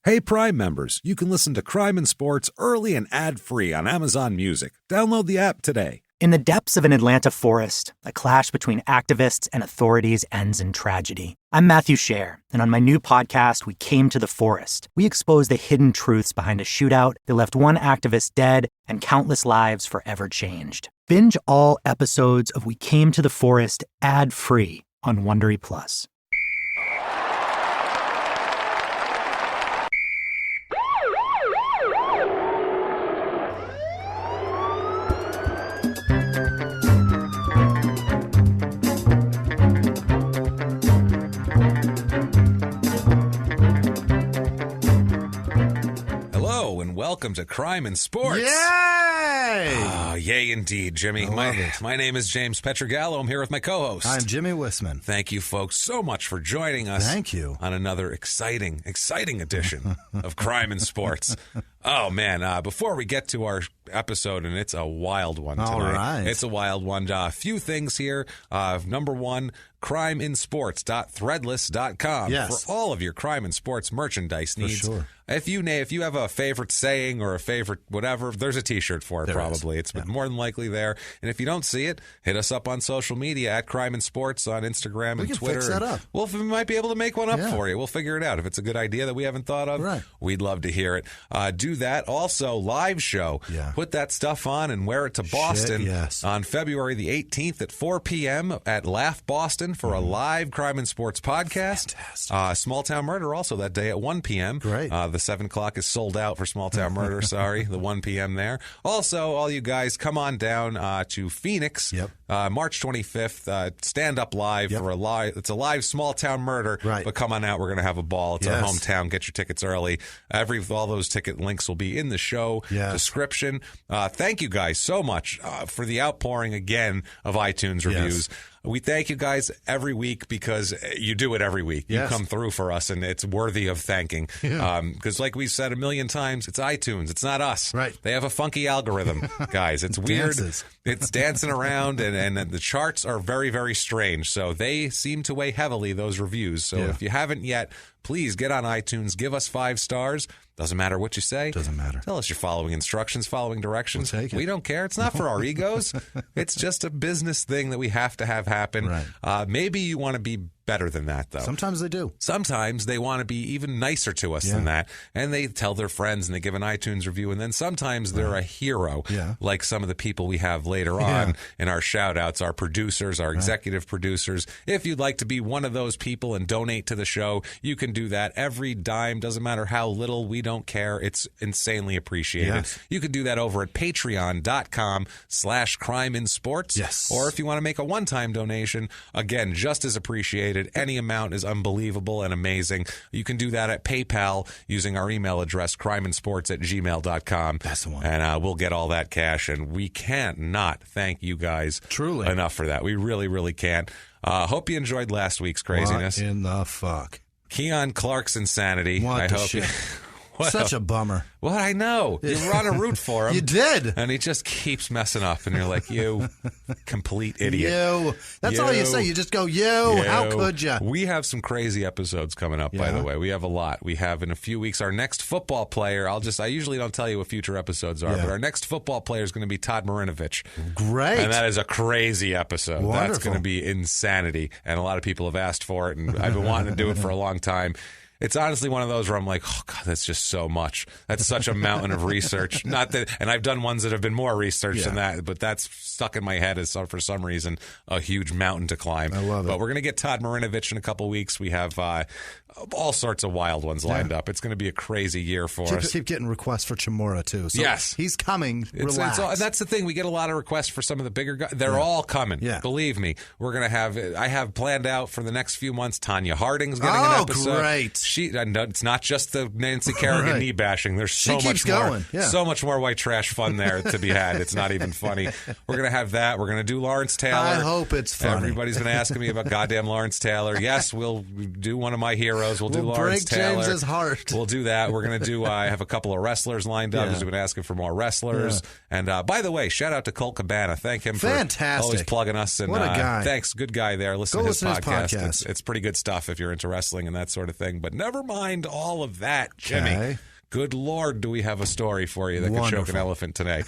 Hey, Prime members, you can listen to Crime and Sports early and ad-free on Amazon Music. Download the app today. In the depths of an Atlanta forest, a clash between activists and authorities ends in tragedy. I'm Matthew Scher, and on my new podcast, We Came to the Forest, we expose the hidden truths behind a shootout that left one activist dead and countless lives forever changed. Binge all episodes of We Came to the Forest ad-free on Wondery Plus. Welcome to Crime and Sports. Yay! Oh, yay indeed, Jimmy. My name is James Petrogallo. I'm here with my co-host. I'm Jimmy Wissman. Thank you, folks, so much for joining us. Thank you. On another exciting edition of Crime and Sports. Oh, man, before we get to our episode, and it's a wild one tonight. All right. It's a wild one. A few things here. Number one, crimeinsports.threadless.com for all of your crime and sports merchandise needs. For sure. If you have a favorite saying or a favorite whatever, there's a T-shirt for it. Probably. It's more than likely there. And if you don't see it, hit us up on social media at Crime and Sports on Instagram and Twitter. Fix that up. We might be able to make one up for you. We'll figure it out. If it's a good idea that we haven't thought of, we'd love to hear it. Do that. Also, live show. Yeah. Put that stuff on and wear it to Boston on February the 18th at 4 p.m. at Laugh Boston for a live Crime and Sports podcast. Fantastic. Small Town Murder also that day at 1 p.m. Great. The 7 o'clock is sold out for Small Town Murder. Sorry, the 1 p.m. there. Also, all you guys, come on down to Phoenix, March 25th. Stand up live for a live. It's a live Small Town Murder. Right. But come on out. We're going to have a ball. It's our hometown. Get your tickets early. All those ticket links will be in the show description. Thank you guys so much for the outpouring again of iTunes reviews. We thank you guys every week because you do it every week. You come through for us, and it's worthy of thanking. Because like we've said a million times, it's iTunes. It's not us. Right. They have a funky algorithm, guys. It's weird. It's dancing around, and the charts are very, very strange. So they seem to weigh heavily, those reviews. So if you haven't yet, please get on iTunes. Give us 5 stars. Doesn't matter what you say. Doesn't matter. Tell us you're following instructions, following directions. We'll take it. We don't care. It's not for our egos. It's just a business thing that we have to have happen. Right. Maybe you want to be better than that, though. Sometimes they do. Sometimes they want to be even nicer to us than that, and they tell their friends and they give an iTunes review, and then sometimes they're a hero, like some of the people we have later on in our shout-outs, our producers, our executive producers. If you'd like to be one of those people and donate to the show, you can do that. Every dime, doesn't matter how little, we don't care. It's insanely appreciated. You can do that over at patreon.com/crimeinsports. Or if you want to make a one-time donation, again, just as appreciated. Any amount is unbelievable and amazing. You can do that at PayPal using our email address, crimeinsports@gmail.com. That's the one. And we'll get all that cash. And we can't not thank you guys truly enough for that. We really, really can't. Hope you enjoyed last week's craziness. What in the fuck? Keon Clark's insanity. What the shit? Such a bummer. Well, I know. You were on a route for him. You did. And he just keeps messing up. And you're like, you complete idiot. You. That's all you say. You just go, you. How could you? We have some crazy episodes coming up, by the way. We have a lot. We have in a few weeks our next football player. I usually don't tell you what future episodes are, but our next football player is going to be Todd Marinovich. Great. And that is a crazy episode. Wonderful. That's going to be insanity. And a lot of people have asked for it, and I've been wanting to do it for a long time. It's honestly one of those where I'm like, oh, God, that's just so much. That's such a mountain of research. Not that, and I've done ones that have been more research than that, but that's stuck in my head as, for some reason, a huge mountain to climb. I love it. But we're going to get Todd Marinovich in a couple weeks. We have all sorts of wild ones lined up. It's going to be a crazy year for us. Keep getting requests for Chamorro, too. So he's coming. Relax. And that's the thing. We get a lot of requests for some of the bigger guys. They're all coming. Yeah. Believe me. We're going to have, I have planned out for the next few months, Tanya Harding's getting an episode. Great. It's not just the Nancy Kerrigan knee bashing. There's so much more. So much more white trash fun there to be had. It's not even funny. We're going to have that. We're going to do Lawrence Taylor. I hope it's funny. Everybody's been asking me about goddamn Lawrence Taylor. Yes, we'll do one of my heroes. We'll do Lawrence Taylor. James's heart. We'll do that. We're going to do, I have a couple of wrestlers lined up because we've been asking for more wrestlers. And by the way, shout out to Colt Cabana. Thank him for always plugging us. And, what a guy. Thanks. Good guy there. Listen to his podcast. It's pretty good stuff if you're into wrestling and that sort of thing. But never mind all of that, Jimmy. Okay. Good Lord, do we have a story for you that could choke an elephant today.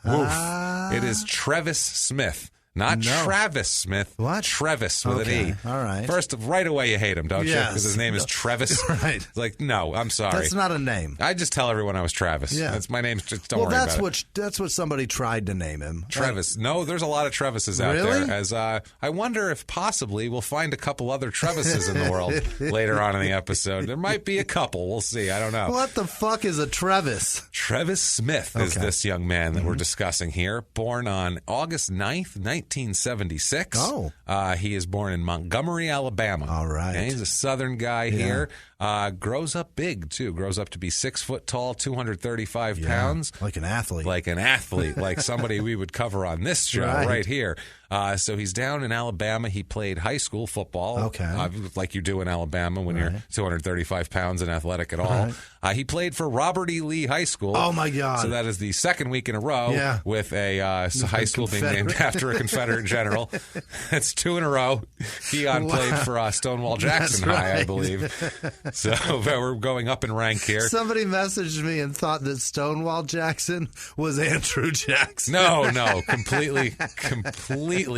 Woof. It is Trevis Smith. Not Travis Smith. What? Trevis with an E. All right. First, right away you hate him, don't you? Yes. Because his name is Trevis. Right. It's like, no, I'm sorry. That's not a name. I just tell everyone I was Travis. Yeah. That's my name. Just don't worry about it. That's what somebody tried to name him. Trevis. No, there's a lot of Trevises out there. As I wonder if possibly we'll find a couple other Trevises in the world later on in the episode. There might be a couple. We'll see. I don't know. What the fuck is a Trevis? Trevis Smith is this young man that we're discussing here. Born on August 9th, 1976. Oh. He is born in Montgomery, Alabama. All right. And he's a Southern guy here. Grows up big, too. Grows up to be 6 foot tall, 235 pounds. Like an athlete. Like somebody we would cover on this show right here. So he's down in Alabama. He played high school football. Okay. Like you do in Alabama when you're 235 pounds and athletic at all. He played for Robert E. Lee High School. Oh, my God. So that is the second week in a row with a high school being named after a Confederate general. That's 2 in a row. Keon played for Stonewall Jackson High, I believe. So we're going up in rank here. Somebody messaged me and thought that Stonewall Jackson was Andrew Jackson. No, completely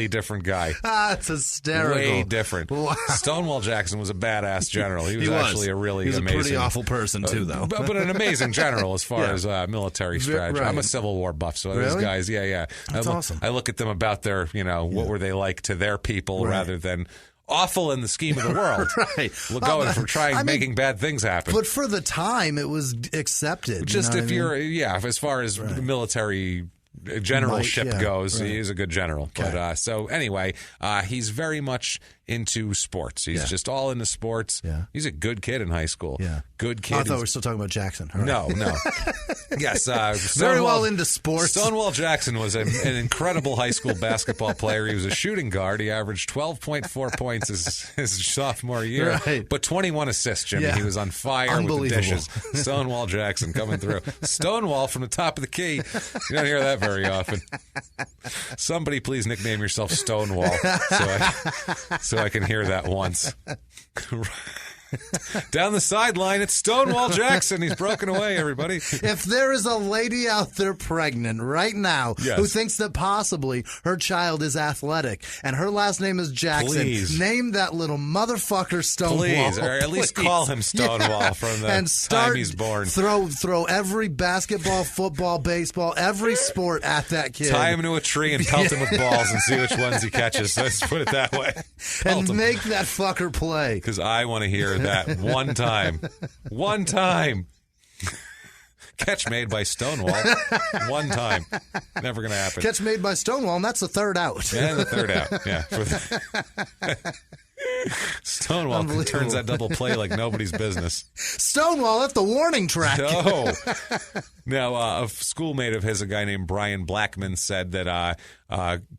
different guy. It's hysterical. Way different. Wow. Stonewall Jackson was a badass general. He was actually a really amazing. He was a pretty awful person too, though. But an amazing general as far as military strategy. I'm a Civil War buff, so those guys, That's awesome. I look at them about their, what were they like to their people rather than awful in the scheme of the world. We're going from making bad things happen. But for the time, it was accepted. Just if you're, as far as military generalship goes, he's a good general. Okay. But so anyway, he's very much into sports. He's just all into sports. He's a good kid in high school. Good kid. I thought we were still talking about Jackson. Right. No. Yes. Very well into sports. Stonewall Jackson was an incredible high school basketball player. He was a shooting guard. He averaged 12.4 points his sophomore year, but 21 assists, Jimmy. He was on fire with the dishes. Stonewall Jackson coming through. Stonewall from the top of the key. You don't hear that very often. Somebody please nickname yourself Stonewall so I can hear that once. Down the sideline, it's Stonewall Jackson. He's broken away, everybody. If there is a lady out there pregnant right now who thinks that possibly her child is athletic and her last name is Jackson, name that little motherfucker Stonewall. Please, or at least call him Stonewall from the time he's born. Throw every basketball, football, baseball, every sport at that kid. Tie him to a tree and pelt him with balls and see which ones he catches. Let's put it that way. And make that fucker play. Because I want to hear that one time. Catch made by Stonewall. One time. Never going to happen. Catch made by Stonewall, and that's the third out. Yeah, the third out. Yeah. Stonewall turns that double play like nobody's business. Stonewall at the warning track. No. Now, a schoolmate of his, a guy named Brian Blackman, said that,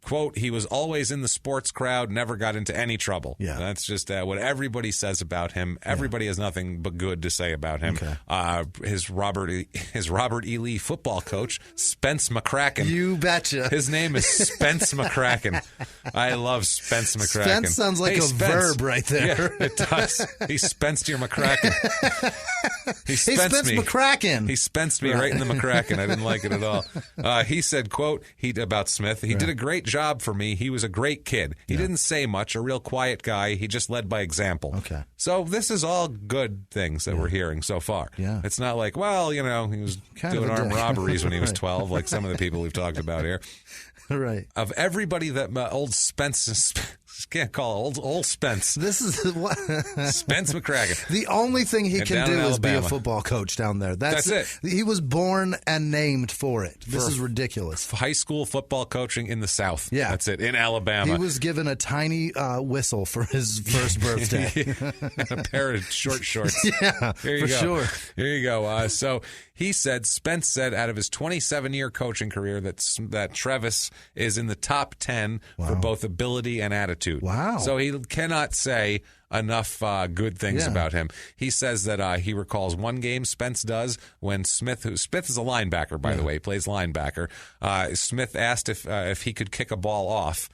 quote, he was always in the sports crowd, never got into any trouble. Yeah. That's just what everybody says about him. Everybody has nothing but good to say about him. Okay. His Robert E. Lee football coach, Spence McCracken. You betcha. His name is Spence McCracken. I love Spence McCracken. Spence sounds like a verb right there. Yeah, it does. He spenced your McCracken. He spenced me. McCracken. He spenced me right in the McCracken. I didn't like it at all. He said, quote, about Smith, he did a great job for me. He was a great kid. He didn't say much, a real quiet guy. He just led by example. Okay. So this is all good things that we're hearing so far. Yeah. It's not like, well, he was doing armed robberies when he was 12, like some of the people we've talked about here. Right. Of everybody that old Spence... Can't call old Spence. This is what Spence McCracken. The only thing he can do is be a football coach down there. That's it. He was born and named for it. This is ridiculous. High school football coaching in the South. Yeah, that's it. In Alabama, he was given a tiny whistle for his first birthday. A pair of short shorts. Yeah, for sure. Here you go. So Spence said, out of his 27-year coaching career, that Trevis is in the top 10 for both ability and attitude. Wow. So he cannot say enough good things about him. He says that he recalls one game Spence does when Smith is a linebacker, by the way, plays linebacker. Smith asked if he could kick a ball off.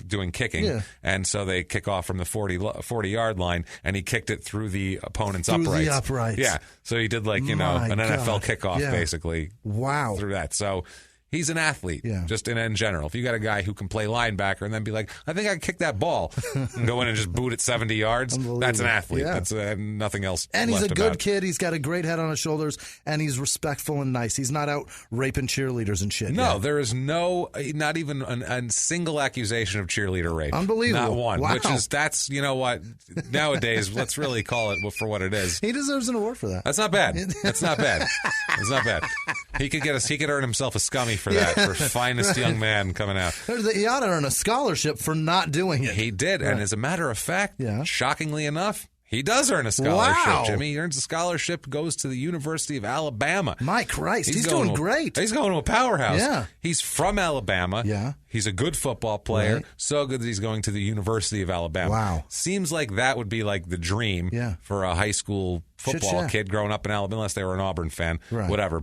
doing kicking, and so they kick off from the 40-yard line, and he kicked it through the opponent's uprights. The uprights. Yeah, so he did an NFL kickoff basically. Wow. Through that. So he's an athlete, just in general. If you got a guy who can play linebacker and then be like, I think I can kick that ball, and go in and just boot it 70 yards, that's an athlete. That's nothing else. And he's left a good about. kid. He's got a great head on his shoulders, and he's respectful and nice. He's not out raping cheerleaders and shit. No, there is not even a single accusation of cheerleader rape. Unbelievable. Not one. Wow. That's, you know what, nowadays, let's really call it for what it is. He deserves an award for that. That's not bad. That's not bad. It's not bad. He could earn himself a scummy for that, for finest young man coming out. He ought to earn a scholarship for not doing it. He did, and as a matter of fact, shockingly enough, he does earn a scholarship, wow. Jimmy. He earns a scholarship, goes to the University of Alabama. My Christ, he's doing great. He's going to a powerhouse. Yeah. He's from Alabama. Yeah. He's a good football player. Right. So good that he's going to the University of Alabama. Wow. Seems like that would be like the dream for a high school football kid growing up in Alabama, unless they were an Auburn fan. Right. Whatever.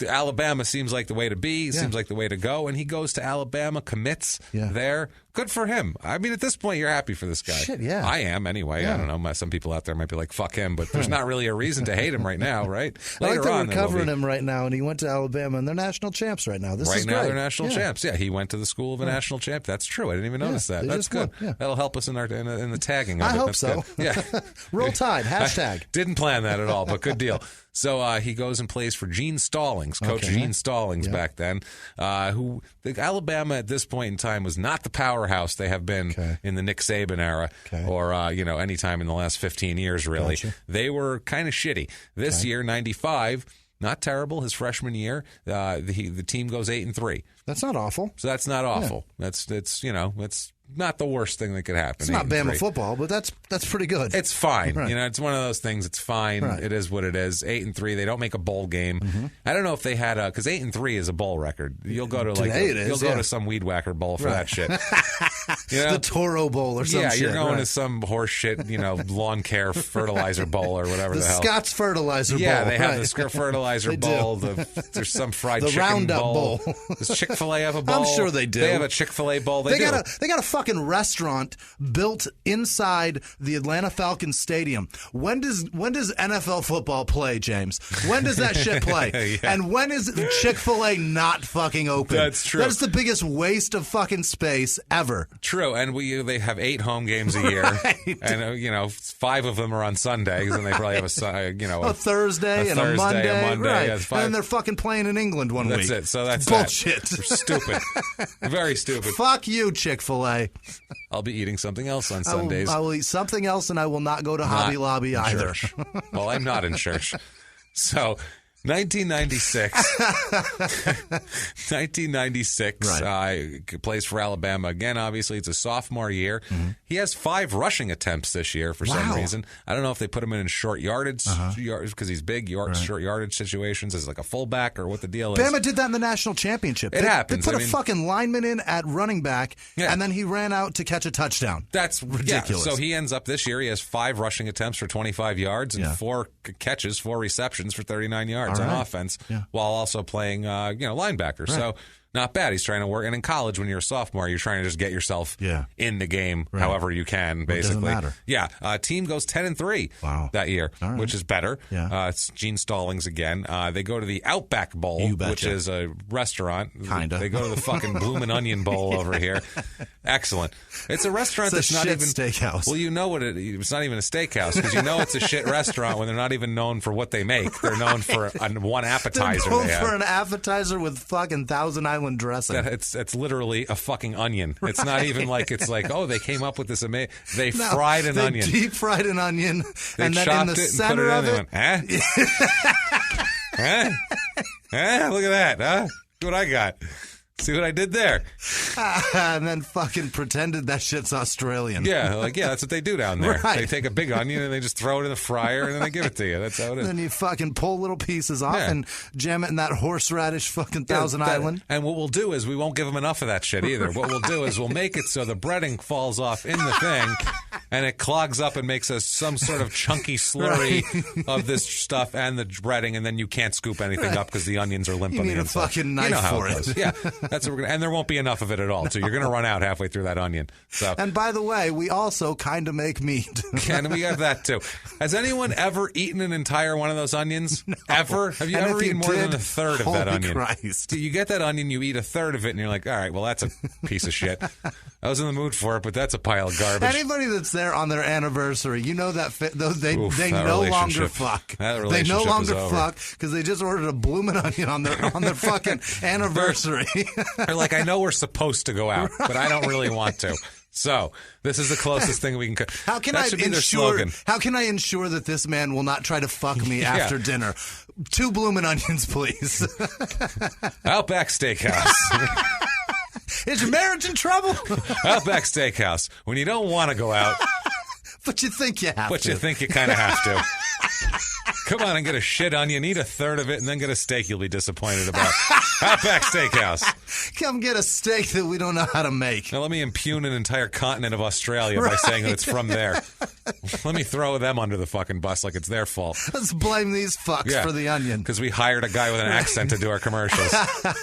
Alabama seems like the way to be, seems like the way to go, and he goes to Alabama, commits there. Good for him. I mean, at this point, you're happy for this guy. Shit, yeah. I am, anyway. I don't know. Some people out there might be like, fuck him, but there's not really a reason to hate him right now, right? I like that we're covering him right now, and he went to Alabama, and they're national champs right now. This is great. Right now, they're national champs. Yeah, he went to the school of a national champ. That's true. I didn't even notice that. That's good. That'll help us in the tagging of I it. hope That's so. Good. Yeah. Roll Tide, hashtag. Didn't plan that at all, but good deal. So he goes and plays for Gene Stallings, Coach Gene Stallings back then, who Alabama at this point in time was not the powerhouse they have been in the Nick Saban era or, any time in the last 15 years, really. Gotcha. They were kind of shitty. This year, 95, not terrible. His freshman year, the team goes 8-3. That's not awful. So that's not awful. Yeah. It's not the worst thing that could happen. It's not Bama football, but that's pretty good. It's fine. Right. It's one of those things. It's fine. Right. It is what it is. 8-3. They don't make a bowl game. Mm-hmm. I don't know if they had because 8-3 is a bowl record. You'll go to to some weed whacker bowl for that shit. The Toro Bowl or some shit. Yeah, you're going to some horse shit. Lawn care fertilizer bowl or whatever the hell. Scott's fertilizer bowl. Yeah, they have the fertilizer bowl. There's some fried chicken Roundup bowl. Does Chick-fil-A have a bowl? I'm sure they do. They have a Chick-fil-A bowl. They got a fucking restaurant built inside the Atlanta Falcons stadium. When does NFL football play, James? When does that shit play? And when is Chick-fil-A not fucking open? That's true. That's the biggest waste of fucking space ever. True, and they have 8 home games a year, right. And 5 of them are on Sundays, and they probably have a Thursday and a Monday, right? Yeah, and then they're fucking playing in England one week. That's it. So that's bullshit. Stupid, very stupid. Fuck you, Chick-fil-A. I'll be eating something else on Sundays. I will eat something else, and I will not go to Hobby Lobby either. Well, I'm not in church. So, 1996, plays for Alabama again. Obviously, it's a sophomore year. Mm-hmm. He has 5 rushing attempts this year for some reason. I don't know if they put him in short yardage because he's big, short yardage situations as like a fullback or what the deal is. Bama did that in the national championship. It happens. They put a fucking lineman in at running back, and then he ran out to catch a touchdown. That's ridiculous. Yeah. So he ends up this year, he has 5 rushing attempts for 25 yards and 4 catches, 4 receptions for 39 yards on offense, while also playing, linebacker. Right. So not bad. He's trying to work. And in college, when you're a sophomore, you're trying to just get yourself in the game however you can, basically. It doesn't matter. Yeah. Team goes 10-3 that year, which is better. Yeah. It's Gene Stallings again. They go to the Outback Bowl, which is a restaurant. Kinda. They go to the fucking Bloomin' Onion Bowl over here. Excellent. It's a restaurant that's not even steakhouse. Well, it's not even a steakhouse because it's a shit restaurant when they're not even known for what they make. They're known for one appetizer. They're known for an appetizer with fucking Thousand Island dressing. It's literally a fucking onion. Right. It's not even like they came up with this amazing. They fried an onion. Deep fried an onion, and then in the center of it. Look at that. Huh? Look what I got. See what I did there? And then fucking pretended that shit's Australian. Yeah, that's what they do down there. Right. They take a big onion and they just throw it in the fryer and then they give it to you. That's how it is. And then you fucking pull little pieces off and jam it in that horseradish fucking Thousand Island. And what we'll do is we won't give them enough of that shit either. What we'll do is we'll make it so the breading falls off in the thing and it clogs up and makes some sort of chunky slurry of this stuff and the breading, and then you can't scoop anything up because the onions are limp You on the need a inside. fucking knife for it. Yeah, that's what we're gonna, and there won't be enough of it at all. So you're going to run out halfway through that onion. So, and by the way, we also kind of make meat. and we have that too. Has anyone ever eaten an entire one of those onions? No. Ever? Have you ever eaten more than a third of that onion? Christ. You get that onion, you eat a third of it, and you're like, all right, well, that's a piece of shit. I was in the mood for it, but that's a pile of garbage. Anybody that's there on their anniversary, you know that they that no longer fuck. That They relationship no longer is over. fuck because they just ordered a bloomin' onion on their fucking anniversary. They're like, I know we're supposed to go out, but I don't really want to. So this is the closest thing we can. How can that I should be their ensure? slogan. How can I ensure that this man will not try to fuck me after dinner? 2 bloomin' onions, please. Outback Steakhouse. Is your marriage in trouble? Outback Steakhouse. When you don't want to go out, But you think you have to. but you think you kind of have to. Come on and get a shit onion, eat a third of it, and then get a steak you'll be disappointed about. Outback Steakhouse. Come get a steak that we don't know how to make. Now let me impugn an entire continent of Australia by saying that it's from there. Let me throw them under the fucking bus like it's their fault. Let's blame these fucks for the onion. Because we hired a guy with an accent to do our commercials.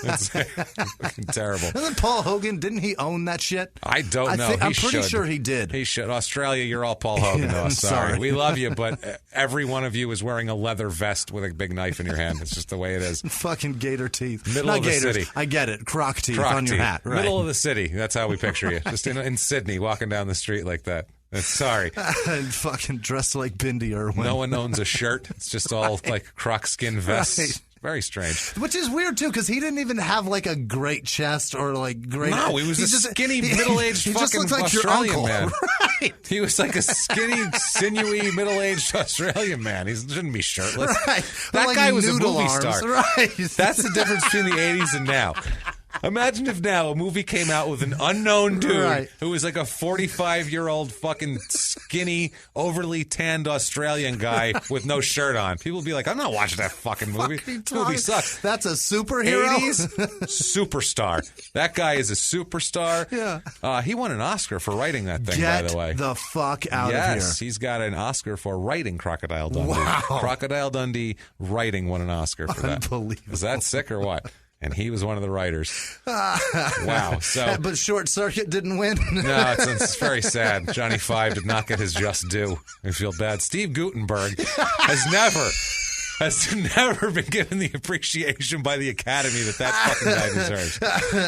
It's fucking terrible. Isn't Paul Hogan, didn't he own that shit? I don't know. I'm pretty sure he did. He should. Australia, you're all Paul Hogan to I'm us. Sorry. sorry. We love you, but every one of you is wearing a leather vest with a big knife in your hand. It's just the way it is. Fucking gator teeth. Middle Not of the gators. city. I get it. Croc teeth Croc on your teeth. hat. Right. Middle of the city. That's how we picture you. Just in Sydney, walking down the street like that. Sorry. And fucking dressed like Bindi Irwin. No one owns a shirt. It's just all like croc skin vests. Right. Very strange. Which is weird, too, because he didn't even have, like, a great chest or, like, great... No, he was a skinny, middle-aged he just fucking looks like Australian your uncle. man. Right. He was like a skinny, sinewy, middle-aged Australian man. He shouldn't be shirtless. Right. That Like guy was a noodle movie arms. star. Right. That's the difference between the 80s and now. Imagine if now a movie came out with an unknown dude who was like a 45-year-old fucking skinny, overly tanned Australian guy with no shirt on. People would be like, I'm not watching that fucking movie. This movie sucks. That's a superhero? 80s superstar. That guy is a superstar. Yeah. He won an Oscar for writing that thing, Get by the way. the fuck out of here. Yes, he's got an Oscar for writing Crocodile Dundee. Wow. Crocodile Dundee writing won an Oscar for that. Unbelievable. Is that sick or what? And he was one of the writers. Wow. So, But Short Circuit didn't win? no, it's very sad. Johnny Five did not get his just due. I feel bad. Steve Guttenberg has never been given the appreciation by the Academy that fucking guy deserves.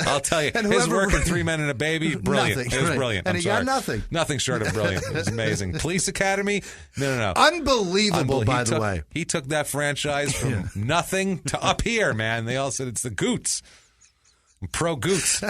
I'll tell you, his work in 3 Men and a Baby, brilliant. Nothing, It was right. brilliant. And I'm he sorry. got nothing. Nothing short of brilliant. It was amazing. Police Academy, no. Unbelievable, by the way. He took that franchise from nothing to up here, man. They all said it's the Goots. Pro Goots.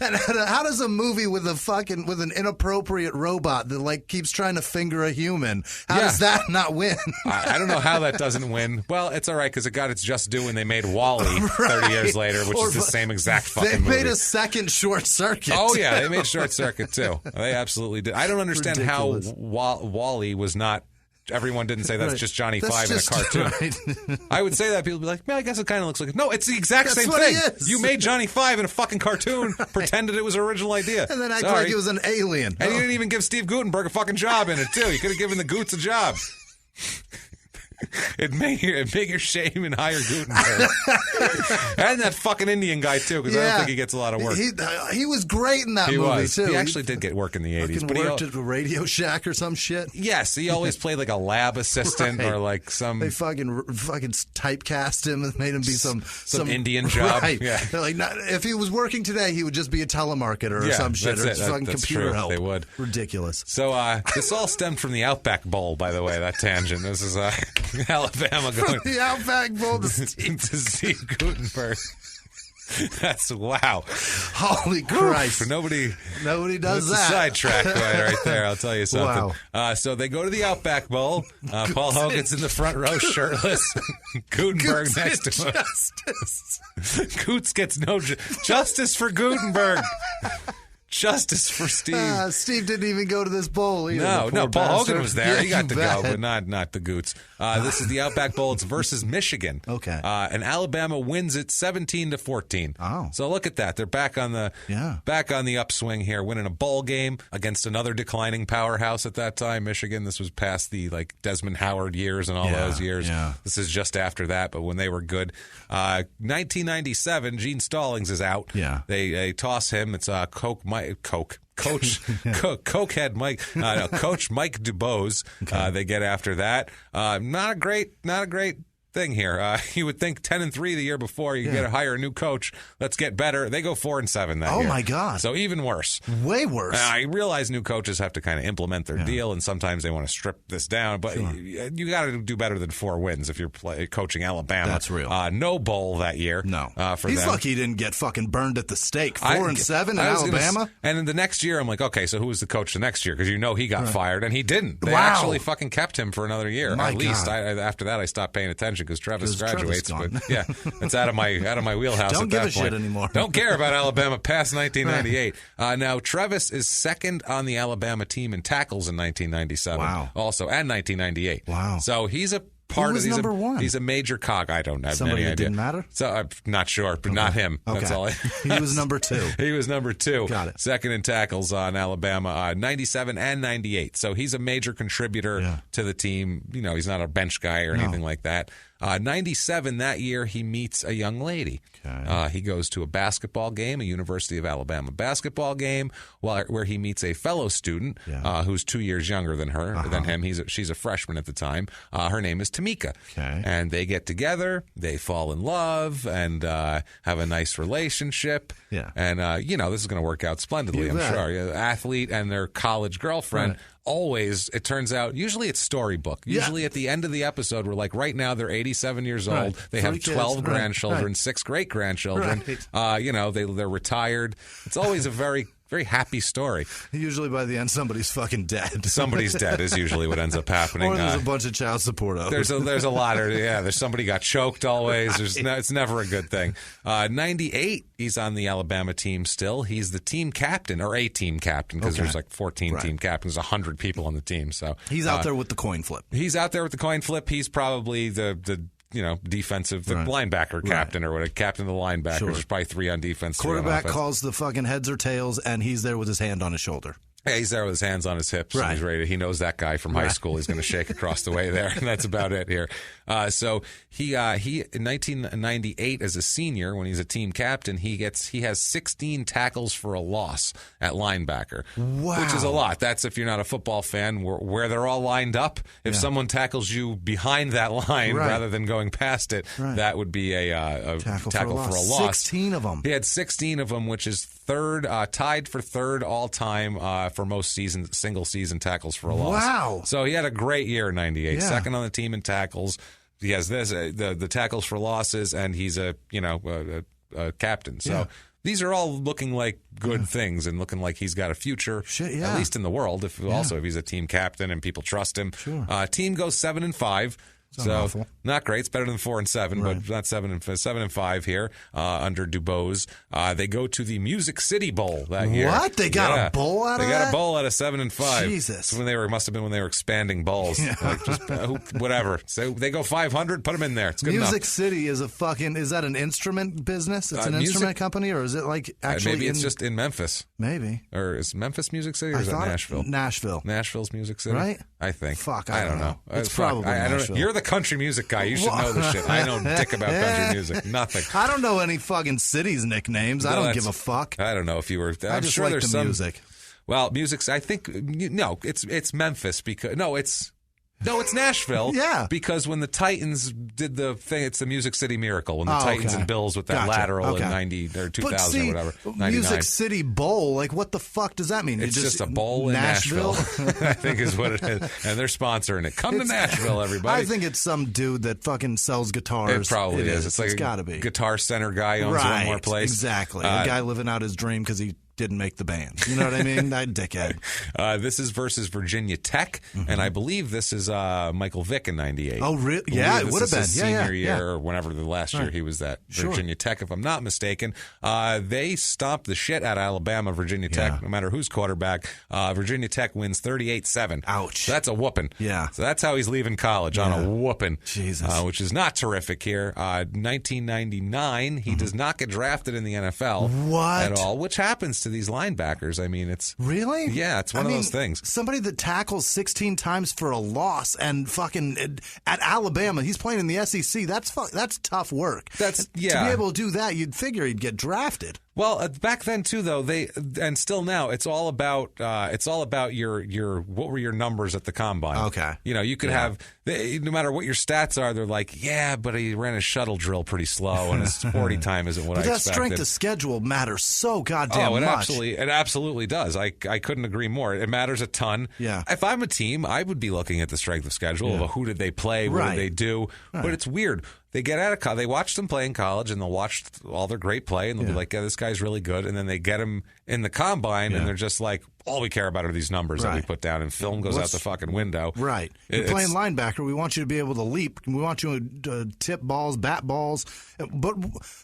And how does a movie with an inappropriate robot that like keeps trying to finger a human, how does that not win? I don't know how that doesn't win. Well, it's all right because it got its just due when they made Wall-E 30 years later, which is the same exact fucking movie. They made a second Short Circuit. Oh, yeah, they made Short Circuit, too. They absolutely did. I don't understand Ridiculous. how Wall-E was not... Everyone didn't say that's just Johnny Five in a cartoon. Right. I would say that. People would be like, yeah, I guess it kind of looks like it. No, it's the exact same what thing. he is. You made Johnny Five in a fucking cartoon, pretended it was an original idea. And then act like it was an alien. And you didn't even give Steve Guttenberg a fucking job in it, too. You could have given the Goots a job. It'd make your shame and hire Gutenberg. And that fucking Indian guy, too, because I don't think he gets a lot of work. He was great in that movie, too. He actually did get work in the 80s. But he worked at a Radio Shack or some shit. Yes, he always played like a lab assistant or like some... They fucking typecast him and made him be some Indian job. Right. Yeah. They're like, if he was working today, he would just be a telemarketer or some shit. That's Or it. fucking That's computer true. help. They would. Ridiculous. So this all stemmed from the Outback Bowl, by the way, that tangent. This is Alabama going... The Outback Bowl to Steve Guttenberg. That's wow. Holy Christ. Nobody does that's that. A sidetrack right there, I'll tell you something. Wow. So they go to the Outback Bowl. Paul Hogan's in the front row shirtless. Gutenberg next to him. Justice. Goots gets no justice for Gutenberg. Justice for Steve. Steve didn't even go to this bowl either. No, Paul Hogan was there. Yeah, he got to bet. go, but not the Goots. This is the Outback Bowl. It's versus Michigan. Okay. And Alabama wins it 17-14. Oh. So look at that. They're back on the upswing here, winning a bowl game against another declining powerhouse at that time, Michigan. This was past the Desmond Howard years and all those years. Yeah. This is just after that, but when they were good. 1997, Gene Stallings is out. Yeah. They toss him. It's Coach Cokehead Mike, Coach Mike DuBose. Okay. They get after that. Not a great thing here. You would think 10-3 the year before. You get to hire a new coach. Let's get better. They go 4-7 that year. Oh my God! So even worse. Way worse. I realize new coaches have to kind of implement their deal, and sometimes they want to strip this down. But you got to do better than 4 wins if you're coaching Alabama. That's real. No bowl that year. No. He's lucky he didn't get fucking burned at the stake. 4-7 in Alabama. And in the next year, I'm like, okay, so who was the coach the next year? Because he got fired, and he didn't. They Wow. actually fucking kept him for another year. My at least. God. After that, I stopped paying attention because Trevis graduates. Gone. But yeah, it's out of my wheelhouse. Don't at give that a shit point. anymore. Don't care about Alabama past 1998. Now Trevis is second on the Alabama team in tackles in 1997. Wow. Also, and 1998. Wow. So he's a Who was number one? He's a major cog. I don't have Somebody any that idea. didn't matter? So I'm not sure, but not him. Okay. That's all. He was number 2. He was number 2. Got it. Second in tackles on Alabama, 97 and 98. So he's a major contributor to the team. He's not a bench guy or anything like that. 97, that year, he meets a young lady. Okay. He goes to a basketball game, a University of Alabama basketball game, where he meets a fellow student who's 2 years younger than him. She's a freshman at the time. Her name is Tamika. Okay. And they get together, they fall in love, and have a nice relationship. Yeah. And, this is going to work out splendidly, I'm sure. Athlete and their college girlfriend. Right. Always, it turns out, usually it's storybook. Usually at the end of the episode, we're like, right now, they're 87 years old. They have 12 grandchildren, 6 great-grandchildren. They're retired. It's always a very, very happy story. Usually by the end, somebody's fucking dead. Somebody's dead is usually what ends up happening. Or there's a bunch of child support owed. There's a lot of, there's somebody got choked always. It's never a good thing. 98, he's on the Alabama team still. He's the team captain, or a team captain, because there's 14 team captains, 100 people on the team. So he's out there with the coin flip. He's out there with the coin flip. He's probably the defensive, linebacker captain or whatever, captain of the linebackers. There's probably 3 on defense. Quarterback calls the fucking heads or tails, and he's there with his hand on his shoulder. Yeah, he's there with his hands on his hips. And he's ready. He knows that guy from high school. He's going to shake across the way there, and that's about it here. So he in 1998 as a senior, when he's a team captain, he has 16 tackles for a loss at linebacker, which is a lot. That's if you're not a football fan, where they're all lined up. If someone tackles you behind that line rather than going past it, that would be a tackle for a loss. 16 of them. He had 16 of them, which is tied for third all time for most single season tackles for a loss. Wow! So he had a great year in '98. Second on the team in tackles. He has the tackles for losses, and he's a captain. So these are all looking like good things, and looking like he's got a future, at least in the world. If he's a team captain and people trust him. Sure. Team goes 7-5. So not great. It's better than 4-7, but not 7-5 here under DuBose. They go to the Music City Bowl that year. What? They got a bowl out of that? They got a bowl out of 7-5. Jesus. It's must have been when they were expanding bowls. Whatever. So they go 500. Put them in there. It's good Music enough. City is is that an instrument business? It's an instrument company, or is it actually? Maybe it's just in Memphis. Maybe. Or is Memphis Music City, or is that Nashville? Nashville's Music City, right? I think. Fuck, I don't know. It's probably Nashville. You're the country music guy. You should know this shit. I know dick about country music. Nothing. I don't know any fucking cities' nicknames. I don't give a fuck. I don't know if you were. I'm just sure like there's the some music. Well, music's. I think it's Memphis because it's Nashville. Because when the Titans did the thing, it's the Music City Miracle. When the Titans and Bills with that lateral in 90 or 2000 or whatever. 99. Music City Bowl, what the fuck does that mean? It's just a bowl in Nashville. I think is what it is. And they're sponsoring it. Come to Nashville, everybody. I think it's some dude that fucking sells guitars. It probably is. It's like gotta be. Guitar Center guy owns one more place. Exactly. A guy living out his dream because he didn't make the band. You know what I mean? That dickhead. This is versus Virginia Tech, and I believe this is Michael Vick in '98. Oh, really? Yeah, it would have been. Senior year or whenever the last year he was at Virginia Tech, if I'm not mistaken. They stomped the shit out of Alabama, Virginia Tech, no matter who's quarterback. Virginia Tech wins 38-7. Ouch. So that's a whooping. Yeah. So that's how he's leaving college, on a whooping. Jesus. Which is not terrific here. 1999, he does not get drafted in the NFL at all, which happens to these linebackers. I mean, it's... Really? Yeah, it's one of those things. Somebody that tackles 16 times for a loss and fucking at Alabama, he's playing in the SEC. That's tough work. To be able to do that, you'd figure he'd get drafted. Well, back then too, though, and still now, it's all about your what were your numbers at the combine. Okay, you could have no matter what your stats are, they're like, yeah, but he ran a shuttle drill pretty slow, and his 40 time isn't what I expected. But that strength of schedule matters so goddamn much. It absolutely does. I couldn't agree more. It matters a ton. Yeah. If I'm a team, I would be looking at the strength of schedule of who did they play, what did they do. Right. But it's weird. They get out of college. They watch them play in college, and they'll watch all their great play, and they'll be like, yeah, this guy's really good. And then they get him in the combine, and they're just like, all we care about are these numbers that we put down, and film goes out the fucking window. Right. You're playing linebacker. We want you to be able to leap. We want you to tip balls, bat balls. But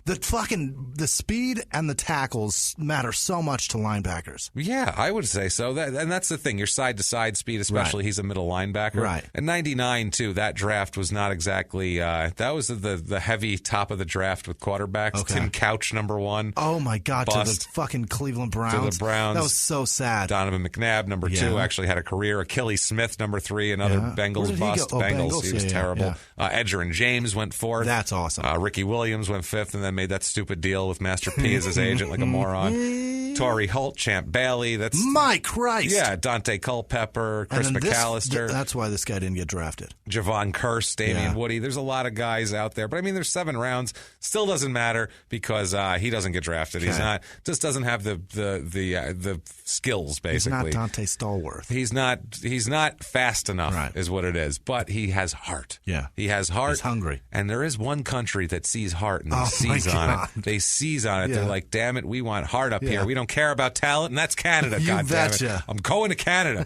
the speed and the tackles matter so much to linebackers. Yeah, I would say so. And that's the thing. Your side-to-side speed, especially, he's a middle linebacker. Right. And 99, too, that draft was not exactly that was the heavy top of the draft with quarterbacks. Okay. Tim Couch, number 1. Oh, my God, Bust. to the fucking Cleveland Browns. To the Browns. That was so sad. Donovan McNabb, number 2, actually had a career. Achilles Smith, number 3, another Bengals bust. Bengals. He was terrible. Edgerrin James went 4th. That's awesome. Ricky Williams went 5th and then made that stupid deal with Master P as his agent like a moron. Torrey Holt, Champ Bailey. That's my Christ. Yeah, Dante Culpepper, Chris McAllister. That's why this guy didn't get drafted. Javon Curse, Damian Woody. There's a lot of guys out there. But, I mean, there's 7 rounds. Still doesn't matter because he doesn't get drafted. Okay. He's not, just doesn't have the skills, basically. He's not Dante Stallworth. He's not fast enough is what it is. But he has heart. Yeah. He has heart. He's hungry. And there is one country that sees heart and they seize on it. They seize on it. Yeah. They're like, damn it, we want heart up here. We don't care about talent, and that's Canada, goddammit. I'm going to Canada.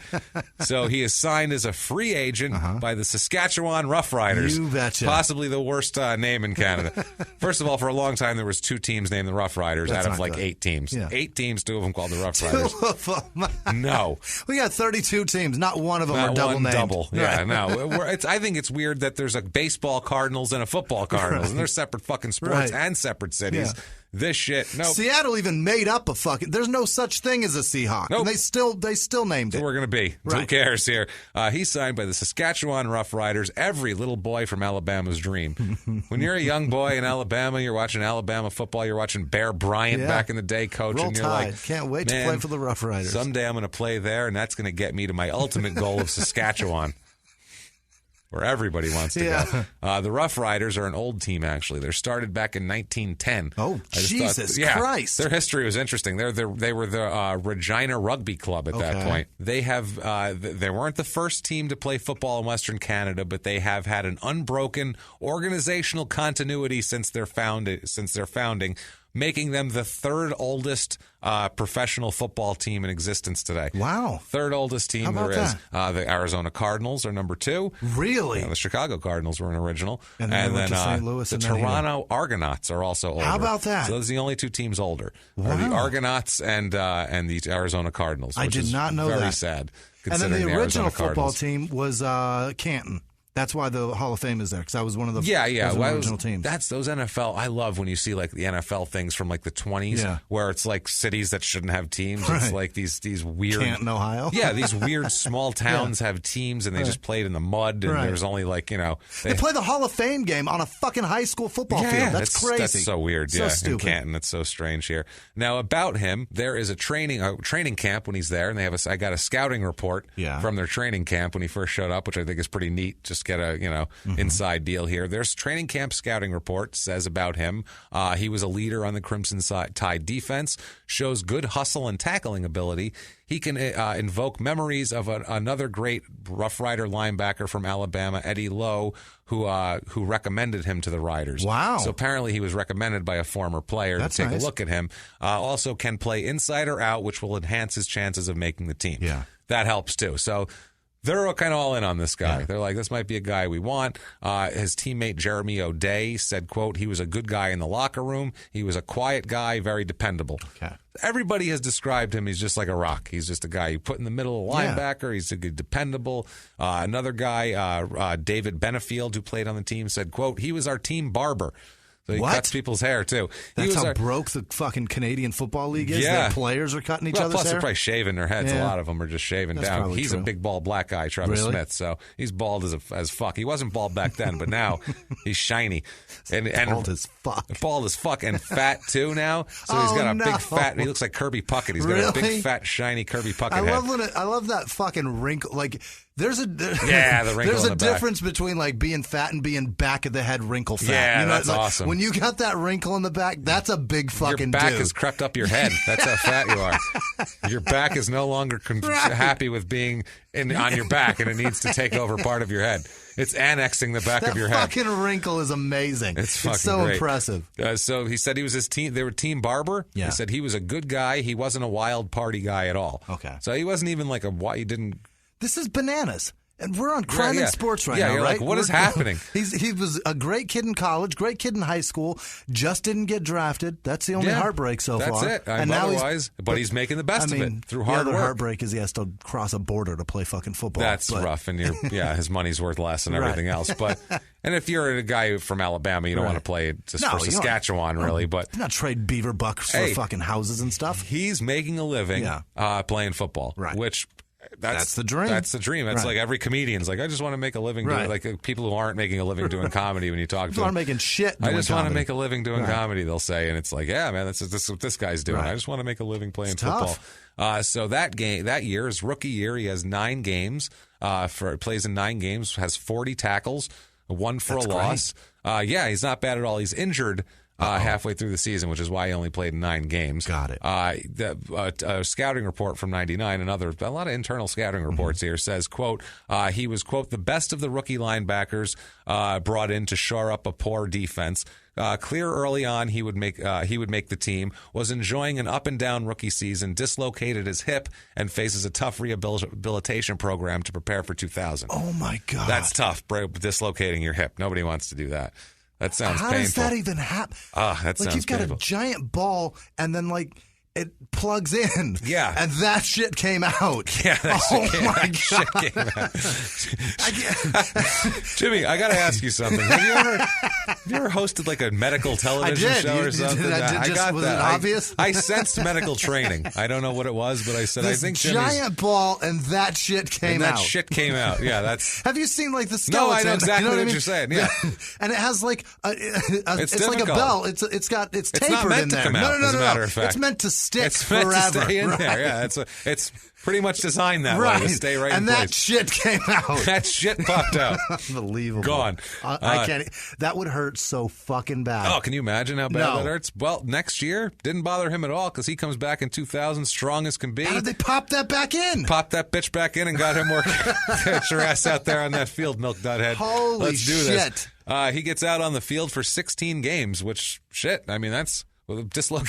So he is signed as a free agent by the Saskatchewan Roughriders. You betcha. Possibly the worst name in Canada. First of all, for a long time, there was 2 teams named the Roughriders out of like good. 8 teams. Yeah. 8 teams, 2 of them called the Roughriders. 2 of them? No. We got 32 teams. Not one of them are double named. Double. Yeah, no. I think it's weird that there's a baseball Cardinals and a football Cardinals, and they're separate fucking sports and separate cities. Yeah. This shit, no. Seattle even made up a fucking. There's no such thing as a Seahawk. Nope. And they still named it. So we're gonna be. Right. Who cares here? He's signed by the Saskatchewan Roughriders. Every little boy from Alabama's dream. When you're a young boy in Alabama, you're watching Alabama football. You're watching Bear Bryant back in the day coaching. Roll you're Tide. Like, can't wait to play for the Roughriders. Someday I'm gonna play there, and that's gonna get me to my ultimate goal of Saskatchewan. Where everybody wants to go. The Rough Riders are an old team, actually. They're started back in 1910. Oh, Jesus Christ. Their history was interesting. They were the Regina Rugby Club at that point. They weren't the first team to play football in Western Canada, but they have had an unbroken organizational continuity since their founding, making them the 3rd oldest professional football team in existence today. Wow. 3rd oldest team there is. The Arizona Cardinals are number 2. Really? The Chicago Cardinals were an original. And then St. Louis the Toronto Argonauts are also older. How about that? So those are the only 2 teams older. Wow. Are the Argonauts and the Arizona Cardinals. I did not know that. Very sad. And then the original football team was Canton. That's why the Hall of Fame is there, because I was one of the original teams. That's those NFL. I love when you see like the NFL things from like the 20s, where it's like cities that shouldn't have teams. Right. It's like these weird Canton, Ohio. Yeah, these weird small towns have teams, and they just played in the mud, and there's only like they play the Hall of Fame game on a fucking high school football field. That's crazy. That's so weird. So stupid. In Canton, it's so strange here. Now about him, there is a training camp when he's there, and they have I got a scouting report from their training camp when he first showed up, which I think is pretty neat. Just get a inside deal here. There's training camp scouting report says about him. He was a leader on the Crimson Tide defense, shows good hustle and tackling ability. He can invoke memories of another great Rough Rider linebacker from Alabama, Eddie Lowe, who recommended him to the Riders. Wow. So apparently he was recommended by a former player to take a look at him. Also can play inside or out, which will enhance his chances of making the team. Yeah. That helps too. So they're kind of all in on this guy. Yeah. They're like, this might be a guy we want. His teammate Jeremy O'Day said, quote, he was a good guy in the locker room. He was a quiet guy, very dependable. Okay. Everybody has described him. He's just like a rock. He's just a guy you put in the middle of linebacker. He's a good, dependable. Another guy, David Benefield, who played on the team, said, quote, he was our team barber. So he cuts people's hair, too. That's how broke the fucking Canadian Football League is? Yeah. That players are cutting each other's hair? Plus, they're probably shaving their heads. Yeah. A lot of them are just shaving down. He's a big, bald, black guy, Trevis Smith, so he's bald as fuck. He wasn't bald back then, but now he's shiny. And bald as fuck. Bald as fuck and fat, too, now. So he's got a big, fat, he looks like Kirby Puckett. He's got a big, fat, shiny Kirby Puckett head. I love that fucking wrinkle. Like, there's a difference between like being fat and being back of the head wrinkle fat. Yeah, that's awesome. When you got that wrinkle in the back, that's a big fucking Your back dude. has crept up your head. That's how fat you are. Your back is no longer happy with being on your back, and it needs to take over part of your head. It's annexing the back of your head. That fucking wrinkle is amazing. It's so great. Impressive. So he said he was his team. They were team barber. Yeah. He said he was a good guy. He wasn't a wild party guy at all. Okay. So he wasn't even like he didn't. This is bananas. And we're on Crime and Sports right now, you're right? Like, what is happening? He was a great kid in college, great kid in high school, just didn't get drafted. That's the only heartbreak so far. That's it. And otherwise, but he's making the best of it through hard work. The other heartbreak is he has to cross a border to play fucking football. That's rough, and his money's worth less and everything else. But and if you're a guy from Alabama, you don't want to play just for Saskatchewan, really. But not trade beaver bucks for fucking houses and stuff. He's making a living playing football, which. That's the dream. That's the dream. That's like every comedian's like, I just want to make a living doing like people who aren't making a living doing comedy when you talk to them. People aren't making shit doing I just comedy. want to make a living doing comedy, they'll say. And it's like, yeah, man, that's what this guy's doing. I just want to make a living playing football. So that year, his rookie year, he has 9 games. Plays in 9 games, has 40 tackles, 1 for a loss. He's not bad at all. He's injured halfway through the season, which is why he only played 9 games. Got it. The scouting report from '99, a lot of internal scouting reports here, says, quote, he was, quote, the best of the rookie linebackers brought in to shore up a poor defense. Clear early on he would make the team, was enjoying an up and down rookie season, dislocated his hip, and faces a tough rehabilitation program to prepare for 2000. Oh, my God. That's tough, dislocating your hip. Nobody wants to do that. That sounds painful. How does that even happen? That sounds you've got painful. A giant ball, and then it plugs in. Yeah. And that shit came out. Yeah, shit came out. Jimmy, I got to ask you something. Have you ever hosted like a medical television show or something? Was it obvious? I sensed medical training. I don't know what it was, but I said, I think Jimmy's... giant ball, and that shit came out. That shit came out. Yeah, that's... Have you seen the skeleton? No, I know exactly what you're saying. Yeah. And it has it's like a bell. It's tapered in there. It's not meant to come out, as a matter of fact. It's meant to stick it's forever. Meant to stay in there. Yeah, it's pretty much designed that way to stay right in place. And that shit came out. That shit popped out. Unbelievable. Gone. I can't. That would hurt so fucking bad. Oh, can you imagine how bad that hurts? Well, next year didn't bother him at all because he comes back in 2000 strong as can be. How did they pop that back in? Popped that bitch back in and got him working. Get your ass out there on that field, milk dudhead. Holy Let's do shit. This. He gets out on the field for 16 games, which, shit, I mean, that's...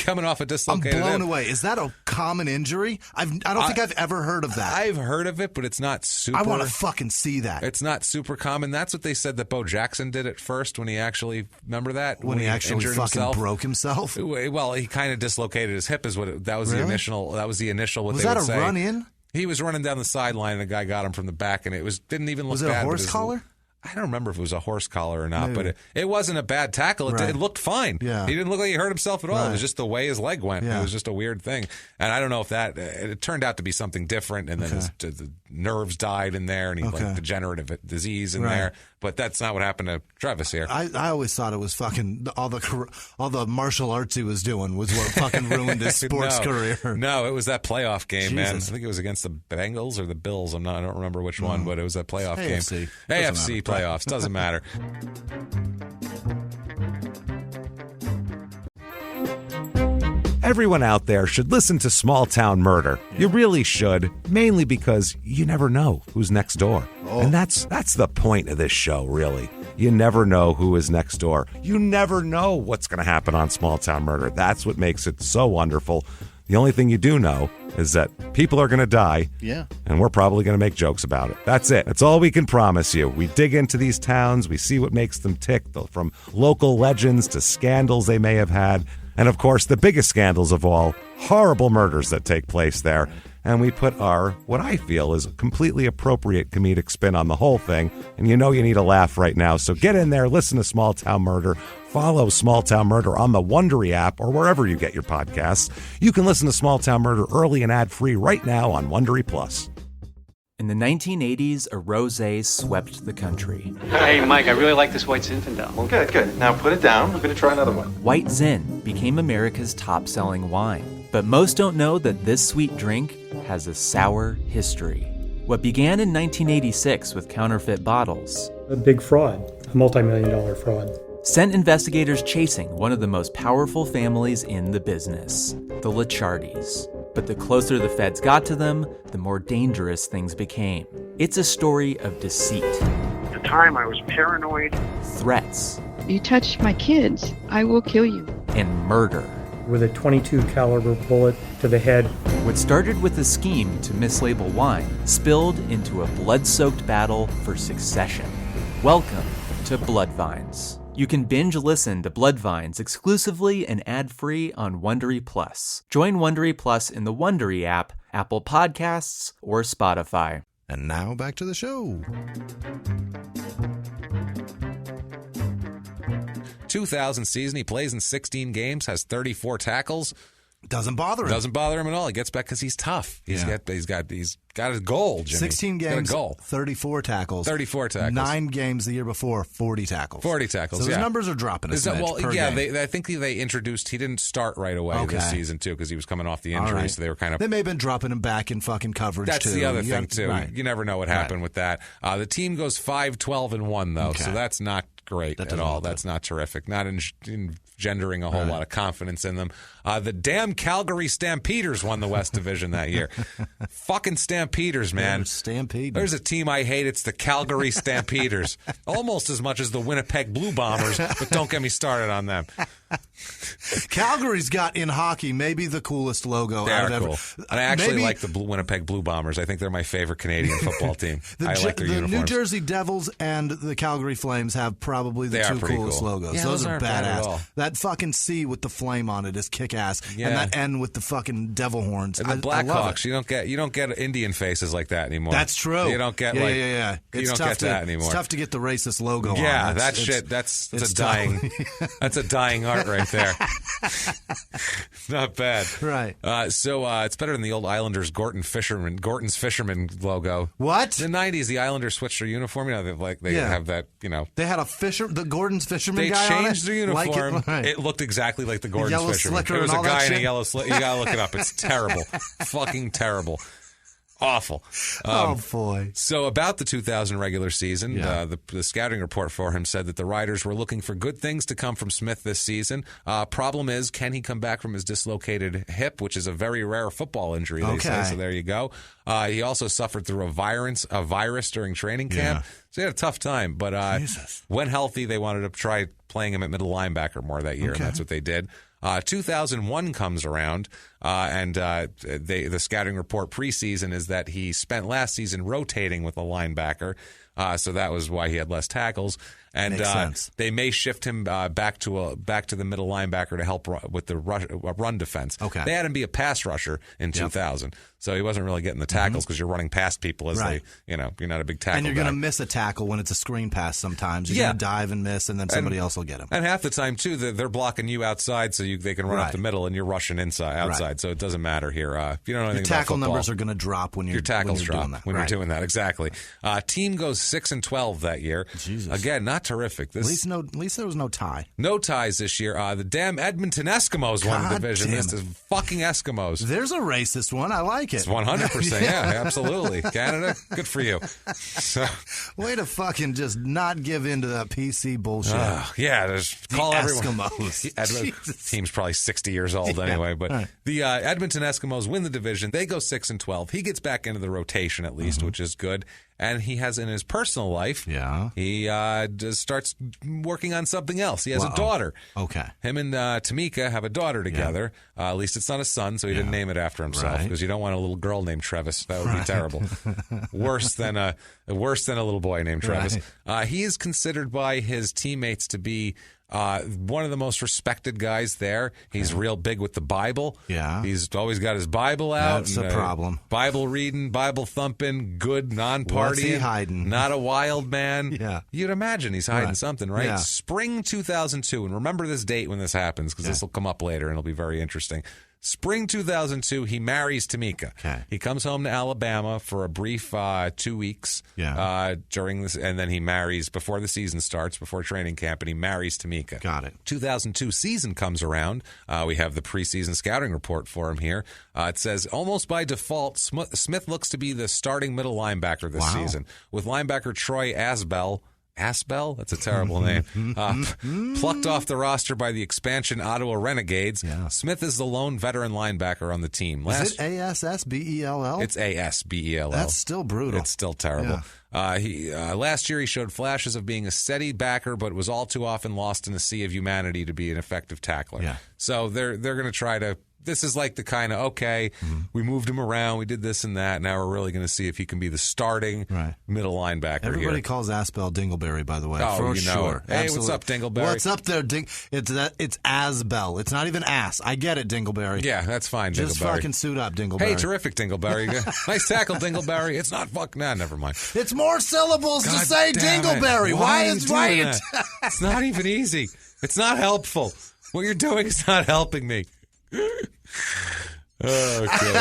coming off a dislocated I'm blown hip. away. Is that a common injury? I don't think I've ever heard of that. I've heard of it, but it's not super. I want to fucking see that. It's not super common. That's what they said that Bo Jackson did at first when he actually, remember that? When he actually fucking broke himself? Well, he kind of dislocated his hip is what that was the initial what was they would say. Was that a run in? He was running down the sideline and a guy got him from the back and didn't even look bad. Was it a horse collar? I don't remember if it was a horse collar or not, but it wasn't a bad tackle. It looked fine. Yeah. He didn't look like he hurt himself at all. It was just the way his leg went. Yeah. It was just a weird thing. And I don't know if it turned out to be something different, and then the nerves died in there, and he like degenerative disease in there. But that's not what happened to Trevis here. I always thought it was fucking all the martial arts he was doing was what fucking ruined his sports career. No, it was that playoff game, man. I Jesus. think it was against the Bengals or the Bills. I don't remember which one, but it was that playoff game. AFC playoffs. Doesn't matter. Everyone out there should listen to Small Town Murder. You really should, mainly because you never know who's next door. And that's the point of this show, really. You never know who is next door. You never know what's going to happen on Small Town Murder. That's what makes it so wonderful. The only thing you do know is that people are going to die, and we're probably going to make jokes about it. That's it. That's all we can promise you. We dig into these towns. We see what makes them tick, from local legends to scandals they may have had. And, of course, the biggest scandals of all, horrible murders that take place there. And we put our, what I feel is a completely appropriate comedic spin on the whole thing. And you know you need a laugh right now. So get in there, listen to Small Town Murder, follow Small Town Murder on the Wondery app or wherever you get your podcasts. You can listen to Small Town Murder early and ad-free right now on Wondery Plus. In the 1980s, a rosé swept the country. Hey, Mike, I really like this White Zinfandel. Well, good. Now put it down. I'm going to try another one. White Zin became America's top-selling wine. But most don't know that this sweet drink has a sour history. What began in 1986 with counterfeit bottles, a big fraud, a multi-million-dollar fraud, sent investigators chasing one of the most powerful families in the business, the Licciardis. But the closer the feds got to them, the more dangerous things became. It's a story of deceit. At the time, I was paranoid. Threats. You touch my kids, I will kill you. And murder. With a .22 caliber bullet to the head. What started with a scheme to mislabel wine spilled into a blood-soaked battle for succession. Welcome to Bloodvines. You can binge listen to Bloodvines exclusively and ad-free on Wondery Plus. Join Wondery Plus in the Wondery app, Apple Podcasts, or Spotify. And now back to the show. 2000 season, he plays in 16 games, has 34 tackles. Doesn't bother him. Doesn't bother him at all. He gets back because he's tough. He's got his goal, Jimmy. 16 games, goal. 34 tackles. 34 tackles. 9 games the year before, 40 tackles. 40 tackles, So his numbers are dropping a smidge per game. I think they introduced, he didn't start right away this season, too, because he was coming off the injury, right. So they were kind of... They may have been dropping him back in fucking coverage, That's too. the other thing, too. Right. You never know what happened with that. The team goes 5-12-1, though, so that's not great at all. That's not terrific. Not engendering a whole lot of confidence in them. The damn Calgary Stampeders won the West Division that year. Fucking Stampeders, man. Stampede. There's a team I hate. It's the Calgary Stampeders. Almost as much as the Winnipeg Blue Bombers, but don't get me started on them. Calgary's got in hockey maybe the coolest logo They're I've cool. ever. And I actually like the Winnipeg Blue Bombers. I think they're my favorite Canadian football team. I like their uniforms. The New Jersey Devils and the Calgary Flames have probably the two coolest logos. Yeah, those are badass. That fucking C with the flame on it is kick-ass. Yeah. And that N with the fucking devil horns. And the Blackhawks, you don't get Indian faces like that anymore. That's true. You don't get You don't get that anymore. It's tough to get the racist logo on. Yeah, that shit. That's a dying. That's a dying art right there. Not bad. Right. So it's better than the old Islanders Gorton's Fisherman logo. What? In the 90s, the Islanders switched their uniform. They have that. They had the Gordon's Fisherman guy on it. They changed their uniform. It looked exactly like the Gordon's Fisherman. It was a guy in a yellow slicker. You gotta look it up. It's terrible. Fucking terrible. Awful. Oh, boy. So about the 2000 regular season, the scouting report for him said that the Riders were looking for good things to come from Smith this season. Problem is, can he come back from his dislocated hip, which is a very rare football injury, they say. So there you go. He also suffered through a virus during training camp. So he had a tough time. But when healthy, they wanted to try playing him at middle linebacker more that year, and that's what they did. 2001 comes around, and the scouting report preseason is that he spent last season rotating with a linebacker, so that was why he had less tackles. and they may shift him back to the middle linebacker to help with the run defense. Okay. They had him be a pass rusher in 2000, so he wasn't really getting the tackles because you're running past people as they, you're not a big tackle. And you're going to miss a tackcle when it's a screen pass sometimes. You're going to dive and miss, and then somebody else will get him. And half the time, too, they're blocking you outside so they can run up the middle, and you're rushing outside, so it doesn't matter here. If you don't know anything your tackle about football, numbers are going to drop when your tackles drop doing that. when you're doing that. Exactly. Team goes 6-12 that year. Jesus. Again, not terrific. At least there was no tie. No ties this year. The damn Edmonton Eskimos won the division. This is fucking Eskimos. There's a racist one. I like it. It's 100%. Yeah, absolutely. Canada, good for you. So, way to fucking just not give in to that PC bullshit. Just call everyone. Eskimos. Team's probably 60 years old anyway, but the Edmonton Eskimos win the division. They go 6-12. He gets back into the rotation at least, which is good. And he has in his personal life, he just starts working on something else. He has a daughter. Okay. Him and Tamika have a daughter together. At least it's not a son, so he didn't name it after himself because you don't want a little girl named Trevis. That would be terrible. Worse than a little boy named Trevis. He is considered by his teammates to be one of the most respected guys there. He's real big with the Bible. Yeah. He's always got his Bible out. That's a problem. Bible reading, Bible thumping, good, non-partying. What's he hiding? Not a wild man. Yeah. You'd imagine he's hiding something, right? Yeah. Spring 2002. And remember this date when this happens because this will come up later and it'll be very interesting. Spring 2002, he marries Tamika. Okay. He comes home to Alabama for a brief 2 weeks during this, and then he marries before the season starts, before training camp, and he marries Tamika. Got it. 2002 season comes around. We have the preseason scouting report for him here. It says, almost by default, Smith looks to be the starting middle linebacker this season, with linebacker Troy Asbell. Asbell? That's a terrible name. Plucked off the roster by the expansion Ottawa Renegades. Yeah. Smith is the lone veteran linebacker on the team. Is it ASSBELL? It's ASBELL. That's still brutal. It's still terrible. Yeah. Last year he showed flashes of being a steady backer, but was all too often lost in a sea of humanity to be an effective tackler. Yeah. So they're going to try to. This is like the kind of, we moved him around, we did this and that, now we're really going to see if he can be the starting middle linebacker. Everybody calls Asbell Dingleberry, by the way. Oh, for you know sure. It. Hey, Absolutely. What's up, Dingleberry? What's up there, It's Asbell. It's not even ass. I get it, Dingleberry. Yeah, that's fine, Dingleberry. Just fucking suit up, Dingleberry. Hey, terrific, Dingleberry. Nice tackle, Dingleberry. It's not never mind. It's more syllables to say Dingleberry. Why is that? It's not even easy. It's not helpful. What you're doing is not helping me. Yeah,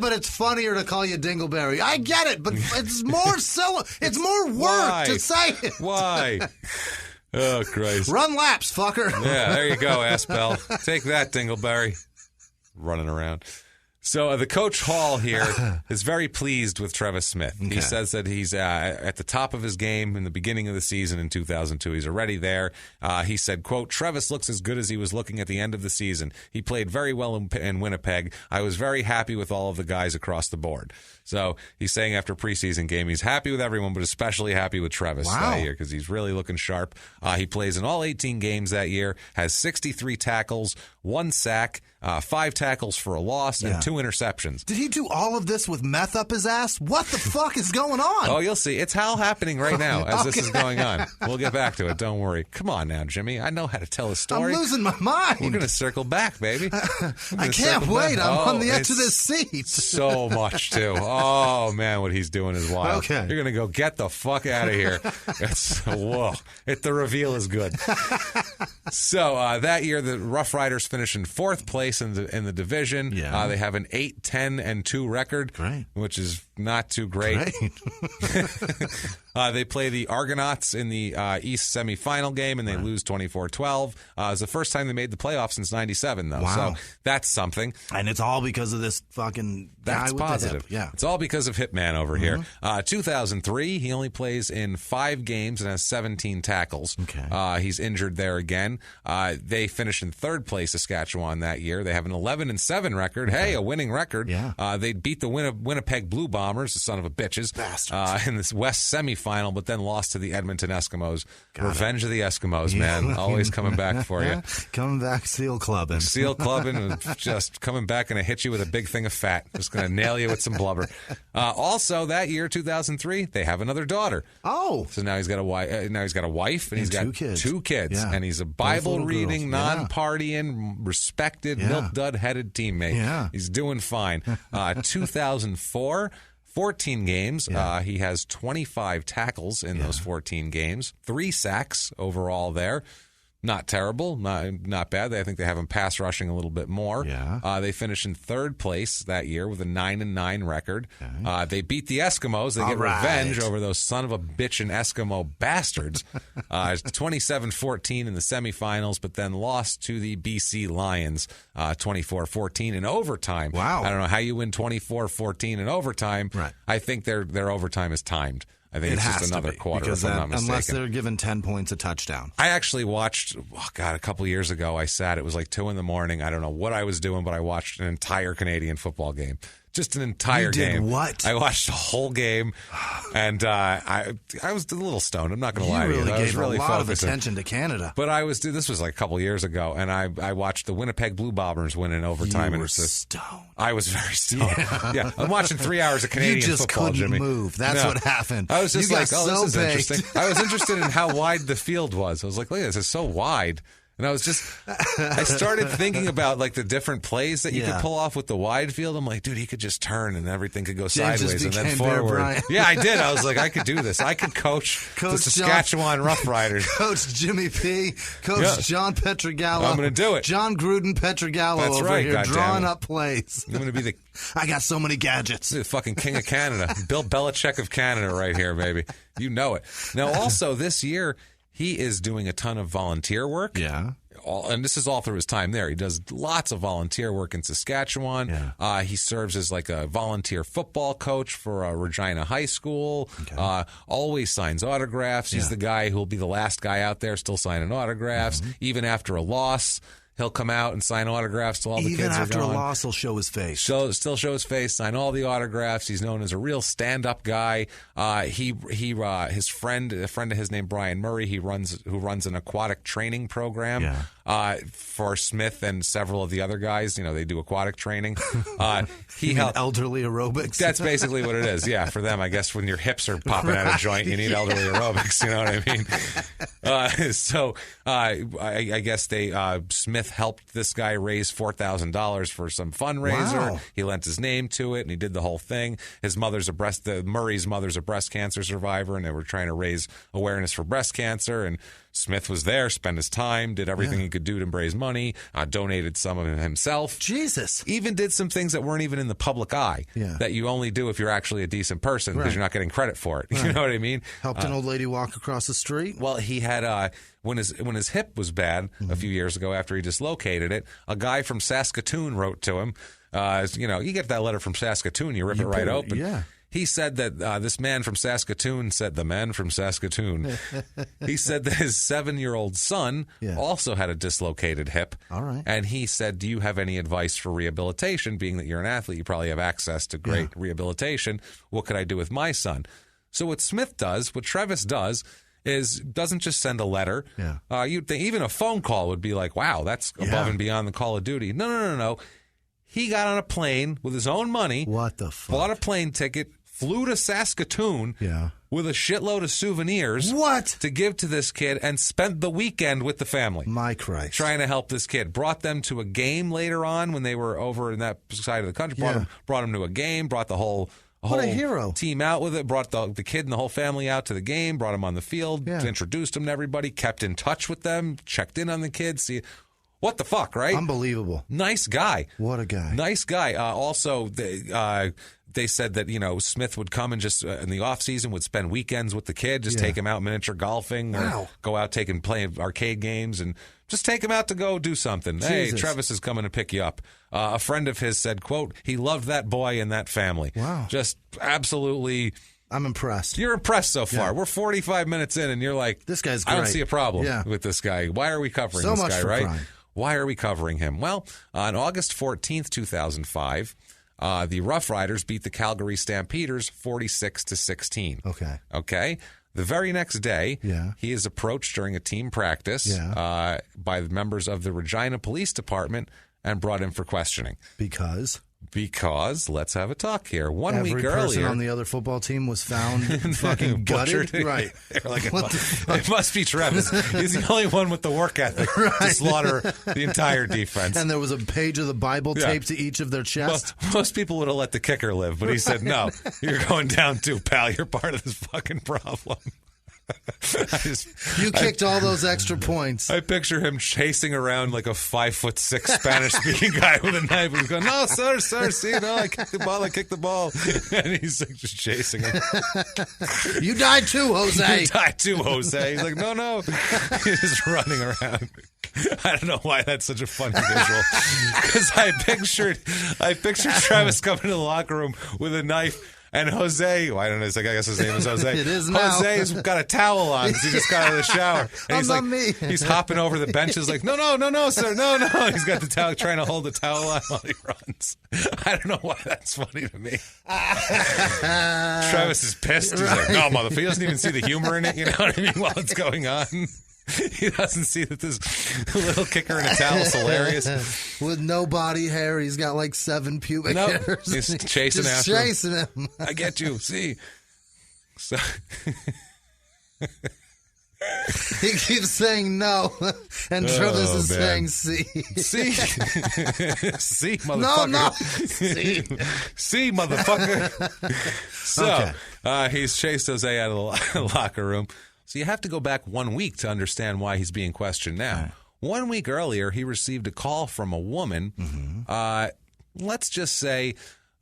but it's funnier to call you Dingleberry. I get it, but it's more it's more work to say it. Why? Oh, Christ. Run laps, fucker. Yeah, there you go, Asbell. Take that, Dingleberry. Running around. So the Coach Hall here is very pleased with Trevis Smith. Okay. He says that he's at the top of his game in the beginning of the season in 2002. He's already there. He said, quote, Trevis looks as good as he was looking at the end of the season. He played very well in Winnipeg. I was very happy with all of the guys across the board. So he's saying after preseason game, he's happy with everyone, but especially happy with Trevis that year because he's really looking sharp. He plays in all 18 games that year, has 63 tackles, 1 sack, 5 tackles for a loss, and 2 interceptions. Did he do all of this with meth up his ass? What the fuck is going on? Oh, you'll see. It's all happening right now as this is going on. We'll get back to it. Don't worry. Come on now, Jimmy. I know how to tell a story. I'm losing my mind. We're going to circle back, baby. I can't wait. I'm on the edge of this seat. So much, too. Oh, man, what he's doing is wild. Okay. You're going to go get the fuck out of here. Whoa. The reveal is good. So that year, the Rough Riders finish in 4th place in the division. Yeah. They have an 8-10-2 record, which is not too great. They play the Argonauts in the East semifinal game, and they lose 24-12. It's the first time they made the playoffs since 97, though. Wow. So that's something. And it's all because of this fucking guy with positive. the hip. Yeah. It's all because of Hitman over here. 2003, he only plays in 5 games and has 17 tackles. Okay. He's injured there again. They finish in 3rd place, Saskatchewan, that year. They have an 11-7 record. Okay. Hey, a winning record. Yeah. They beat the Winnipeg Blue Bombers Bombers, the son of a bitches, bastards, in this West semifinal, but then lost to the Edmonton Eskimos. Revenge of the Eskimos, man. Always coming back for you. Coming back, seal clubbing. Seal clubbing, just coming back and hit you with a big thing of fat. Just going to nail you with some blubber. Also, that year, 2003, they have another daughter. Oh. So now he's got a wife, and he's got two kids. Yeah. And he's a Bible-reading, non-partying, respected, milk-dud-headed teammate. Yeah. He's doing fine. 2004, 14 games. He has 25 tackles in those 14 games. 3 sacks overall there. Not terrible, not bad. I think they have him pass rushing a little bit more. Yeah. They finished in 3rd place that year with a 9-9 record. Okay. They beat the Eskimos. They get revenge over those son of a bitchin' Eskimo bastards. 27-14 in the semifinals, but then lost to the BC Lions 24-14 in overtime. Wow. I don't know how you win 24-14 in overtime. Right. I think their overtime is timed. I think it's just another quarter, if I'm not mistaken. Unless they're given 10 points a touchdown. I actually watched, a couple years ago, it was like 2 a.m. I don't know what I was doing, but I watched an entire Canadian football game. Just an entire game. What? I watched the whole game, and I was a little stoned. I'm not going to lie to you. I was really a lot focusing. of attention to Canada. But this was like a couple years ago, and I watched the Winnipeg Blue Bombers win in overtime. You and were stoned. I was very stoned. Yeah. I'm watching 3 hours of Canadian football, Jimmy. Jimmy. You just couldn't move. That's what happened. I was just you like, got this is baked. interesting. I was interested in how wide the field was. I was like, look at this, it's so wide. And I started thinking about like the different plays that you could pull off with the wide field. I'm like, dude, he could just turn and everything could go sideways and then forward. Yeah, I did. I was like, I could do this. I could coach the Saskatchewan Roughriders. Coach Jimmy P. Coach John Petrogallo. I'm going to do it. John Gruden Petrogallo over here drawing up plays. I'm going to be I got so many gadgets. The fucking king of Canada. Bill Belichick of Canada right here, baby. You know it. Now, also this year, he is doing a ton of volunteer work. Yeah. And this is all through his time there. He does lots of volunteer work in Saskatchewan. Yeah. He serves as like a volunteer football coach for Regina High School. Okay. Always signs autographs. He's the guy who'll be the last guy out there still signing autographs, even after a loss. He'll come out and sign autographs to all the kids. Even after a loss, he'll show his face. Still show his face, sign all the autographs. He's known as a real stand-up guy. His friend, a friend of his named Brian Murray, who runs an aquatic training program for Smith and several of the other guys. They do aquatic training. He helped elderly aerobics. That's basically what it is. Yeah, for them, I guess when your hips are popping out of joint, you need elderly aerobics. You know what I mean? I guess Smith helped this guy raise $4,000 for some fundraiser. Wow. He lent his name to it, and he did the whole thing. Murray's mother's a breast cancer survivor, and they were trying to raise awareness for breast cancer. And Smith was there, spent his time, did everything he could do to raise money, donated some of it himself. Jesus. Even did some things that weren't even in the public eye that you only do if you're actually a decent person because you're not getting credit for it. Right. You know what I mean? Helped an old lady walk across the street. Well, he had when his hip was bad a few years ago after he dislocated it, a guy from Saskatoon wrote to him. You get that letter from Saskatoon, you rip it right open. Yeah. He said that the man from Saskatoon said he said that his 7-year-old son also had a dislocated hip. All right. And he said, do you have any advice for rehabilitation? Being that you're an athlete, you probably have access to great rehabilitation. What could I do with my son? So what Trevis does, doesn't just send a letter. Yeah. You'd think even a phone call would be like, wow, that's above and beyond the Call of Duty. No. He got on a plane with his own money. What the fuck? Bought a plane ticket, flew to Saskatoon with a shitload of souvenirs to give to this kid, and spent the weekend with the family. My Christ. Trying to help this kid. Brought them to a game later on when they were over in that side of the country. Brought them to a game, brought the whole a hero. Team out with it, brought the kid and the whole family out to the game, brought him on the field, introduced him to everybody, kept in touch with them, checked in on the kids. See, what the fuck, right? Unbelievable. Nice guy. What a guy. Nice guy. Also, they said that, Smith would come and just in the off season would spend weekends with the kid, just take him out miniature golfing or go out play arcade games and just take him out to go do something. Jesus. Hey, Trevis is coming to pick you up. A friend of his said, quote, he loved that boy and that family. Wow. Just absolutely. I'm impressed. You're impressed so far. Yeah. We're 45 minutes in and you're like, this guy's great. I don't see a problem with this guy. Why are we covering this guy, right? Crime. Why are we covering him? Well, on August 14th, 2005, The Rough Riders beat the Calgary Stampeders 46-16. Okay. The very next day, he is approached during a team practice by the members of the Regina Police Department and brought in for questioning. Because let's have a talk here. One week earlier, every person on the other football team was found fucking gutted. Right? They're like, it must be Trevis. He's the only one with the work ethic to slaughter the entire defense. And there was a page of the Bible taped to each of their chests. Most people would have let the kicker live, but he said, "No, you're going down too, pal. You're part of this fucking problem." You kicked all those extra points. I picture him chasing around like a 5'6" Spanish-speaking guy with a knife. He's going, "No, sir, see, no, I kicked the ball. And he's like just chasing him. You died too, Jose. You died too, Jose. He's like, no. He's just running around. I don't know why that's such a funny visual. Because I pictured Travis coming to the locker room with a knife. And Jose, I don't know, I guess his name is Jose. It is now. Jose's got a towel on because he just got out of the shower. And he's like, he's hopping over the benches like, no, sir, no. He's got the towel, trying to hold the towel on while he runs. I don't know why that's funny to me. Travis is pissed. He's like, no, motherfucker. He doesn't even see the humor in it, you know what I mean, while it's going on. He doesn't see that this little kicker in a towel is hilarious. With no body hair, he's got like 7 pubic hairs. He's chasing him. I get you. See, so he keeps saying no, and Trevis is saying see, see, motherfucker. No, see, motherfucker. So he's chased Jose out of the locker room. So you have to go back 1 week to understand why he's being questioned now. Right. 1 week earlier, he received a call from a woman. Let's just say,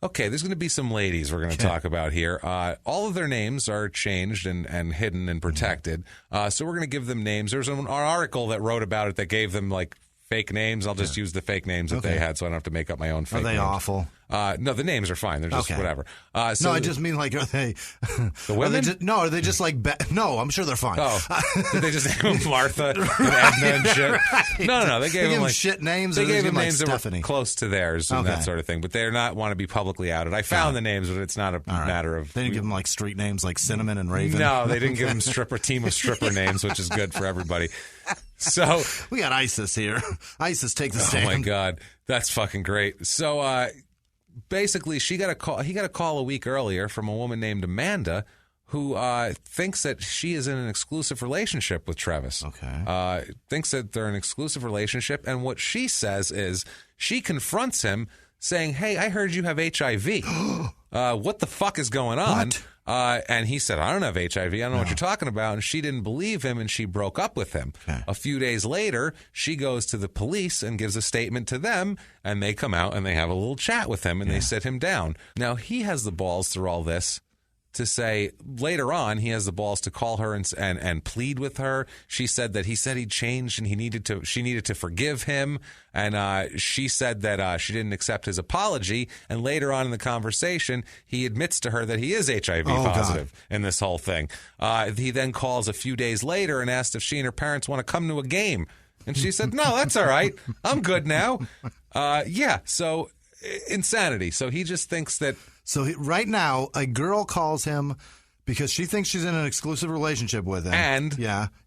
okay, there's going to be some ladies we're going to talk about here. All of their names are changed and hidden and protected. So we're going to give them names. There's an article that wrote about it that gave them like fake names. I'll just use the fake names that they had so I don't have to make up my own fake names. Are they awful? No, the names are fine. They're just whatever. No, I just mean like, are they... The women? Are they just like... No, I'm sure they're fine. Oh, did they just name them Martha and Edna and shit? Right. No. They gave them like shit names. They gave them names like that were close to theirs and that sort of thing. But they're not want to be publicly outed. I found the names, but it's not a matter of... They didn't give them like street names like Cinnamon and Raven? No, they didn't give them team of stripper names, which is good for everybody. So we got ISIS here. ISIS, take the stand. Oh my God, that's fucking great. So basically, he got a call a week earlier from a woman named Amanda who thinks that she is in an exclusive relationship with Trevis. Okay. Thinks that they're in an exclusive relationship, and what she says is she confronts him, saying, "Hey, I heard you have HIV. What the fuck is going on?" What? And he said, "I don't have HIV. I don't know what you're talking about." And she didn't believe him, and she broke up with him. Okay. A few days later, she goes to the police and gives a statement to them, and they come out and they have a little chat with him, and they sit him down. Now, he has the balls through all this to say later on he has the balls to call her and plead with her. She said that he said he'd changed and she needed to forgive him, and she said that she didn't accept his apology. And later on in the conversation, he admits to her that he is HIV positive in this whole thing. He then calls a few days later and asked if she and her parents want to come to a game, and she said, "No, that's all right. I'm good now." So insanity. So he just thinks that. So right now, a girl calls him because she thinks she's in an exclusive relationship with him.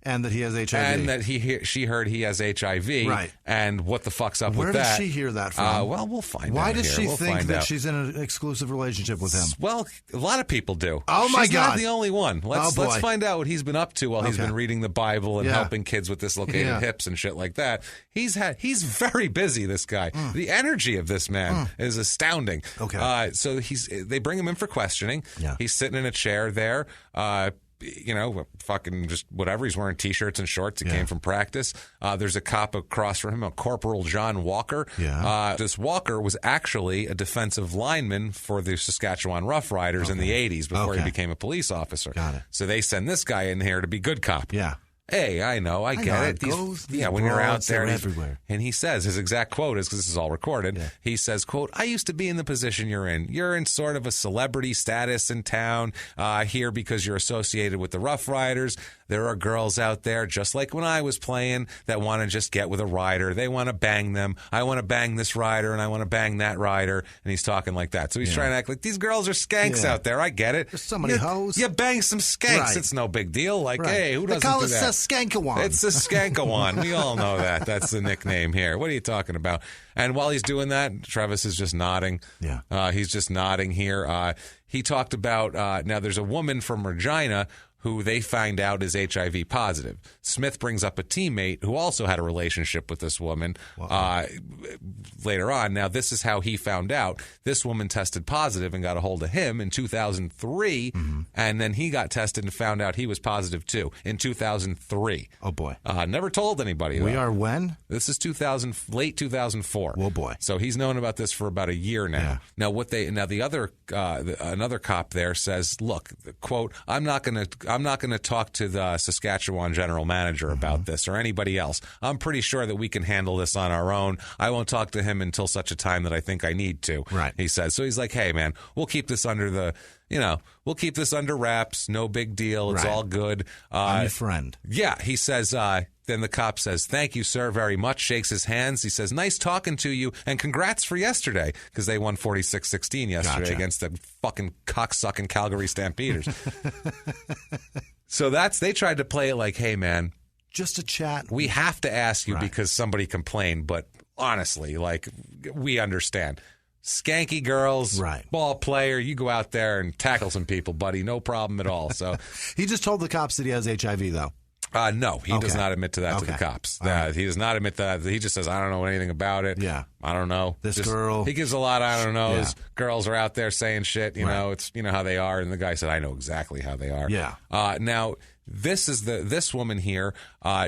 And that he has HIV. And that she heard he has HIV. Right. And what the fuck's up Where with that? Where did she hear that from? Well, we'll find out. Why does she we'll think that she's in an exclusive relationship with him? Well, a lot of people do. Oh, my God. She's not the only one. Let's boy. find out what he's been up to while he's been reading the Bible and helping kids with dislocated hips and shit like that. He's very busy, this guy. The energy of this man is astounding. Okay. So they bring him in for questioning. Yeah. He's sitting in a chair there. Fucking just whatever. He's wearing T-shirts and shorts. He came from practice. There's a cop across from him, a Corporal John Walker. Yeah. This Walker was actually a defensive lineman for the Saskatchewan Rough Riders in the 80s before he became a police officer. Got it. So they send this guy in here to be good cop. Yeah. Hey, I know, I get it. When you're out there, everywhere. And he says, his exact quote is, because this is all recorded, he says, quote, I used to be in the position you're in. You're in sort of a celebrity status in town here because you're associated with the Rough Riders. There are girls out there, just like when I was playing, that want to just get with a rider. They want to bang them. I want to bang this rider, and I want to bang that rider. And he's talking like that. So he's trying to act like these girls are skanks out there. I get it. There's so many hoes. You bang some skanks. Right. It's no big deal. Like, hey, who doesn't do that? They call it Skankawan. It's a Skankawan. We all know that. That's the nickname here. What are you talking about? And while he's doing that, Trevis is just nodding. Yeah. He's just nodding here. He talked about, now there's a woman from Regina who they find out is HIV positive. Smith brings up a teammate who also had a relationship with this woman later on. Now, this is how he found out. This woman tested positive and got a hold of him in 2003, and then he got tested and found out he was positive too in 2003. Oh, boy. Never told anybody. We though. are when? This is late 2004. Oh, boy. So he's known about this for about a year now. Yeah. Now, the other another cop there says, look, quote, I'm not going to talk to the Saskatchewan general manager about this or anybody else. I'm pretty sure that we can handle this on our own. I won't talk to him until such a time that I think I need to. Right. He says. So he's like, hey, man, we'll keep this under we'll keep this under wraps. No big deal. It's all good. I'm your friend. Yeah. He says, then the cop says, thank you, sir, very much, shakes his hands. He says, nice talking to you, and congrats for yesterday, because they won 46-16 yesterday against the fucking cocksucking Calgary Stampeders. So they tried to play it like, hey, man. Just a chat. We have to ask you because somebody complained, but honestly, like, we understand. Skanky girls, ball player, you go out there and tackle some people, buddy. No problem at all. So he just told the cops that he has HIV, though. No, he does not admit to that to the cops. He does not admit that. He just says, I don't know anything about it. Yeah. I don't know. This girl. He gives a lot of I don't knows. Yeah. Girls are out there saying shit. You know, it's how they are. And the guy said, I know exactly how they are. Yeah. Now, this woman here,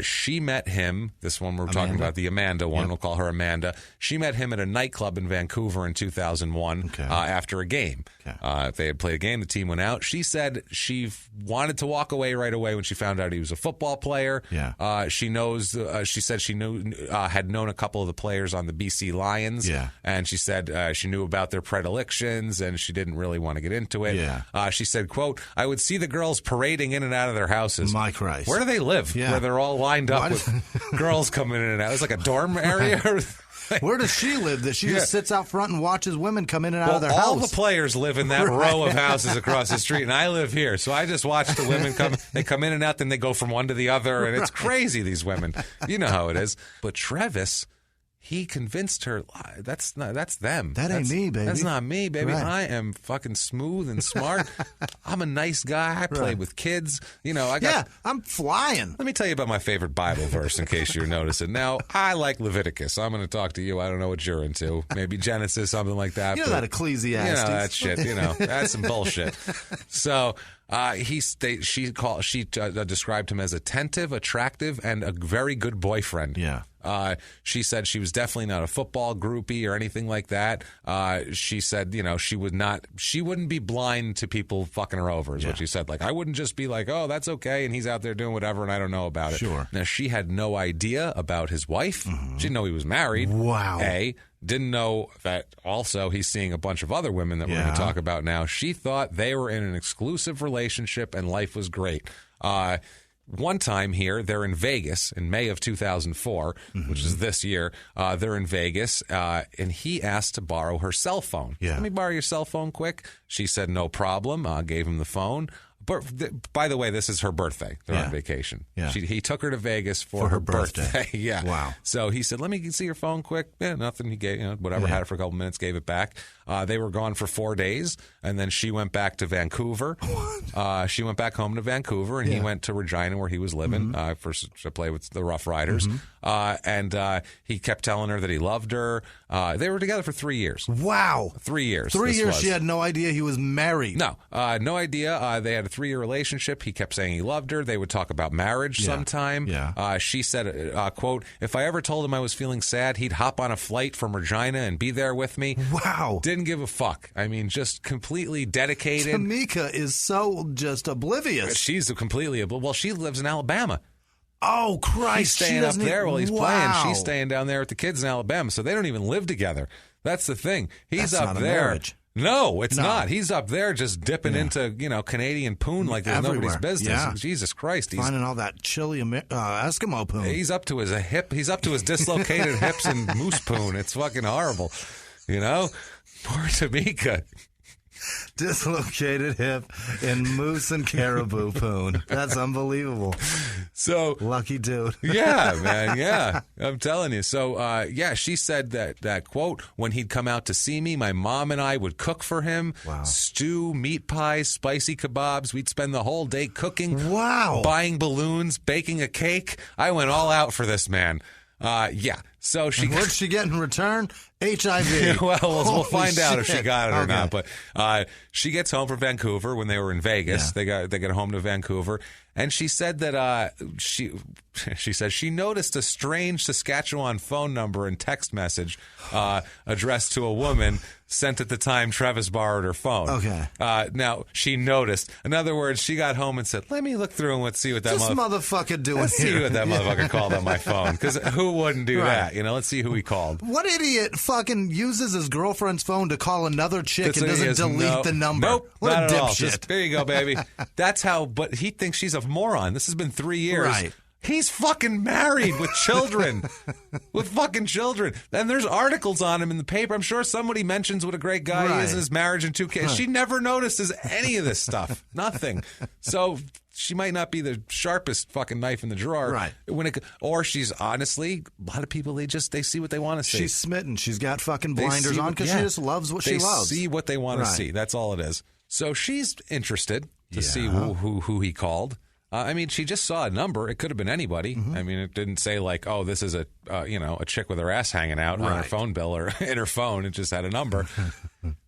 she met him, this one we're talking about, the Amanda one, we'll call her Amanda. She met him at a nightclub in Vancouver in 2001 after a game. They had played a game, the team went out. She said she wanted to walk away right away when she found out he was a football player. Yeah. She said she had known a couple of the players on the BC Lions. Yeah. And she said she knew about their predilections and she didn't really want to get into it. Yeah. She said, quote, I would see the girls parading in and out of their house. My Christ. Where do they live? Yeah. Where they're all lined up with girls coming in and out. It's like a dorm area. Where does she live? That she just sits out front and watches women come in and out of their house. All the players live in that row of houses across the street, and I live here. So I just watch the women come. They come in and out, then they go from one to the other, and it's crazy, these women. You know how it is. But Trevis, he convinced her that's them. That ain't me, baby. That's not me, baby. Right. I am fucking smooth and smart. I'm a nice guy. I play with kids. I'm flying. Let me tell you about my favorite Bible verse in case you're noticing. Now, I like Leviticus. I'm going to talk to you. I don't know what you're into. Maybe Genesis, something like that. You know that Ecclesiastes. That shit. That's some bullshit. So she described him as attentive, attractive, and a very good boyfriend. Yeah. She said she was definitely not a football groupie or anything like that. She said, she wouldn't be blind to people fucking her over, is what she said. Like, I wouldn't just be like, oh, that's okay, and he's out there doing whatever, and I don't know about it. Sure. Now, she had no idea about his wife. She didn't know he was married. Wow. Didn't know that also he's seeing a bunch of other women that we're going to talk about now. She thought they were in an exclusive relationship and life was great. One time here, they're in Vegas in May of 2004, which is this year. They're in Vegas, and he asked to borrow her cell phone. Yeah. Let me borrow your cell phone quick. She said no problem. Gave him the phone. But by the way, this is her birthday. They're on vacation. Yeah. He took her to Vegas for her birthday. Yeah. Wow. So he said, let me see your phone quick. Yeah, nothing. He gave, whatever, had it for a couple minutes, gave it back. They were gone for 4 days, and then she went back to Vancouver. She went back home to Vancouver, and he went to Regina where he was living to play with the Rough Riders. And he kept telling her that he loved her. They were together for 3 years. Wow. 3 years. 3 years she had no idea he was married. No, no idea. They had a 3-year relationship. He kept saying he loved her. They would talk about marriage sometime. Yeah. She said, quote, if I ever told him I was feeling sad, he'd hop on a flight from Regina and be there with me. Wow. Didn't give a fuck. I mean, just completely dedicated. Tamika is so just oblivious. She's completely, well, she lives in Alabama. Oh, Christ. He's staying up there while he's playing. She's staying down there with the kids in Alabama, so they don't even live together. That's the thing. He's That's up not a there. marriage. No, it's not. He's up there just dipping into, Canadian poon like there's nobody's business. Yeah. Jesus Christ. He's finding all that chilly Eskimo poon. He's up to his He's up to his dislocated hips and moose poon. It's fucking horrible. Poor Tamika. Dislocated hip and moose and caribou poon. That's unbelievable. So lucky dude. Yeah, man. Yeah, I'm telling you. So, she said that quote, when he'd come out to see me, my mom and I would cook for him. Wow. Stew, meat pies, spicy kebabs. We'd spend the whole day cooking. Wow. Buying balloons, baking a cake. I went all out for this man. So what'd she get in return? HIV. Well, we'll find out if she got it or Okay. not. But she gets home from Vancouver when they were in Vegas. Yeah. They get home to Vancouver, and she said that she says she noticed a strange Saskatchewan phone number and text message addressed to a woman sent at the time Trevis borrowed her phone. Okay. Now she noticed. In other words, she got home and said, "Let me look through and let's see what that motherfucker doing Let's see here." what that motherfucker called on my phone. Because who wouldn't do that? Let's see who he called. What idiot fucking uses his girlfriend's phone to call another chick and doesn't delete the number? Nope, what not a at all. dipshit. There you go, baby. That's how. But he thinks she's a moron. This has been 3 years. Right. He's fucking married with children, with fucking children. And there's articles on him in the paper. I'm sure somebody mentions what a great guy he is in his marriage and 2 kids. She never notices any of this stuff. Nothing. So she might not be the sharpest fucking knife in the drawer. Right. Or she's honestly, a lot of people, they see what they want to see. She's smitten. She's got fucking blinders on because she just loves what she loves. They see what they want to see. That's all it is. So she's interested to see who he called. She just saw a number. It could have been anybody. Mm-hmm. It didn't say like, oh, this is a chick with her ass hanging out on her phone bill or in her phone. It just had a number.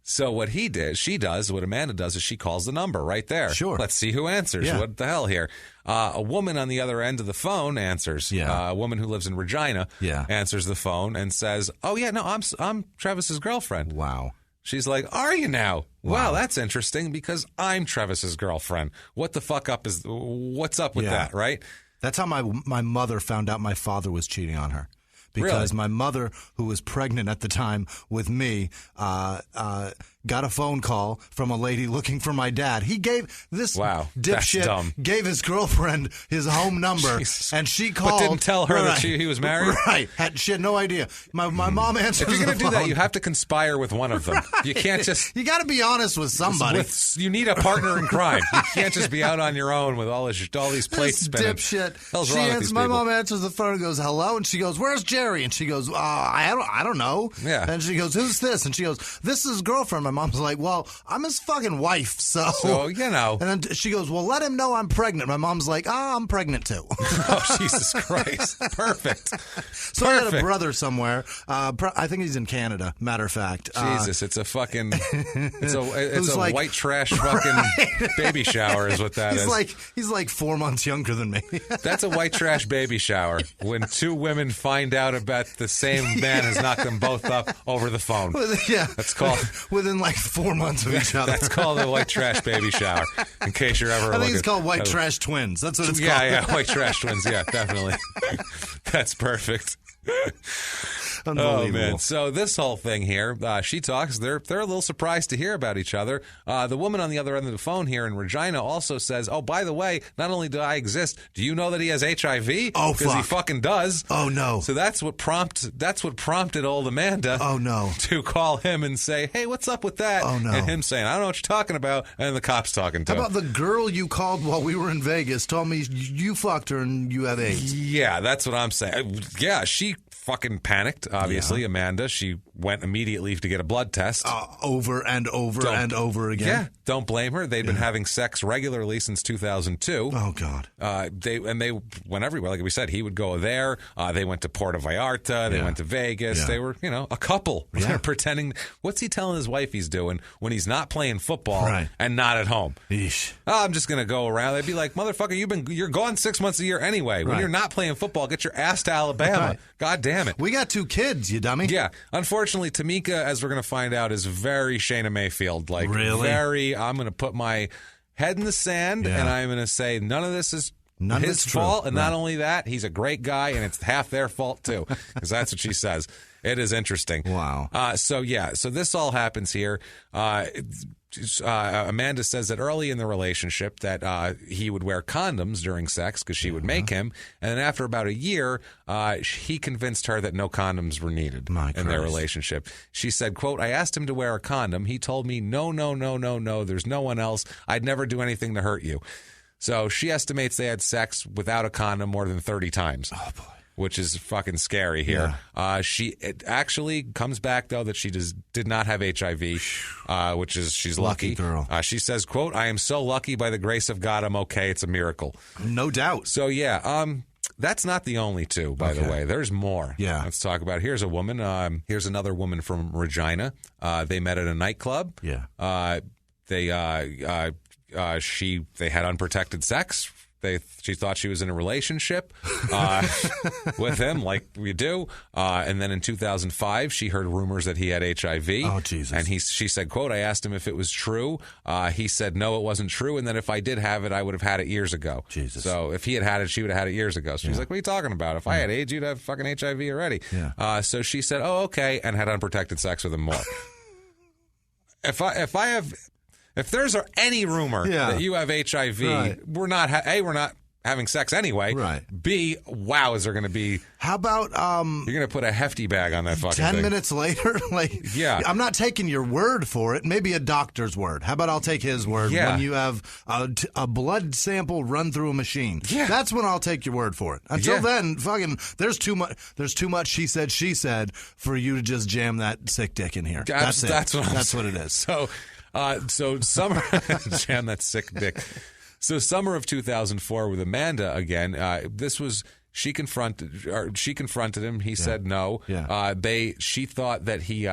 So what what Amanda does is she calls the number right there. Sure. Let's see who answers. Yeah. What the hell here? A woman on the other end of the phone answers. Yeah. A woman who lives in Regina answers the phone and says, "Oh yeah, no, I'm Travis's girlfriend." Wow. She's like, "Are you now? Wow, that's interesting because I'm Trevis's girlfriend. What's up with that, right?" That's how my mother found out my father was cheating on her. Because my mother, who was pregnant at the time with me, got a phone call from a lady looking for my dad. He gave this dipshit gave his girlfriend his home number, and she called. But didn't tell her that he was married? Right. She had no idea. My mom answered the phone. If you're going to do that, you have to conspire with one of them. Right. You can't just... You got to be honest with somebody. You need a partner in crime. You can't just be out on your own with all these plates spinning. Dipshit. My mom answers the phone and goes, "Hello," and she goes, "Where's Jerry?" And she goes, I don't know. Yeah. And she goes, "Who's this?" And she goes, "This is his girlfriend." My mom's like, "Well, I'm his fucking wife, so And then she goes, "Well, let him know I'm pregnant." My mom's like, "I'm pregnant too." Oh, Jesus Christ. Perfect. So I got a brother somewhere. I think he's in Canada, matter of fact. Jesus, it's a fucking... It's a white trash fucking baby shower is what that is. He's like 4 months younger than me. That's a white trash baby shower. When 2 women find out about the same man has knocked them both up over the phone. That's called... Within like 4 months of each other. That's called a white trash baby shower, in case you're ever looking. I think it's called white trash twins. That's what it's called. Yeah, white trash twins. Yeah, definitely. That's perfect. Unbelievable. Oh, man. So this whole thing here, she talks. They're a little surprised to hear about each other. The woman on the other end of the phone here in Regina also says, "Oh, by the way, not only do I exist, do you know that he has HIV? Oh, because he fucking does. Oh no. So that's what prompted old Amanda. Oh no. To call him and say, "Hey, what's up with that?" Oh no. And him saying, "I don't know what you're talking about," and the cops talking to him. How about the girl you called while we were in Vegas told me you fucked her and you have AIDS? Yeah, that's what I'm saying. Yeah, she fucking panicked, obviously, Amanda. She went immediately to get a blood test. Over and over and over again. Yeah, don't blame her. They'd been having sex regularly since 2002. Oh, God. They went everywhere. Like we said, he would go there. They went to Puerto Vallarta. They went to Vegas. They were, a couple. Pretending. What's he telling his wife he's doing when he's not playing football and not at home? Eesh. I'm just going to go around. They'd be like, "Motherfucker, you're gone 6 months a year anyway. When you're not playing football, get your ass to Alabama." God damn it. We got 2 kids, you dummy. Yeah. Unfortunately, Tamika, as we're going to find out, is very Shayna Mayfield. Like, really? Very, I'm going to put my head in the sand and I'm going to say none of this is his fault, and not only that, he's a great guy, and it's half their fault too, because that's what she says. It is interesting. Wow. So this all happens here. Amanda says that early in the relationship that he would wear condoms during sex because she would make him, and then after about a year, he convinced her that no condoms were needed in their relationship. She said, quote, I asked him to wear a condom. He told me, no, there's no one else. I'd never do anything to hurt you. So she estimates they had sex without a condom more than 30 times. Oh, boy. Which is fucking scary here. Yeah. It actually comes back, though, that she did not have HIV, which is she's lucky. Girl. She says, quote, I am so lucky by the grace of God I'm okay. It's a miracle. No doubt. So, that's not the only two, by the way. There's more. Yeah. Let's talk about it. Here's a woman. Here's another woman from Regina. They met at a nightclub. Yeah. They had unprotected sex. She thought she was in a relationship with him, like we do. And then in 2005, she heard rumors that he had HIV. Oh, Jesus. And she said, quote, I asked him if it was true. He said, no, it wasn't true. And then if I did have it, I would have had it years ago. Jesus. So if he had it, she would have had it years ago. So she's like, what are you talking about? If I had AIDS, you'd have fucking HIV already. Yeah. So she said, oh, okay, and had unprotected sex with him more. If there's any rumor that you have HIV, we're not having sex anyway. Right. B, wow, is there going to be... How about... you're going to put a hefty bag on that fucking 10 thing. minutes later? I'm not taking your word for it. Maybe a doctor's word. How about I'll take his word when you have a blood sample run through a machine? Yeah. That's when I'll take your word for it. Until then, fucking, there's too much she said for you to just jam that sick dick in here. That's what it is. So summer, jam that sick dick. So summer of 2004 with Amanda again. This was she confronted him. He said no. Yeah. She thought that he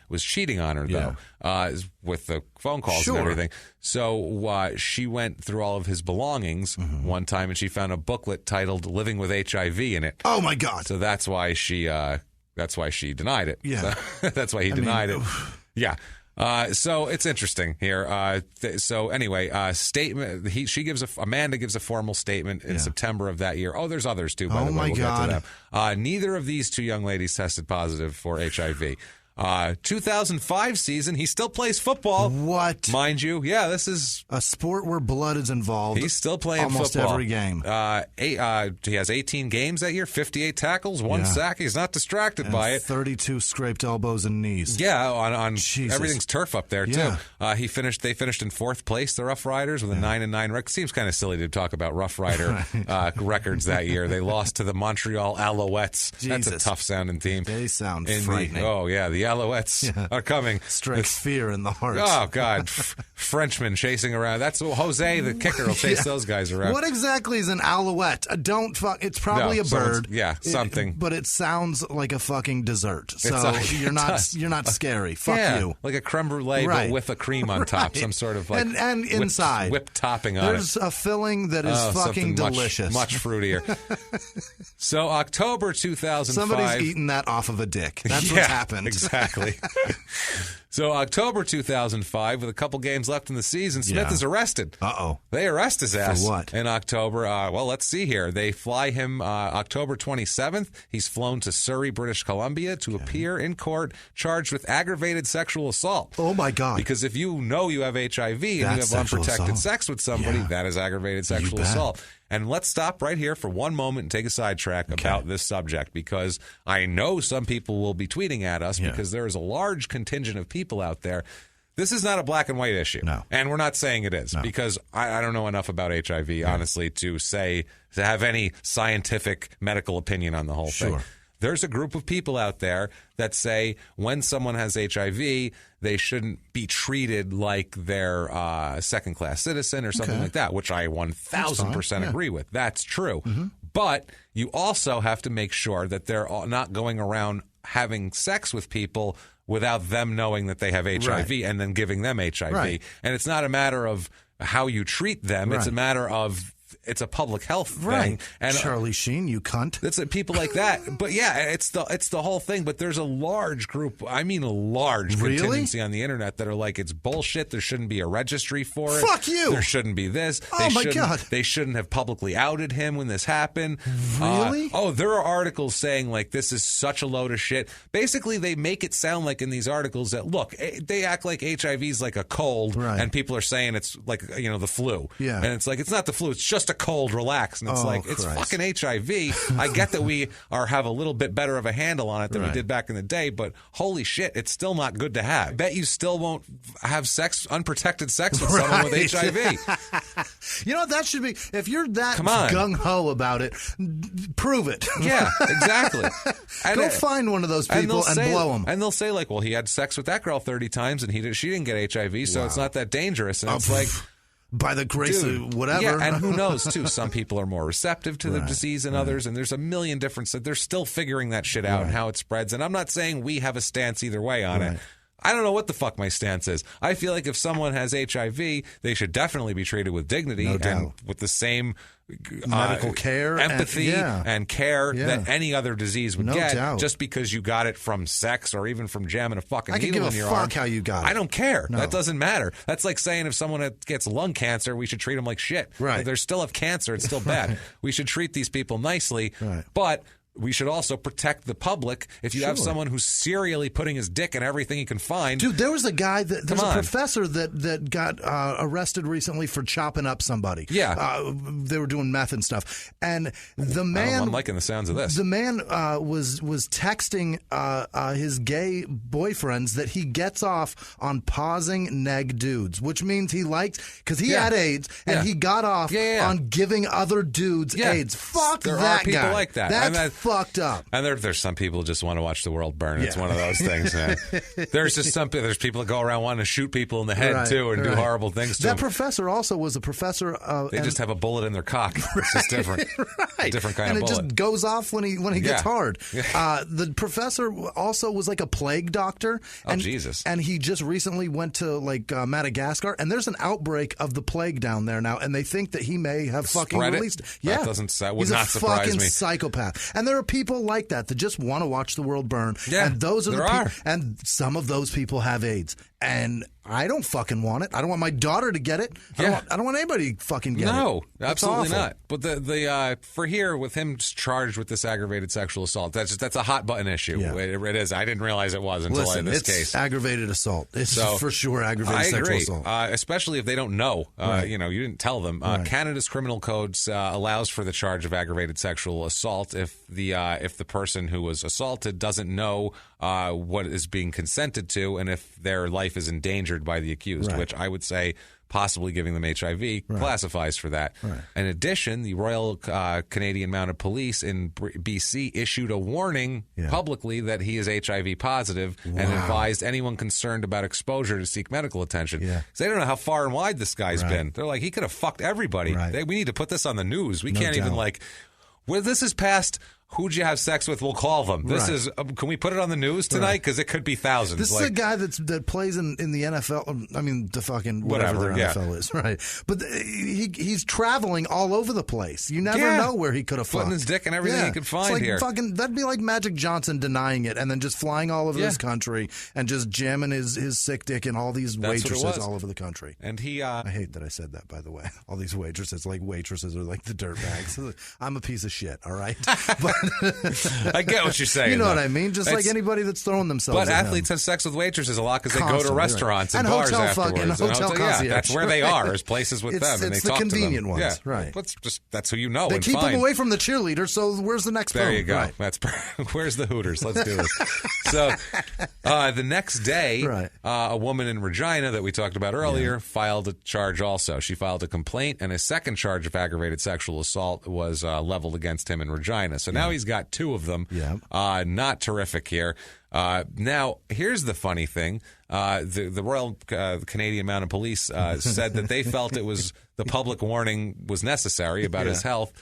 was cheating on her though, with the phone calls and everything. So she went through all of his belongings one time, and she found a booklet titled "Living with HIV" in it. Oh my God! So that's why she denied it. Yeah. So, that's why he denied it. Yeah. So it's interesting here. So anyway, Amanda gives a formal statement in September of that year. Oh, there's others too, by the way. We'll get to them. Neither of these two young ladies tested positive for HIV. 2005 season, he still plays football. What? Mind you. Yeah, this is a sport where blood is involved. He's still playing almost football. Every game. He has 18 games that year, 58 tackles, 1 sack. He's not distracted by it. 32 scraped elbows and knees. Yeah, on everything's turf up there too. They finished in 4th place, the Rough Riders, with a 9-9 record. Seems kind of silly to talk about Rough Rider records that year. They lost to the Montreal Alouettes. Jesus. That's a tough sounding team. They sound frightening. The Alouettes are coming. Strikes fear in the heart. Oh, God. Frenchmen chasing around. That's Jose, the kicker, will chase those guys around. What exactly is an alouette? It's probably a bird. Something. But it sounds like a fucking dessert. So you're not scary. Fuck you. Like a creme brulee, but with a cream on top. Some sort of like and inside whipped topping on There's a filling that is fucking delicious. Much fruitier. So October 2005. Somebody's eating that off of a dick. That's what's happened. Exactly. So October 2005, with a couple games left in the season, Smith is arrested. Uh-oh. They arrest his ass. For what? In October. Well, let's see here. They fly him October 27th. He's flown to Surrey, British Columbia to appear in court charged with aggravated sexual assault. Oh, my God. Because if you know you have HIV and you have unprotected sex with somebody, that is aggravated sexual assault. And let's stop right here for one moment and take a sidetrack about this subject, because I know some people will be tweeting at us because there is a large contingent of people out there. This is not a black and white issue. No. And we're not saying it is because I don't know enough about HIV, honestly, to have any scientific medical opinion on the whole thing. There's a group of people out there that say when someone has HIV, they shouldn't be treated like they're a second-class citizen or something like that, which I 1,000% agree with. That's true. Mm-hmm. But you also have to make sure that they're not going around having sex with people without them knowing that they have HIV and then giving them HIV. And it's not a matter of how you treat them. It's a matter of it's a public health right. thing. And Charlie Sheen, you cunt. That's people like that. But yeah, it's the whole thing. But there's a large group, I mean a large contingency on the internet that are like, it's bullshit. There shouldn't be a registry for it. Fuck you. There shouldn't be this. Oh, my God. They shouldn't have publicly outed him when this happened. Really? There are articles saying like this is such a load of shit. Basically, they make it sound like in these articles that, look, they act like HIV is like a cold, and people are saying it's like, the flu. Yeah. And it's like, it's not the flu, it's just a cold, relax. And it's it's fucking HIV. I get that we have a little bit better of a handle on it than we did back in the day, but holy shit, it's still not good to have. I bet you still won't have unprotected sex with someone with HIV. That should be, if you're that gung-ho about it, prove it. Yeah, exactly. Go find one of those people and blow them. And they'll say like, well, he had sex with that girl 30 times and she didn't get HIV, so it's not that dangerous. And it's like, by the grace of whatever. Yeah, and who knows, too. Some people are more receptive to the disease than others, and there's a million different... They're still figuring that shit out and how it spreads. And I'm not saying we have a stance either way on it. I don't know what the fuck my stance is. I feel like if someone has HIV, they should definitely be treated with dignity and with the same medical care, empathy, and care that any other disease would get. Doubt. Just because you got it from sex or even from jamming a fucking needle in your arm. I can give a fuck how you got it. I don't care. No. That doesn't matter. That's like saying if someone gets lung cancer, we should treat them like shit. Right. If they still have cancer, it's still bad. We should treat these people nicely, but we should also protect the public. If you have someone who's serially putting his dick in everything he can find. Dude, there was a guy, there's a professor that got arrested recently for chopping up somebody. Yeah. They were doing meth and stuff. And the man... I'm liking the sounds of this. The man was texting his gay boyfriends that he gets off on pausing neg dudes, which means he likes... Because he had AIDS, and he got off on giving other dudes AIDS. Fuck there that guy. There are people like that. That's fucked up. And there's some people who just want to watch the world burn. It's one of those things, man. There's just there's people that go around wanting to shoot people in the head too and do horrible things to them. That professor also was a professor. They just have a bullet in their cock. It's just different. Different kind of bullet. And it just goes off when he gets hard. The professor also was like a plague doctor. And, Jesus. And he just recently went to like Madagascar, and there's an outbreak of the plague down there now, and they think that he may have fucking released it. Yeah. That would not surprise me. He's a fucking psychopath. And there are people like that just want to watch the world burn. Yeah, and those are the people. And some of those people have AIDS. And I don't fucking want it. I don't want my daughter to get it. I don't want anybody fucking get it. No, absolutely not. But the for here, with him charged with this aggravated sexual assault, that's a hot button issue. Yeah. It is. I didn't realize it was until this case. It's aggravated assault. It's for sure aggravated sexual assault. Especially if they don't know. You didn't tell them. Canada's criminal codes allows for the charge of aggravated sexual assault if the person who was assaulted doesn't know what is being consented to, and if their life is endangered by the accused, which I would say possibly giving them HIV classifies for that. In addition, the Royal Canadian Mounted Police in BC issued a warning publicly that he is HIV positive and advised anyone concerned about exposure to seek medical attention. So they don't know how far and wide this guy's been. They're like, he could have fucked everybody. We need to put this on the news. We can't even this is past... Who'd you have sex with? We'll call them. This is. Can we put it on the news tonight? Because it could be thousands. This is a guy that plays in the NFL. I mean, the fucking whatever the NFL is, right? But he's traveling all over the place. You never know where he could have putting his dick in everything he could find here. That'd be like Magic Johnson denying it and then just flying all over this country and just jamming his sick dick in all these waitresses all over the country. And I hate that I said that, by the way. All these waitresses, like waitresses, are like the dirtbags. I'm a piece of shit. All right. But I get what you're saying. You know what I mean? Just like anybody that's throwing themselves. But athletes have sex with waitresses a lot because they go to restaurants and bars afterwards. And hotel concierge. That's where they are. Is places with them, and they talk to them. It's the convenient ones, right? That's who you know. They keep them away from the cheerleaders. So where's the next? There you go. Right. Where's the Hooters? Let's do this. So the next day, a woman in Regina that we talked about earlier filed a charge. Also, she filed a complaint, and a second charge of aggravated sexual assault was leveled against him in Regina. So now he's got two of them. Not terrific here. Now, here's the funny thing. The Royal Canadian Mounted Police said that they felt the public warning was necessary about his health.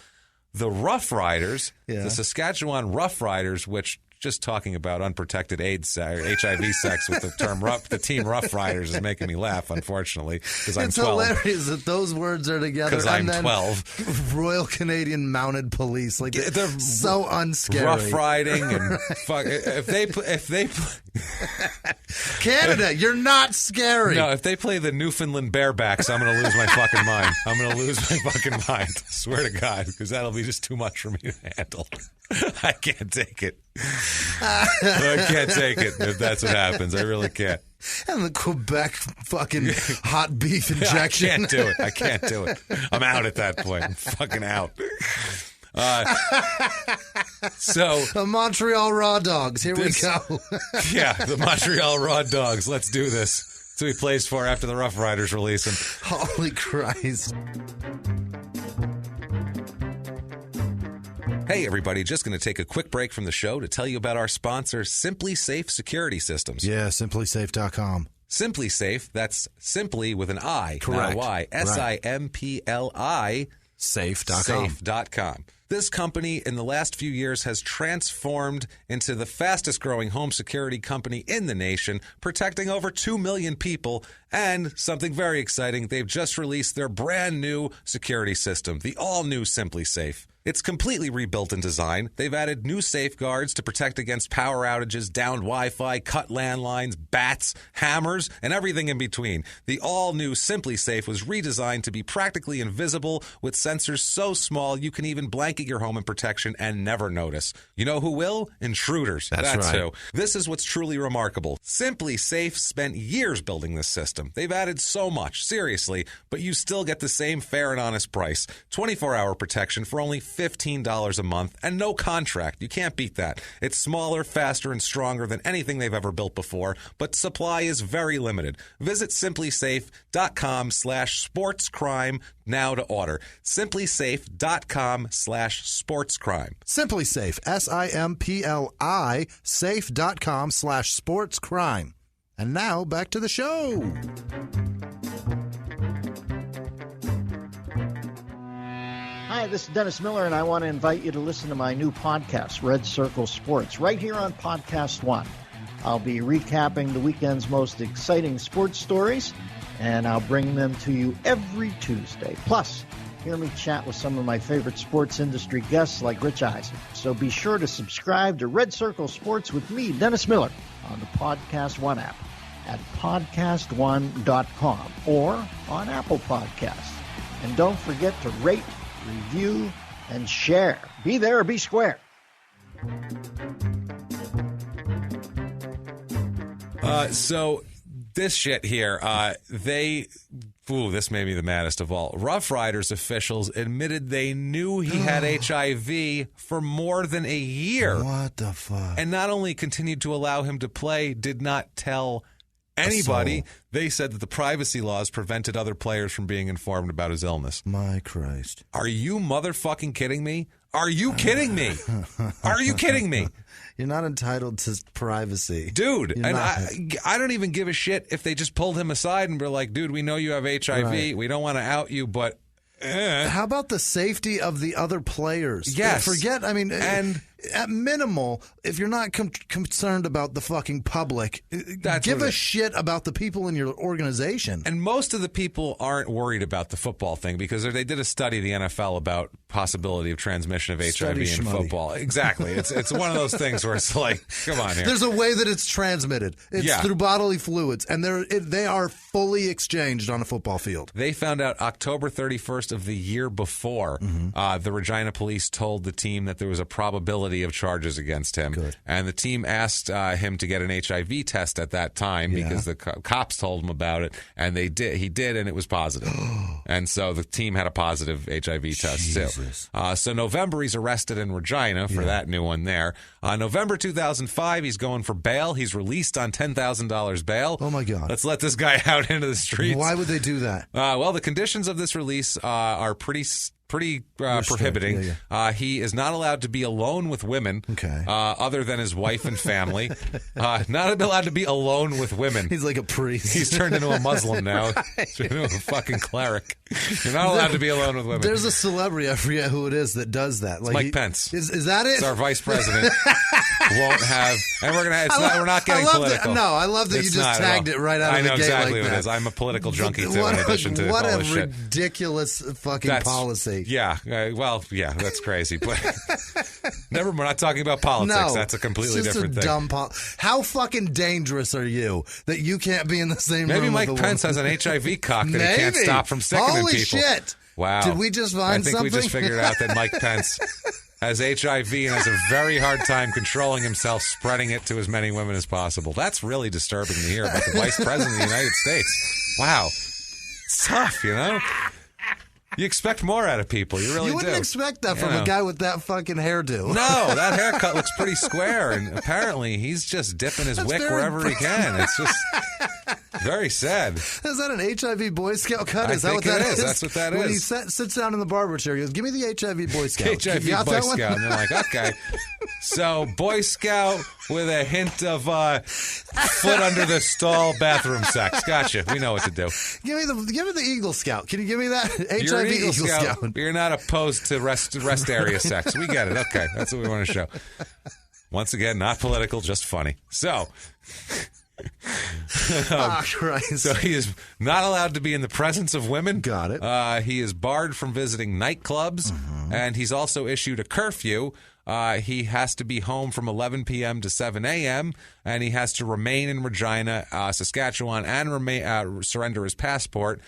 The Rough Riders, the Saskatchewan Rough Riders, which just talking about unprotected AIDS or HIV sex with the team Rough Riders is making me laugh, unfortunately, because I'm 12. It's hilarious that those words are together. Because I'm 12. Royal Canadian Mounted Police, like they're so unscary. Rough riding and fuck. If they Canada, you're not scary. No, if they play the Newfoundland Barebacks, I'm going to lose my fucking mind. I'm going to lose my fucking mind. Swear to God, because that'll be just too much for me to handle. I can't take it. I can't take it if that's what happens. I really can't. And the Quebec fucking hot beef injection. I can't do it. I'm out at that point. I'm fucking out. So the Montreal Raw Dogs. Here we go. Yeah, the Montreal Raw Dogs. Let's do this. That's who he plays for after the Rough Riders release him. Holy Christ. Hey, everybody, just going to take a quick break from the show to tell you about our sponsor, Simply Safe Security Systems. Yeah, simplysafe.com. Simply Safe, that's simply with an I, correct. Not a Y. SIMPLI. Safe.com. This company in the last few years has transformed into the fastest growing home security company in the nation, protecting over 2 million people. And something very exciting, they've just released their brand new security system, the all new Simply Safe. It's completely rebuilt in design. They've added new safeguards to protect against power outages, downed Wi-Fi, cut landlines, bats, hammers, and everything in between. The all-new Simply Safe was redesigned to be practically invisible with sensors so small you can even blanket your home in protection and never notice. You know who will? Intruders. That's right. Who. This is what's truly remarkable. Simply Safe spent years building this system. They've added so much, seriously, but you still get the same fair and honest price. 24-hour protection for only $15 a month and no contract. You can't beat that. It's smaller, faster, and stronger than anything they've ever built before, but supply is very limited. Visit simplysafe.com/sportscrime now to order. simplysafe.com/sportscrime. SimpliSafe, SIMPLI, safe.com/sportscrime. And now back to the show. Hi, this is Dennis Miller, and I want to invite you to listen to my new podcast, Red Circle Sports, right here on Podcast One. I'll be recapping the weekend's most exciting sports stories, and I'll bring them to you every Tuesday. Plus, hear me chat with some of my favorite sports industry guests like Rich Eisen. So be sure to subscribe to Red Circle Sports with me, Dennis Miller, on the Podcast One app at podcastone.com or on Apple Podcasts. And don't forget to rate, review, and share. Be there or be square. So this shit here, this made me the maddest of all. Rough Riders officials admitted they knew he had HIV for more than a year. What the fuck? And not only continued to allow him to play, did not tell anybody. They said that the privacy laws prevented other players from being informed about his illness. My Christ. Are you motherfucking kidding me? Are you kidding me? Are you kidding me? You're not entitled to privacy. Dude, and I don't even give a shit if they just pulled him aside and were like, dude, we know you have HIV. Right. We don't want to out you, but... How about the safety of the other players? Yes. And at minimal, if you're not concerned about the fucking public, give a shit about the people in your organization. And most of the people aren't worried about the football thing because they did a study, the NFL, about possibility of transmission of HIV in football. Exactly. It's one of those things where it's like, come on here. There's a way that it's transmitted. It's through bodily fluids, and they are fully exchanged on a football field. They found out October 31st of the year before. The Regina police told the team that there was a probability of charges against him. Good. And the team asked him to get an HIV test at that time because the cops told him about it, and he did, and it was positive. And so the team had a positive HIV test too. So November, he's arrested in Regina for that new one there. November 2005, he's going for bail. He's released on $10,000 bail. Oh my God. Let's let this guy out into the streets. Why would they do that? Well, the conditions of this release are pretty prohibiting. He is not allowed to be alone with women other than his wife and family. Not allowed to be alone with women. He's like a priest. He's turned into a Muslim now. He's turned into a fucking cleric. You're not allowed to be alone with women. There's a celebrity, I forget who it is, that does that. Like Mike Pence. Is that it? It's our vice president. won't have, and we're gonna. We're not getting political. I love that you just tagged it right out of the gate. I know exactly like what that. it is. I'm a political junkie too. In addition to what all a this shit. ridiculous fucking policy. Yeah. That's crazy. But we're not talking about politics. No, that's a completely different thing. Dumb How fucking dangerous are you that you can't be in the same room? Maybe Mike Pence has an HIV cock that he can't stop from sticking in people. Holy shit! Wow. Did we just find something? I think we just figured out that Mike Pence has HIV and has a very hard time controlling himself, spreading it to as many women as possible. That's really disturbing to hear about the Vice President of the United States. Wow. It's tough, you know? You expect more out of people. You really do. You wouldn't expect that from a guy with that fucking hairdo. No, that haircut looks pretty square, and apparently he's just dipping his wick wherever he can. It's just very sad. Is that an HIV Boy Scout cut? Is that what that is? That's what that is. When he sits down in the barber chair, he goes, "Give me the HIV Boy Scout." HIV Boy Scout. And they're like, okay. So, Boy Scout with a hint of foot under the stall bathroom sex. Gotcha. We know what to do. Give me the Eagle Scout. Can you give me that? You're an Eagle Scout. You're not opposed to rest area sex. We get it. Okay. That's what we want to show. Once again, not political, just funny. So... Christ. So he is not allowed to be in the presence of women. Got it. He is barred from visiting nightclubs, and he's also issued a curfew. He has to be home from 11 p.m. to 7 a.m., and he has to remain in Regina, Saskatchewan, and surrender his passport.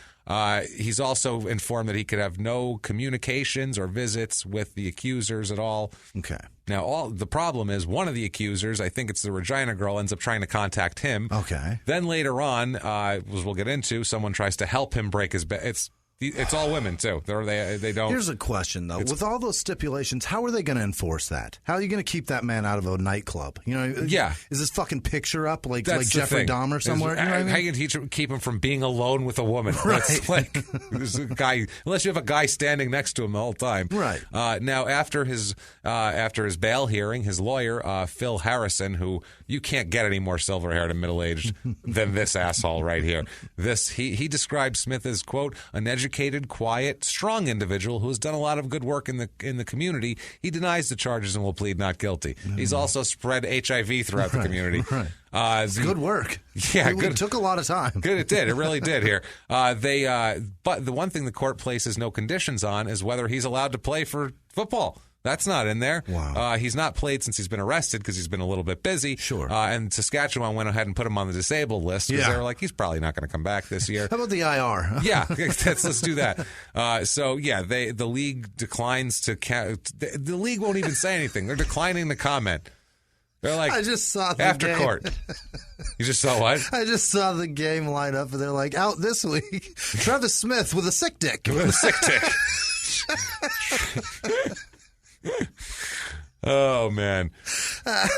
He's also informed that he could have no communications or visits with the accusers at all. Okay. Now, the problem is one of the accusers, I think it's the Regina girl, ends up trying to contact him. Okay. Then later on, as we'll get into, someone tries to help him break his bed. It's all women, too. They don't. Here's a question, though. With all those stipulations, how are they going to enforce that? How are you going to keep that man out of a nightclub? You know, yeah. Is this fucking picture up like thing. Jeffrey Dahmer somewhere? You know what I mean? How you can keep him from being alone with a woman? Right. That's like there's a guy, unless you have a guy standing next to him the whole time. Right. Now, after his bail hearing, his lawyer, Phil Harrison, who you can't get any more silver-haired and middle-aged than this asshole right here. He described Smith as, quote, an educated, quiet, strong individual who has done a lot of good work in the community. He denies the charges and will plead not guilty. He's also spread HIV throughout the community. Right. It's good work. Yeah, it took a lot of time. Good, it did. It really did here. But the one thing the court places no conditions on is whether he's allowed to play for football. That's not in there. Wow. He's not played since he's been arrested because he's been a little bit busy. Sure. And Saskatchewan went ahead and put him on the disabled list because they were like, he's probably not going to come back this year. How about the IR? Yeah, let's do that. The league declines to the league won't even say anything. They're declining to comment. They're like, I just saw the after game. court. You just saw what? I just saw the game line up, and they're like, out this week, Trevis Smith with a sick dick. With a sick dick. Oh man,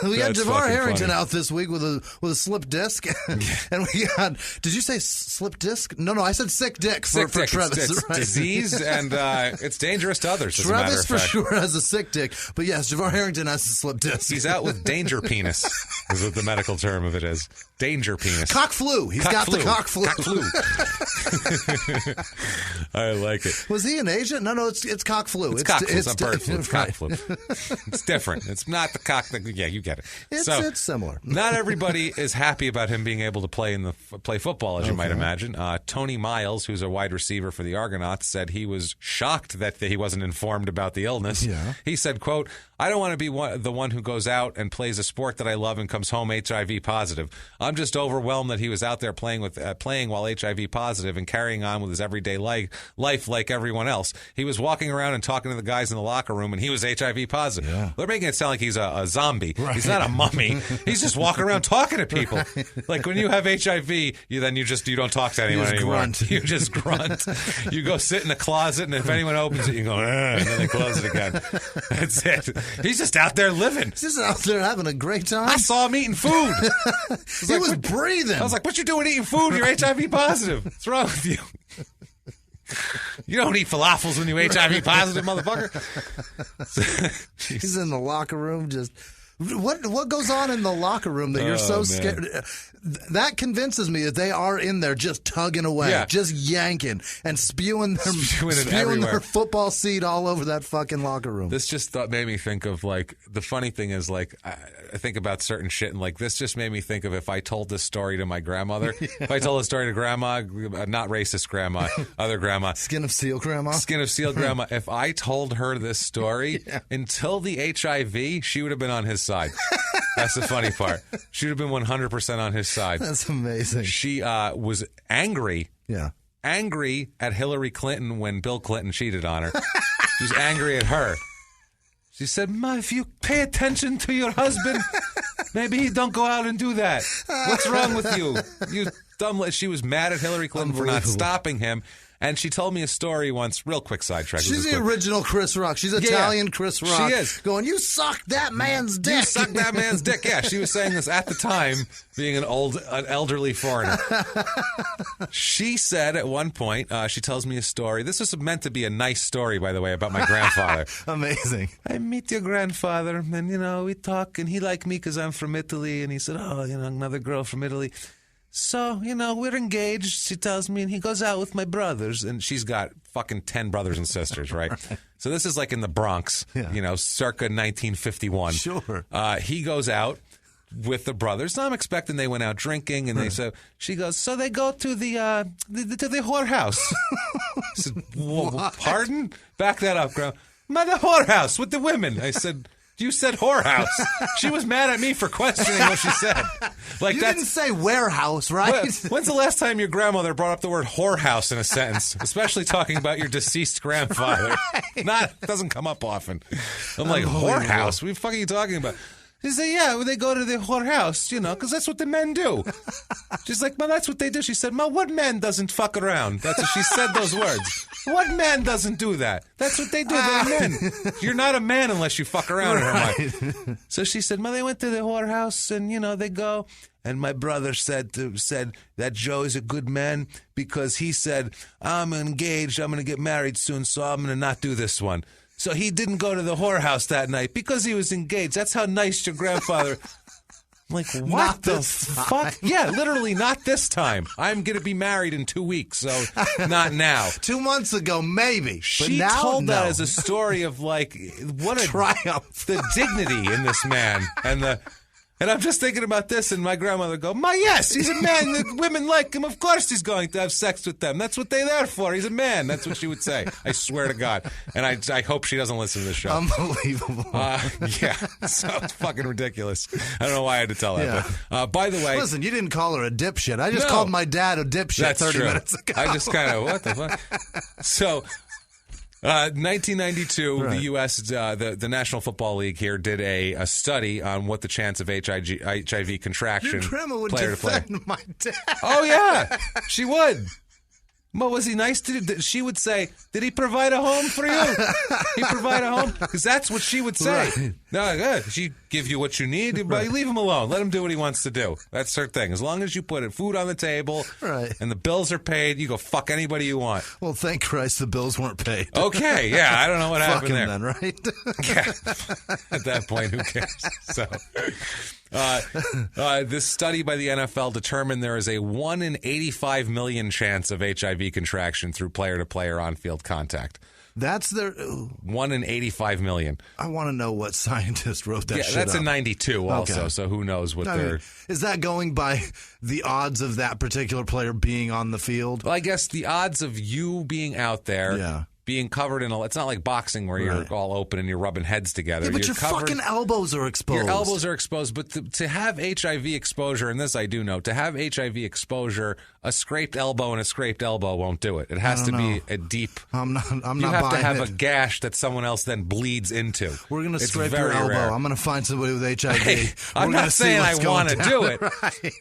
we got That's Javar Harrington funny. out this week with a slip disc, and we got. Did you say slip disc? No, I said sick dick for Trevis. It's right? disease and it's dangerous to others. As Trevis a matter of for fact. sure has a sick dick, but yes, Javar Harrington has a slip disc. He's out with danger penis, is what the medical term of it is. Danger penis. Cock flu. He's got the cock flu. Cock flu. I like it. Was he in Asia? No, it's cock flu. It's cock flu. It's not bird flu. It's cock right. flu. It's different. It's not the cock thing. Yeah, you get it. It's similar. Not everybody is happy about him being able to play play football, as you might imagine. Tony Miles, who's a wide receiver for the Argonauts, said he was shocked that he wasn't informed about the illness. Yeah. He said, quote, I don't want to be the one who goes out and plays a sport that I love and comes home HIV positive. I'm just overwhelmed that he was out there playing while HIV positive and carrying on with his everyday life like everyone else. He was walking around and talking to the guys in the locker room, and he was HIV positive. Yeah. They're making it sound like he's a zombie. Right. He's not a mummy. He's just walking around talking to people. Right. Like when you have HIV, you don't talk to anyone anymore. Grunt. You just grunt. You go sit in a closet, and if anyone opens it, you go, and then they close it again. That's it. He's just out there living. He's just out there having a great time. I saw him eating food. He was breathing. I was like, what you doing eating food? You're HIV positive. What's wrong with you? You don't eat falafels when you're HIV positive, motherfucker. He's in the locker room just What goes on in the locker room that you're so scared? That convinces me that they are in there just tugging away, just yanking and spewing their football seed all over that fucking locker room. This just made me think of, like, the funny thing is, like, I think about certain shit, and, like, this just made me think of if I told this story to my grandmother. If I told this story to grandma, not racist grandma, other grandma. Skin of Steel grandma? Skin of Steel grandma. If I told her this story, until the HIV, she would have been on his side. That's the funny part. She would have been 100% on his side. That's amazing. She was angry. Yeah. Angry at Hillary Clinton when Bill Clinton cheated on her. She was angry at her. She said, Ma, if you pay attention to your husband, maybe he don't go out and do that. What's wrong with you? You dumb. She was mad at Hillary Clinton for not stopping him. And she told me a story once, real quick sidetrack. She's the original Chris Rock. She's Italian Chris Rock. She is. Going, you suck that man's dick. You suck that man's dick. Yeah, she was saying this at the time, being an elderly foreigner. She said at one point, she tells me a story. This was meant to be a nice story, by the way, about my grandfather. Amazing. I meet your grandfather, and, we talk, and he liked me because I'm from Italy. And he said, another girl from Italy. So, we're engaged, she tells me, and he goes out with my brothers. And she's got fucking 10 brothers and sisters, right? So this is like in the Bronx, circa 1951. Sure. He goes out with the brothers. So I'm expecting they went out drinking, and she goes, so they go to the whorehouse. I said, pardon? Back that up, Grandma. The whorehouse with the women. I said... You said whorehouse. She was mad at me for questioning what she said. Like, you didn't say warehouse, right? When's the last time your grandmother brought up the word whorehouse in a sentence, especially talking about your deceased grandfather? It doesn't come up often. I'm like, whorehouse? What the fuck are you talking about? She said, they go to the whorehouse, because that's what the men do. She's like, that's what they do. She said, what man doesn't fuck around? That's what she said, those words. What man doesn't do that? That's what they do. They're men. You're not a man unless you fuck around in her mind. So she said, they went to the whorehouse, and, they go. And my brother said that Joe is a good man because he said, I'm engaged, I'm going to get married soon, so I'm going to not do this one. So he didn't go to the whorehouse that night because he was engaged. That's how nice your grandfather... I'm like, what not the fuck? Yeah, literally not this time. I'm going to be married in 2 weeks, so not now. 2 months ago, maybe. She told that as a story of, like, what a triumph. The dignity in this man. And I'm just thinking about this, and my grandmother go, yes, he's a man. The women like him. Of course he's going to have sex with them. That's what they're there for. He's a man. That's what she would say. I swear to God. And I hope she doesn't listen to this show. Unbelievable. So it's fucking ridiculous. I don't know why I had to tell that. But, by the way. Listen, you didn't call her a dipshit. I just called my dad a dipshit 30 minutes ago. I just kind of, what the fuck? So... 1992, the U.S., the National Football League here did a study on what the chance of HIV contraction. Your grandma would defend my dad. Oh, yeah, she would. But was he nice to you? She would say, did he provide a home for you? He provide a home? Because that's what she would say. Right. No, good. She give you what you need, but leave him alone. Let him do what he wants to do. That's her thing. As long as you put food on the table and the bills are paid, you go fuck anybody you want. Well, thank Christ the bills weren't paid. Okay, yeah, I don't know what happened there. Then, right? Yeah. At that point, who cares? So... this study by the NFL determined there is a 1 in 85 million chance of HIV contraction through player-to-player on-field contact. That's their... 1 in 85 million. I want to know what scientist wrote that shit that's up. in 92 also, so who knows what they're... Is that going by the odds of that particular player being on the field? Well, I guess the odds of you being out there... Being covered in it's not like boxing where you're all open and you're rubbing heads together. Yeah, but your fucking elbows are exposed. Your elbows are exposed. But to have HIV exposure, and this I do know, to have HIV exposure, a scraped elbow and a scraped elbow won't do it. It has to be a deep. I'm not. You have to have it. a gash that someone else then bleeds into. We're gonna scrape your elbow. Rare. I'm gonna find somebody with HIV. Hey, I'm not saying I want to do it,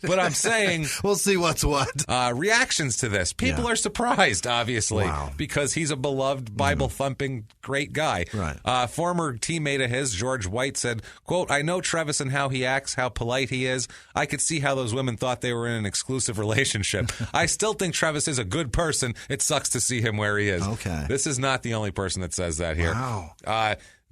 but I'm saying we'll see what's what. Reactions to this. People are surprised, obviously, because he's a beloved Bible-thumping great guy. Right. Former teammate of his, George White, said, quote, I know Trevis and how he acts, how polite he is. I could see how those women thought they were in an exclusive relationship. I still think Trevis is a good person. It sucks to see him where he is. Okay. This is not the only person that says that here. Wow.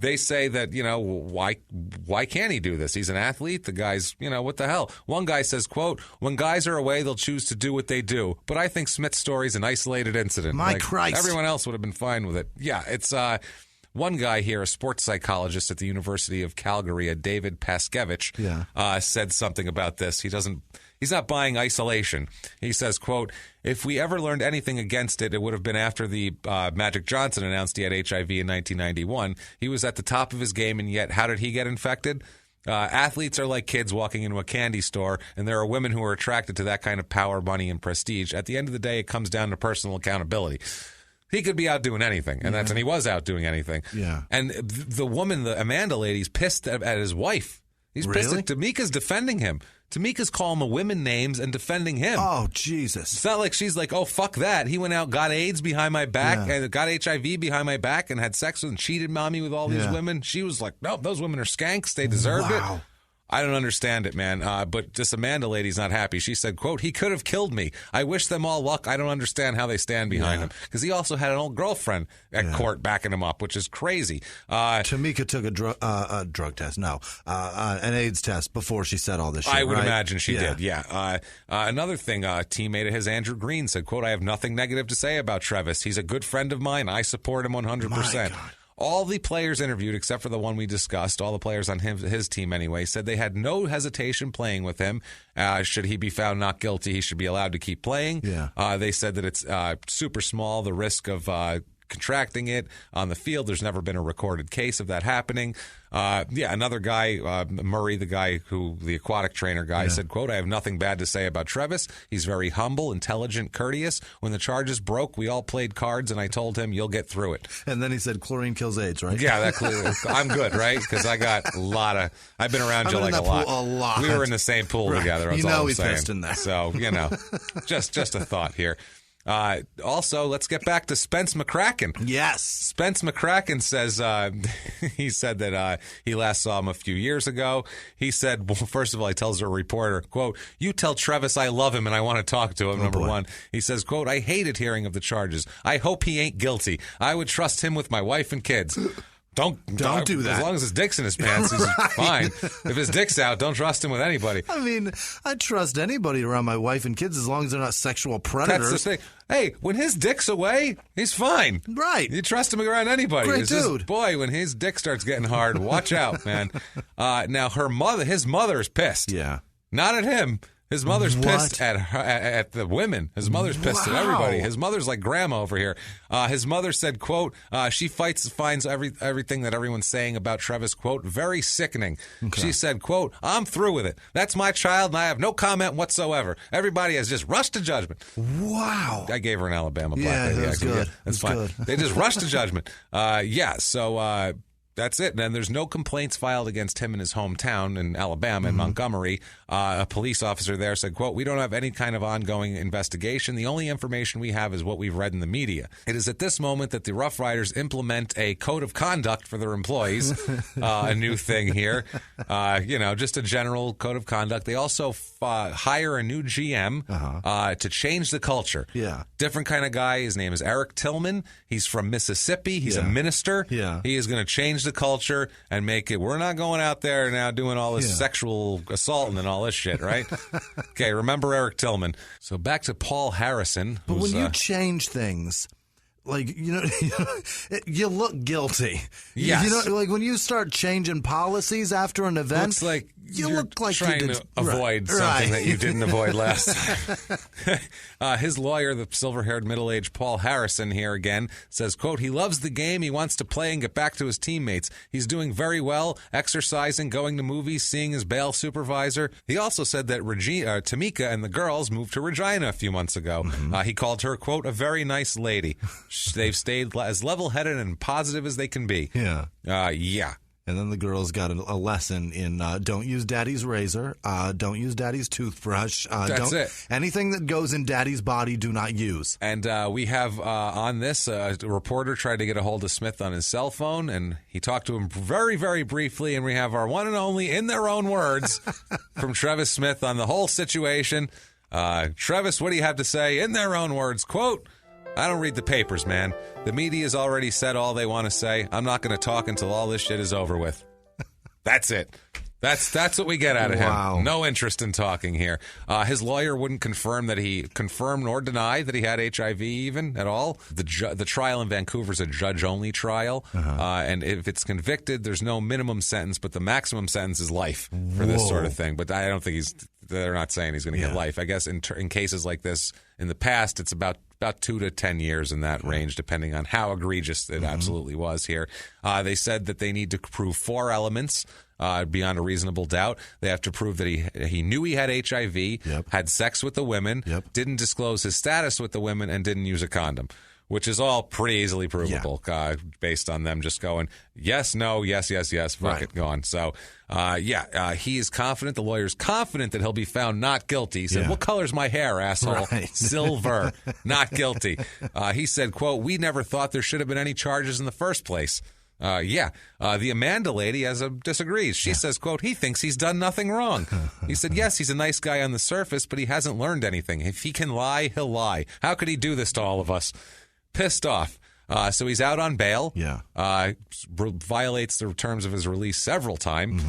They say that, why can't he do this? He's an athlete. The guy's, what the hell? One guy says, quote, when guys are away, they'll choose to do what they do. But I think Smith's story is an isolated incident. My Christ. Everyone else would have been fine with it. Yeah, it's one guy here, a sports psychologist at the University of Calgary, David Paskevich, said something about this. He's not buying isolation. He says, quote, if we ever learned anything against it, it would have been after the Magic Johnson announced he had HIV in 1991. He was at the top of his game, and yet how did he get infected? Athletes are like kids walking into a candy store, and there are women who are attracted to that kind of power, money, and prestige. At the end of the day, it comes down to personal accountability. He could be out doing anything, and he was out doing anything. Yeah. And the woman, the Amanda lady's pissed at his wife. He's pissed at Tamika's defending him. Tamika's calling the women names and defending him. Oh, Jesus. It's not like she's like, oh, fuck that. He went out, got AIDS behind my back, and got HIV behind my back, and had sex with and cheated on me with all these women. She was like, no, those women are skanks. They deserved it. I don't understand it, man. But this Amanda lady's not happy. She said, quote, he could have killed me. I wish them all luck. I don't understand how they stand behind him. Because he also had an old girlfriend at court backing him up, which is crazy. Tamika took a drug test. No. An AIDS test before she said all this shit, I would right? imagine she did, yeah. Another thing, a teammate of his, Andrew Green, said, quote, I have nothing negative to say about Trevis. He's a good friend of mine. I support him 100%. My God. All the players interviewed, except for the one we discussed, all the players on his team anyway, said they had no hesitation playing with him. Should he be found not guilty, he should be allowed to keep playing. Yeah. They said that it's super small, the risk of contracting it on the field. There's never been a recorded case of that happening. Another guy, Murray, the aquatic trainer guy, said, quote, I have nothing bad to say about Trevis. He's very humble, intelligent, courteous. When the charges broke, we all played cards, and I told him, you'll get through it. And then he said, chlorine kills AIDS, right? Yeah, I'm good, right? Because I got a lot of, I've been around you like a lot. We were in the same pool together. That's all I'm saying. Pissed in there. So, just a thought here. Also, let's get back to Spence McCracken. Yes. Spence McCracken says he said that he last saw him a few years ago. He said, well, first of all, he tells a reporter, quote, you tell Trevis I love him and I want to talk to him, number one. He says, quote, I hated hearing of the charges. I hope he ain't guilty. I would trust him with my wife and kids. Don't do that. As long as his dick's in his pants, he's fine. If his dick's out, don't trust him with anybody. I mean, I trust anybody around my wife and kids as long as they're not sexual predators. That's the thing. Hey, when his dick's away, he's fine. Right. You trust him around anybody. Great dude. Boy, when his dick starts getting hard, watch out, man. Now, his mother's pissed. Yeah. Not at him. His mother's pissed at the women. His mother's pissed at everybody. His mother's like grandma over here. His mother said, quote, she finds everything that everyone's saying about Trevis, quote, very sickening. Okay. She said, quote, I'm through with it. That's my child, and I have no comment whatsoever. Everybody has just rushed to judgment. Wow. I gave her an Alabama black lady. That's good. That's fine. Good. They just rushed to judgment. So that's it. And there's no complaints filed against him in his hometown in Alabama, in Montgomery. A police officer there said, quote, we don't have any kind of ongoing investigation. The only information we have is what we've read in the media. It is at this moment that the Rough Riders implement a code of conduct for their employees. A new thing here. Just a general code of conduct. They also hire a new GM to change the culture. Yeah. Different kind of guy. His name is Eric Tillman. He's from Mississippi. He's a minister. Yeah. He is going to change the culture and make it, we're not going out there now doing all this sexual assault and all this shit, right? Okay, remember Eric Tillman. So back to Paul Harrison. But when you change things, like, you look guilty. Yes. Like when you start changing policies after an event, looks like you look like trying you did, to avoid something that you didn't avoid last time. His lawyer, the silver-haired middle-aged Paul Harrison here again, says, quote, he loves the game. He wants to play and get back to his teammates. He's doing very well, exercising, going to movies, seeing his bail supervisor. He also said that Tamika and the girls moved to Regina a few months ago. He called her, quote, a very nice lady. They've stayed as level-headed and positive as they can be. Yeah. Yeah. And then the girls got a lesson in don't use daddy's razor, don't use daddy's toothbrush. That's it. Anything that goes in daddy's body, do not use. And we have on this, a reporter tried to get a hold of Smith on his cell phone, and he talked to him very, very briefly, and we have our one and only, in their own words, from Trevis Smith on the whole situation. Trevis, what do you have to say? In their own words, quote, I don't read the papers, man. The media's already said all they want to say. I'm not going to talk until all this shit is over with. That's it. That's what we get out of him. No interest in talking here. His lawyer wouldn't confirm nor deny that he had HIV even at all. The trial in Vancouver is a judge-only trial, and if it's convicted, there's no minimum sentence, but the maximum sentence is life for this sort of thing. But I don't think they're not saying he's going to get life. I guess in cases like this, in the past, it's about 2 to 10 years in that range, depending on how egregious it absolutely was here. They said that they need to prove 4 elements. Beyond a reasonable doubt. They have to prove that he knew he had HIV, had sex with the women, didn't disclose his status with the women, and didn't use a condom, which is all pretty easily provable based on them just going, yes, no, yes, fuck it, gone. So, he is confident, the lawyer's confident that he'll be found not guilty. He said, what color's my hair, asshole? Silver, not guilty. He said, quote, we never thought there should have been any charges in the first place. The Amanda lady disagrees. She says, quote, he thinks he's done nothing wrong. He said, yes, he's a nice guy on the surface, but he hasn't learned anything. If he can lie, he'll lie. How could he do this to all of us? Pissed off. So he's out on bail. Violates the terms of his release several times.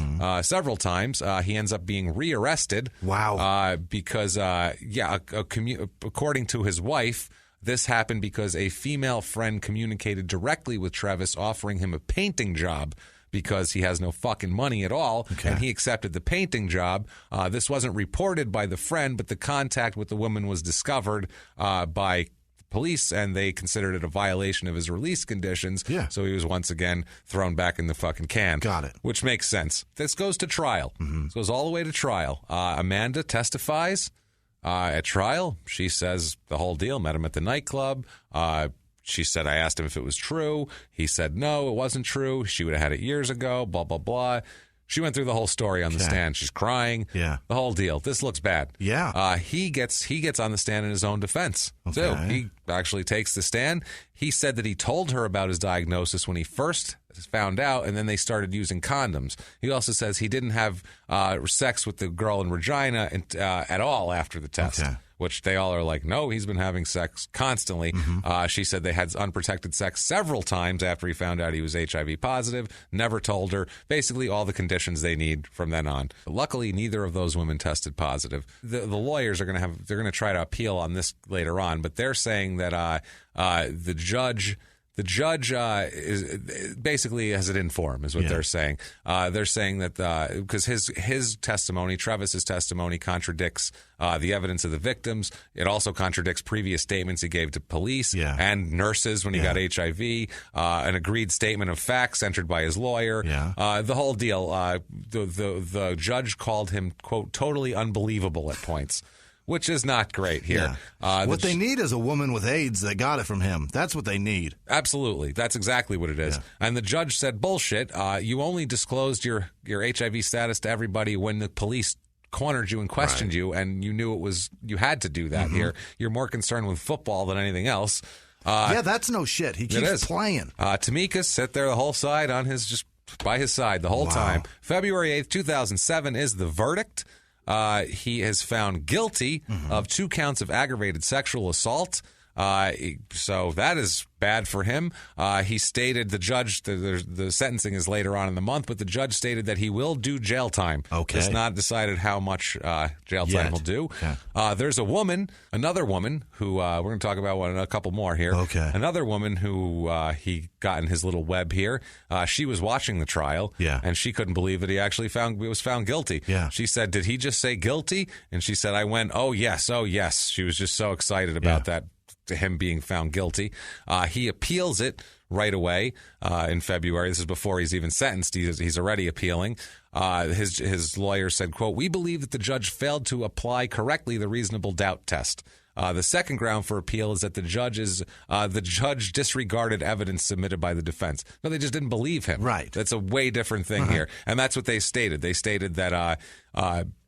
He ends up being rearrested. Because, according to his wife, this happened because a female friend communicated directly with Trevis, offering him a painting job because he has no fucking money at all, and he accepted the painting job. This wasn't reported by the friend, but the contact with the woman was discovered by police, and they considered it a violation of his release conditions. So he was once again thrown back in the fucking can. Got it. Which makes sense. This goes to trial. This goes all the way to trial. Amanda testifies. At trial, she says the whole deal, met him at the nightclub. She said, I asked him if it was true. He said, no, it wasn't true. She would have had it years ago, blah, blah, blah. She went through the whole story on the stand. She's crying. The whole deal. This looks bad. He gets on the stand in his own defense, too. He actually takes the stand. He said that he told her about his diagnosis when he first found out, and then they started using condoms. He also says he didn't have sex with the girl in Regina at all after the test. Which they all are like, no, he's been having sex constantly. She said they had unprotected sex several times after he found out he was HIV positive, never told her, basically all the conditions they need from then on. Luckily, neither of those women tested positive. The lawyers are they're going to try to appeal on this later on, but they're saying that the judge is basically has it in form, is what they're saying. They're saying that because his testimony, Trevis's testimony, contradicts the evidence of the victims. It also contradicts previous statements he gave to police and nurses when he got HIV. An agreed statement of facts entered by his lawyer. The whole deal. The judge called him, quote, totally unbelievable at points. Which is not great here. What they need is a woman with AIDS that got it from him. That's what they need. Absolutely. That's exactly what it is. And the judge said, bullshit, you only disclosed your HIV status to everybody when the police cornered you and questioned you, and you knew you had to do that here. You're more concerned with football than anything else. That's no shit. He keeps playing. Tamika sat there the whole side just by his side the whole time. February 8th, 2007 is the verdict. He is found guilty of 2 counts of aggravated sexual assault. So that is bad for him. He stated, the judge, the sentencing is later on in the month, but the judge stated that he will do jail time. It's not decided how much jail time he'll do. There's another woman who we're going to talk about a couple more here. Another woman who he got in his little web here. She was watching the trial, and she couldn't believe that he actually was found guilty. She said, did he just say guilty? And she said, I went, oh yes. She was just so excited about that, to him being found guilty. He appeals it right away in February. This is before he's even sentenced. He's already appealing. His lawyer said, quote, we believe that the judge failed to apply correctly the reasonable doubt test. The second ground for appeal is that the judge disregarded evidence submitted by the defense. No, they just didn't believe him. That's a way different thing here. And that's what they stated. They stated that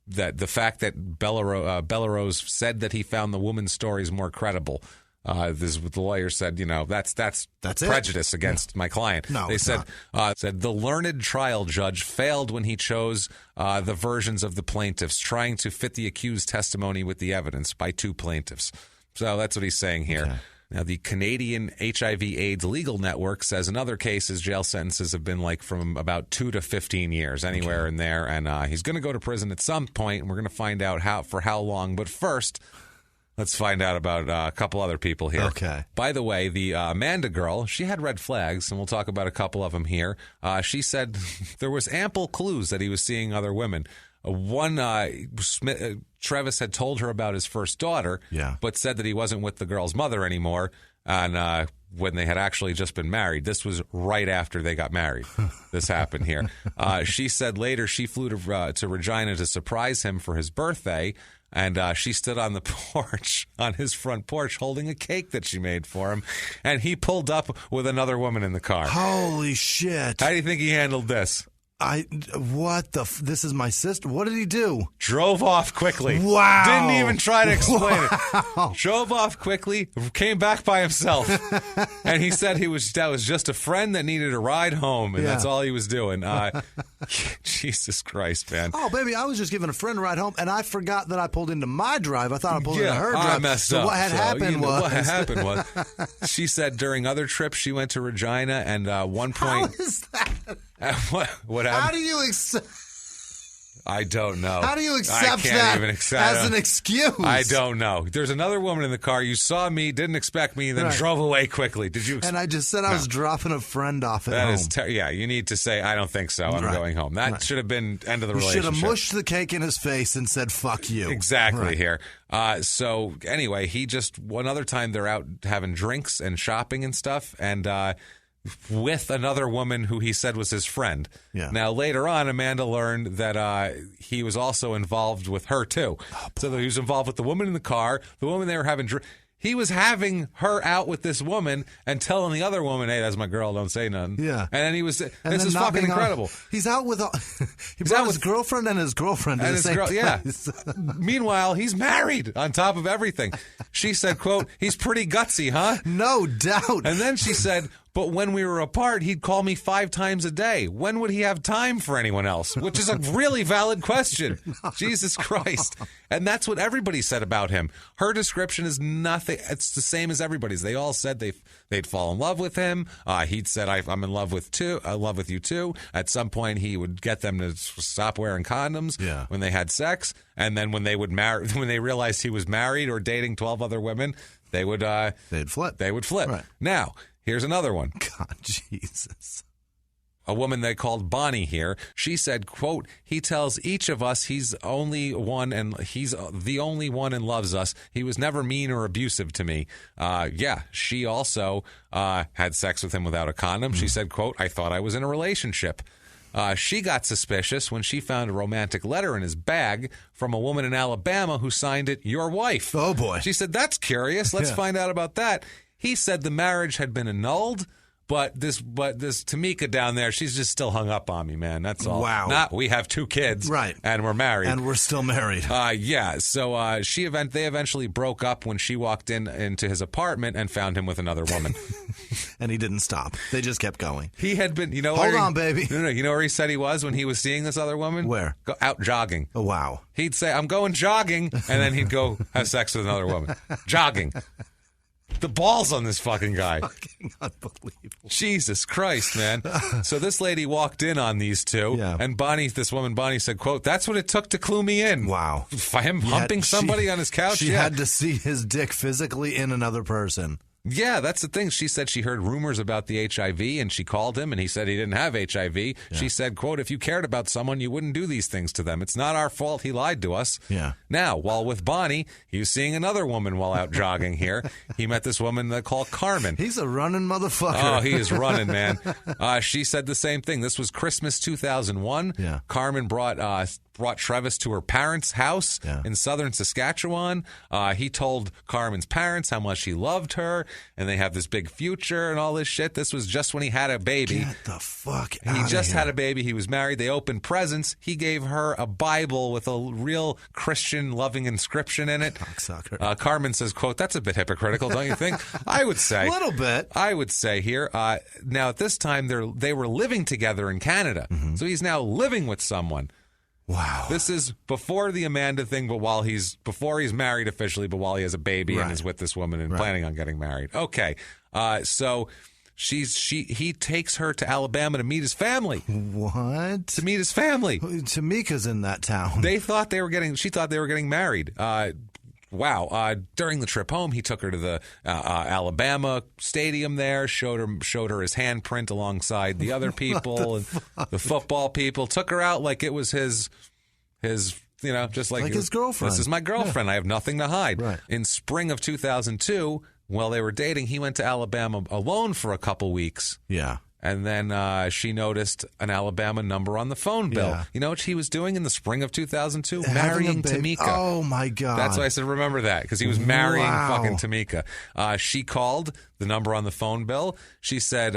that the fact that Bellerose said that he found the woman's stories more credible. This is what the lawyer said. That's prejudice against my client. No, they said the learned trial judge failed when he chose the versions of the plaintiffs, trying to fit the accused testimony with the evidence by 2 plaintiffs. So that's what he's saying here. Now, the Canadian HIV/AIDS Legal Network says in other cases, jail sentences have been like from about 2 to 15 years, anywhere in there. And he's going to go to prison at some point, and we're going to find out for how long. But first, let's find out about a couple other people here. Okay. By the way, the Amanda girl, she had red flags, and we'll talk about a couple of them here. She said there was ample clues that he was seeing other women. Trevis had told her about his first daughter, but said that he wasn't with the girl's mother anymore, and when they had actually just been married. This was right after they got married. This happened here. She said later she flew to Regina to surprise him for his birthday, and she stood on the porch, on his front porch, holding a cake that she made for him, and he pulled up with another woman in the car. Holy shit. How do you think he handled this? This is my sister. What did he do? Drove off quickly. Wow. Didn't even try to explain it. Drove off quickly, came back by himself. And he said that was just a friend that needed a ride home, and that's all he was doing. Jesus Christ, man. Oh, baby, I was just giving a friend a ride home, and I forgot that I pulled into my drive. I thought I pulled into her drive. I messed up. What had happened was she said during other trips she went to Regina, and one point. How is that? What happened? How do you accept? I don't know. How do you accept that as an excuse? I don't know. There's another woman in the car. You saw me, didn't expect me, and then drove away quickly. Did you? And I just said I was dropping a friend off at home. Yeah, you need to say, I don't think so. I'm going home. That should have been end of the relationship. You should have mushed the cake in his face and said, fuck you. Exactly here. So anyway, one other time they're out having drinks and shopping and stuff, and with another woman who he said was his friend. Yeah. Now, later on, Amanda learned that he was also involved with her, too. So he was involved with the woman in the car, the woman they were having he was having her out with this woman and telling the other woman, hey, that's my girl, don't say nothing. Yeah. And then he was, this is fucking incredible. He's out with, he brought his girlfriend and his girlfriend to the same place. Yeah. Meanwhile, he's married on top of everything. She said, quote, he's pretty gutsy, huh? No doubt. And then she said, but when we were apart, he'd call me 5 times a day. When would he have time for anyone else? Which is a really valid question. Jesus Christ. And that's what everybody said about him. Her description is nothing. It's the same as everybody's. They all said they'd fall in love with him. He'd said, I'm in love with you too. At some point, he would get them to stop wearing condoms when they had sex. And then when they realized he was married or dating 12 other women, they'd flip. They would flip. Right. Now, here's another one. God, Jesus. A woman they called Bonnie here. She said, quote, he tells each of us he's the only one and loves us. He was never mean or abusive to me. She also had sex with him without a condom. She said, quote, I thought I was in a relationship. She got suspicious when she found a romantic letter in his bag from a woman in Alabama who signed it, your wife. Oh, boy. She said, that's curious. Let's find out about that. He said the marriage had been annulled, but this Tamika down there, she's just still hung up on me, man. That's all. Wow. We have 2 kids, right, and we're married, and we're still married. So they eventually broke up when she walked into his apartment and found him with another woman, and he didn't stop. They just kept going. He had been, hold on, baby. No, you know where he said he was when he was seeing this other woman? Where? Out jogging. Oh, wow. He'd say, I'm going jogging, and then he'd go have sex with another woman. Jogging. The balls on this fucking guy. Fucking unbelievable. Jesus Christ, man. So this lady walked in on these two, and this woman Bonnie said, quote, that's what it took to clue me in. Wow. Him humping somebody on his couch? She had to see his dick physically in another person. Yeah, that's the thing. She said she heard rumors about the HIV, and she called him, and he said he didn't have HIV. Yeah. She said, quote, if you cared about someone, you wouldn't do these things to them. It's not our fault he lied to us. Yeah. Now, while with Bonnie, he was seeing another woman while out jogging here. He met this woman they call Carmen. He's a running motherfucker. Oh, he is running, man. She said the same thing. This was Christmas 2001. Yeah. Carmen brought Trevis to her parents' house in southern Saskatchewan. He told Carmen's parents how much he loved her, and they have this big future and all this shit. This was just when he had a baby. Get the fuck out of here. He just had a baby. He was married. They opened presents. He gave her a Bible with a real Christian loving inscription in it. Cocksucker. Carmen says, quote, that's a bit hypocritical, don't you think? I would say. A little bit. I would say here. Now, at this time, they were living together in Canada. Mm-hmm. So he's now living with someone. Wow. This is before the Amanda thing, but before he's married officially, but while he has a baby and is with this woman and planning on getting married. Okay. So he takes her to Alabama to meet his family. What? To meet his family. Tamika's in that town. She thought they were getting married. Wow. During the trip home, he took her to the Alabama stadium there, showed her his handprint alongside the other people and the football people, took her out like it was his just like his girlfriend. This is my girlfriend. I have nothing to hide. Right. In spring of 2002, while they were dating, he went to Alabama alone for a couple weeks. Yeah. And then she noticed an Alabama number on the phone bill. Yeah. You know what he was doing in the spring of 2002? Marrying Tamika. Oh, my God. That's why I said remember that, because he was marrying fucking Tamika. She called the number on the phone bill. She said,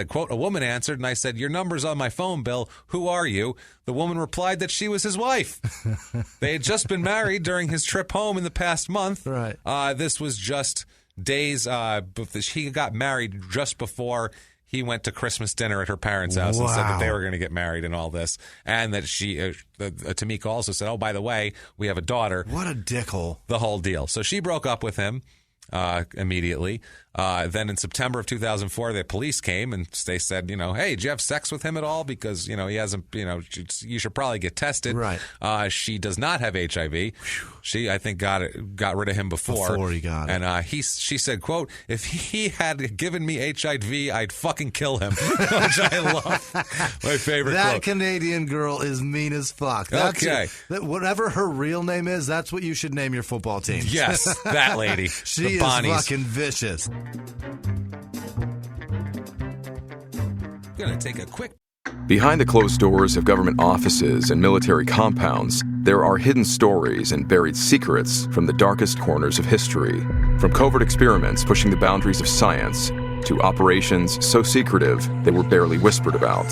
quote, a woman answered, and I said, your number's on my phone bill. Who are you? The woman replied that she was his wife. They had just been married during his trip home in the past month. Right. This was just days. He got married just before he went to Christmas dinner at her parents' house and said that they were going to get married and all this. And that Tamika also said, oh, by the way, we have a daughter. What a dickhole. The whole deal. So she broke up with him immediately. Then in September of 2004, the police came and they said, hey, did you have sex with him at all? Because, he hasn't, you should probably get tested. Right. She does not have HIV. She, I think, got rid of him before he got it. And she said, quote, if he had given me HIV, I'd fucking kill him. Which I love. My favorite That quote. Canadian girl is mean as fuck. Whatever her real name is, that's what you should name your football team. Yes, that lady. She is fucking vicious. Gonna take a quick. Behind the closed doors of government offices and military compounds, there are hidden stories and buried secrets from the darkest corners of history. From covert experiments pushing the boundaries of science to operations so secretive they were barely whispered about.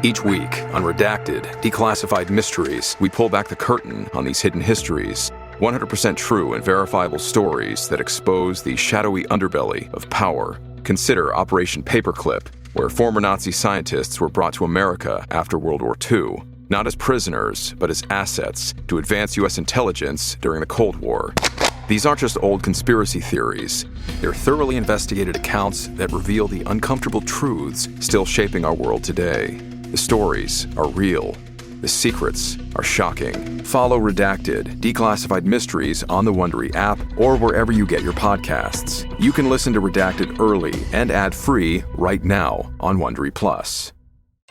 Each week, on Redacted, Declassified Mysteries, we pull back the curtain on these hidden histories. 100% true and verifiable stories that expose the shadowy underbelly of power. Consider Operation Paperclip, where former Nazi scientists were brought to America after World War II, not as prisoners, but as assets to advance U.S. intelligence during the Cold War. These aren't just old conspiracy theories. They're thoroughly investigated accounts that reveal the uncomfortable truths still shaping our world today. The stories are real. The secrets are shocking. Follow Redacted, Declassified Mysteries on the Wondery app or wherever you get your podcasts. You can listen to Redacted early and ad-free right now on Wondery Plus.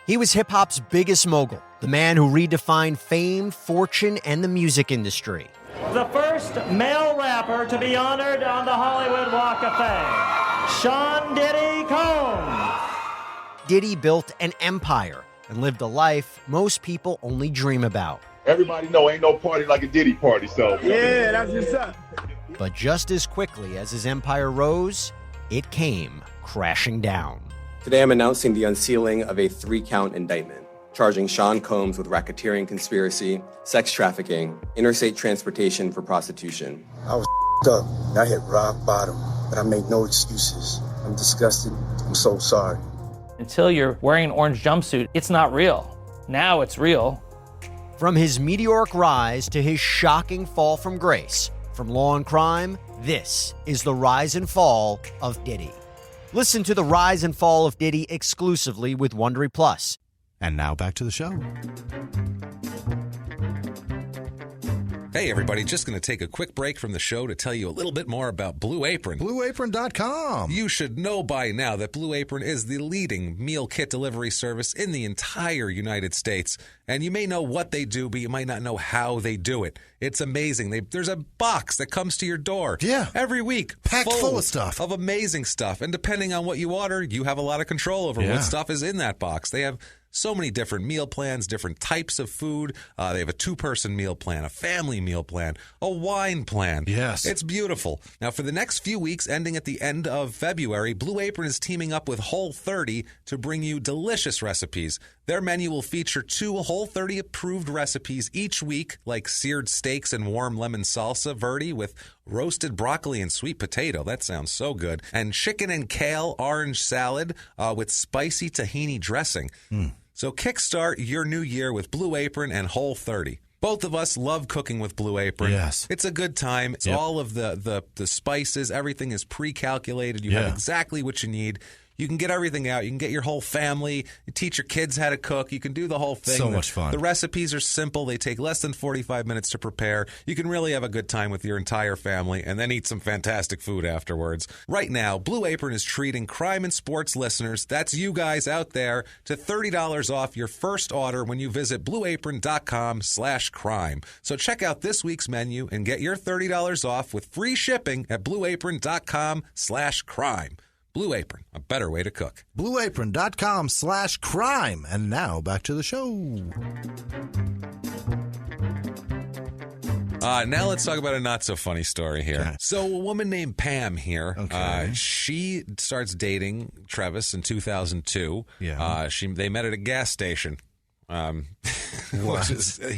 He was hip-hop's biggest mogul, the man who redefined fame, fortune, and the music industry. The first male rapper to be honored on the Hollywood Walk of Fame, Sean Diddy Combs. Diddy built an empire and lived a life most people only dream about. Everybody know ain't no party like a Diddy party, so. Yeah, that's what's up. But just as quickly as his empire rose, it came crashing down. Today I'm announcing the unsealing of a 3-count indictment, charging Sean Combs with racketeering conspiracy, sex trafficking, interstate transportation for prostitution. I was up. I hit rock bottom, but I make no excuses. I'm disgusted. I'm so sorry. Until you're wearing an orange jumpsuit, it's not real. Now it's real. From his meteoric rise to his shocking fall from grace, from law and crime, this is the rise and fall of Diddy. Listen to the rise and fall of Diddy exclusively with Wondery Plus. And now back to the show. Hey, everybody, just going to take a quick break from the show to tell you a little bit more about Blue Apron. BlueApron.com. You should know by now that Blue Apron is the leading meal kit delivery service in the entire United States. And you may know what they do, but you might not know how they do it. It's amazing. There's a box that comes to your door every week. Packed full of stuff. Of amazing stuff. And depending on what you order, you have a lot of control over what stuff is in that box. They have so many different meal plans, different types of food. They have a 2-person meal plan, a family meal plan, a wine plan. Yes. It's beautiful. Now, for the next few weeks, ending at the end of February, Blue Apron is teaming up with Whole30 to bring you delicious recipes. Their menu will feature 2 Whole30 approved recipes each week, like seared steaks and warm lemon salsa verde with roasted broccoli and sweet potato. That sounds so good. And chicken and kale orange salad with spicy tahini dressing. So kickstart your new year with Blue Apron and Whole30. Both of us love cooking with Blue Apron. Yes. It's a good time. It's all of the spices. Everything is pre-calculated. You have exactly what you need. You can get everything out. You can get your whole family. You teach your kids how to cook. You can do the whole thing. So much fun. The recipes are simple. They take less than 45 minutes to prepare. You can really have a good time with your entire family and then eat some fantastic food afterwards. Right now, Blue Apron is treating crime and sports listeners, that's you guys out there, to $30 off your first order when you visit blueapron.com/crime. So check out this week's menu and get your $30 off with free shipping at blueapron.com/crime. Blue Apron, a better way to cook. Blueapron.com/crime. And now back to the show. Now let's talk about a not so funny story here. Okay. So a woman named Pam here, she starts dating Trevis in 2002. Yeah. They met at a gas station. He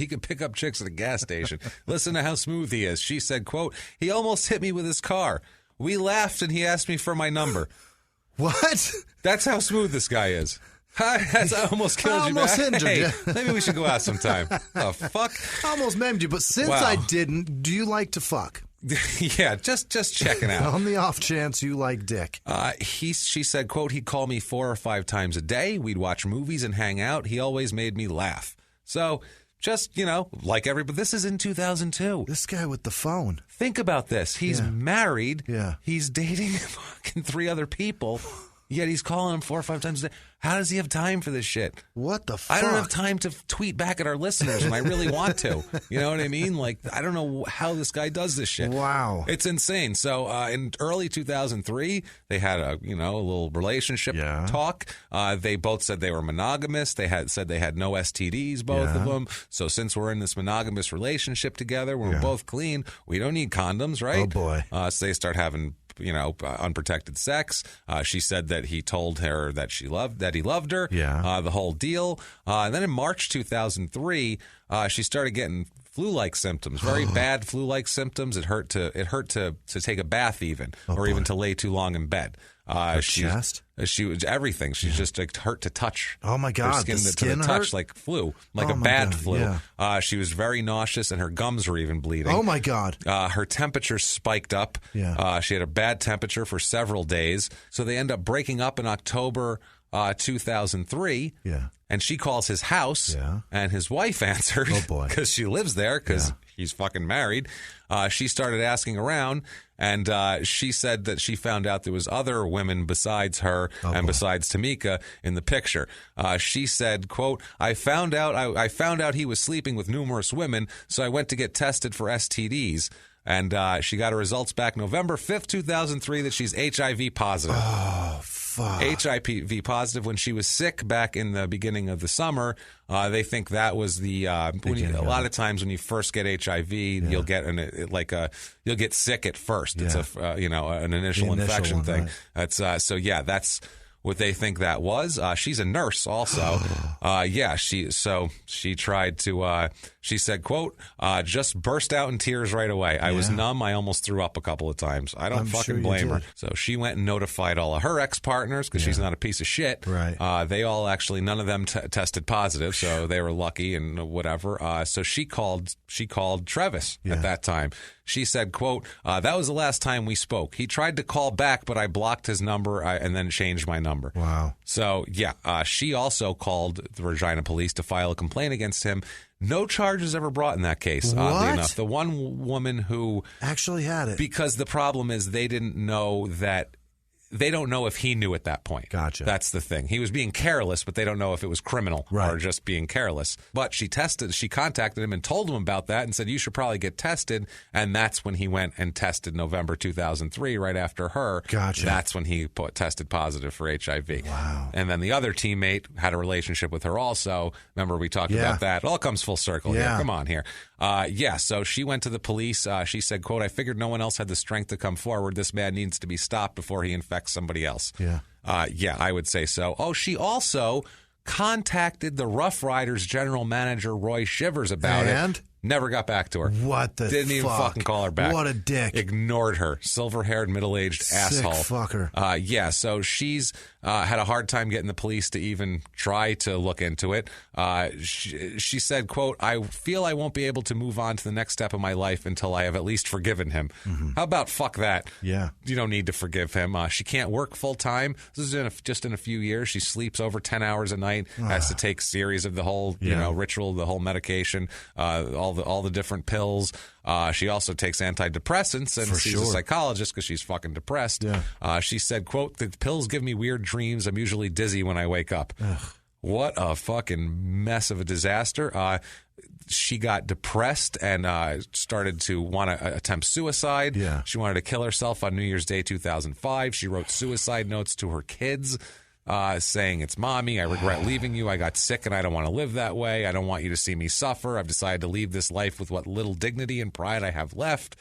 could pick up chicks at a gas station. Listen to how smooth he is. She said, quote, "He almost hit me with his car. We laughed and he asked me for my number." What? That's how smooth this guy is. I almost killed you. Almost injured you. Maybe we should go out sometime. Oh, fuck. I almost maimed you, but since I didn't, do you like to fuck? Yeah, just checking out. On the off chance you like dick. She said, quote, "He'd call me 4 or 5 times a day. We'd watch movies and hang out. He always made me laugh." So just, like everybody, this is in 2002. This guy with the phone. Think about this. He's married. Yeah. He's dating fucking 3 other people. Yet he's calling them 4 or 5 times a day. How does he have time for this shit? What the fuck? I don't have time to tweet back at our listeners when I really want to. You know what I mean? Like, I don't know how this guy does this shit. Wow. It's insane. So in early 2003, they had a little relationship talk. They both said they were monogamous. They said they had no STDs, both of them. So since we're in this monogamous relationship together, we're both clean, we don't need condoms, right? Oh, boy. So they start having unprotected sex. She said that he told her that he loved her. Yeah. The whole deal. And then in March 2003, she started getting flu-like symptoms, very bad flu-like symptoms. It hurt to take a bath even, even to lay too long in bed. Chest? She was everything. She's just hurt to touch. Oh my God! Her skin, the skin to touch like flu, like a bad flu. Yeah. She was very nauseous, and her gums were even bleeding. Oh my God! Her temperature spiked up. Yeah. She had a bad temperature for several days. So they end up breaking up in October 2003. Yeah. And she calls his house, and his wife answered. Oh boy! Because she lives there, because he's fucking married. She started asking around, and she said that she found out there was other women besides her and besides Tamika in the picture. She said, quote, I found out he was sleeping with numerous women, so I went to get tested for STDs. And she got her results back November 5th, 2003, that she's HIV positive. Oh, fuck. HIV positive. When she was sick back in the beginning of the summer, they think that was the a lot of times when you first get HIV, you'll get you'll get sick at first. It's an initial infection thing. Right. That's that's what they think that was. She's a nurse also. She tried to, she said, quote, just burst out in tears right away. I was numb. I almost threw up a couple of times. I'm fucking blame her. So she went and notified all of her ex-partners because she's not a piece of shit. Right. They all actually, none of them tested positive, so they were lucky and whatever. So she called Trevis at that time. She said, quote, that was the last time we spoke. He tried to call back, but I blocked his number and then changed my number. Wow. So, she also called the Regina police to file a complaint against him. No charges ever brought in that case, oddly enough. The one woman who actually had it. Because the problem is they didn't know that. They don't know if he knew at that point. Gotcha. That's the thing. He was being careless, but they don't know if it was criminal or just being careless. But she contacted him and told him about that and said, you should probably get tested. And that's when he went and tested November 2003, right after her. Gotcha. That's when he tested positive for HIV. Wow. And then the other teammate had a relationship with her also. Remember, we talked about that. It all comes full circle here. Come on here. So she went to the police. She said, quote, I figured no one else had the strength to come forward. This man needs to be stopped before he infects somebody else. I would say so. Oh, she also contacted the Rough Riders general manager, Roy Shivers, about it. Never got back to her. What the Didn't even fucking call her back. What a dick. Ignored her. Silver-haired, middle-aged asshole. Sick fucker. Yeah, so she's had a hard time getting the police to even try to look into it. She said, quote, I feel I won't be able to move on to the next step of my life until I have at least forgiven him. Mm-hmm. How about fuck that? Yeah. You don't need to forgive him. She can't work full-time. This is just in a few years. She sleeps over 10 hours a night, has to take series of the whole ritual, the whole medication, all the different pills. She also takes antidepressants and sees a psychologist because she's fucking depressed. Yeah. She said, quote, the pills give me weird dreams. I'm usually dizzy when I wake up. Ugh. What a fucking mess of a disaster. She got depressed and started to want to attempt suicide. Yeah. She wanted to kill herself on New Year's Day 2005. She wrote suicide notes to her kids. Saying, it's mommy, I regret leaving you. I got sick and I don't want to live that way. I don't want you to see me suffer. I've decided to leave this life with what little dignity and pride I have left.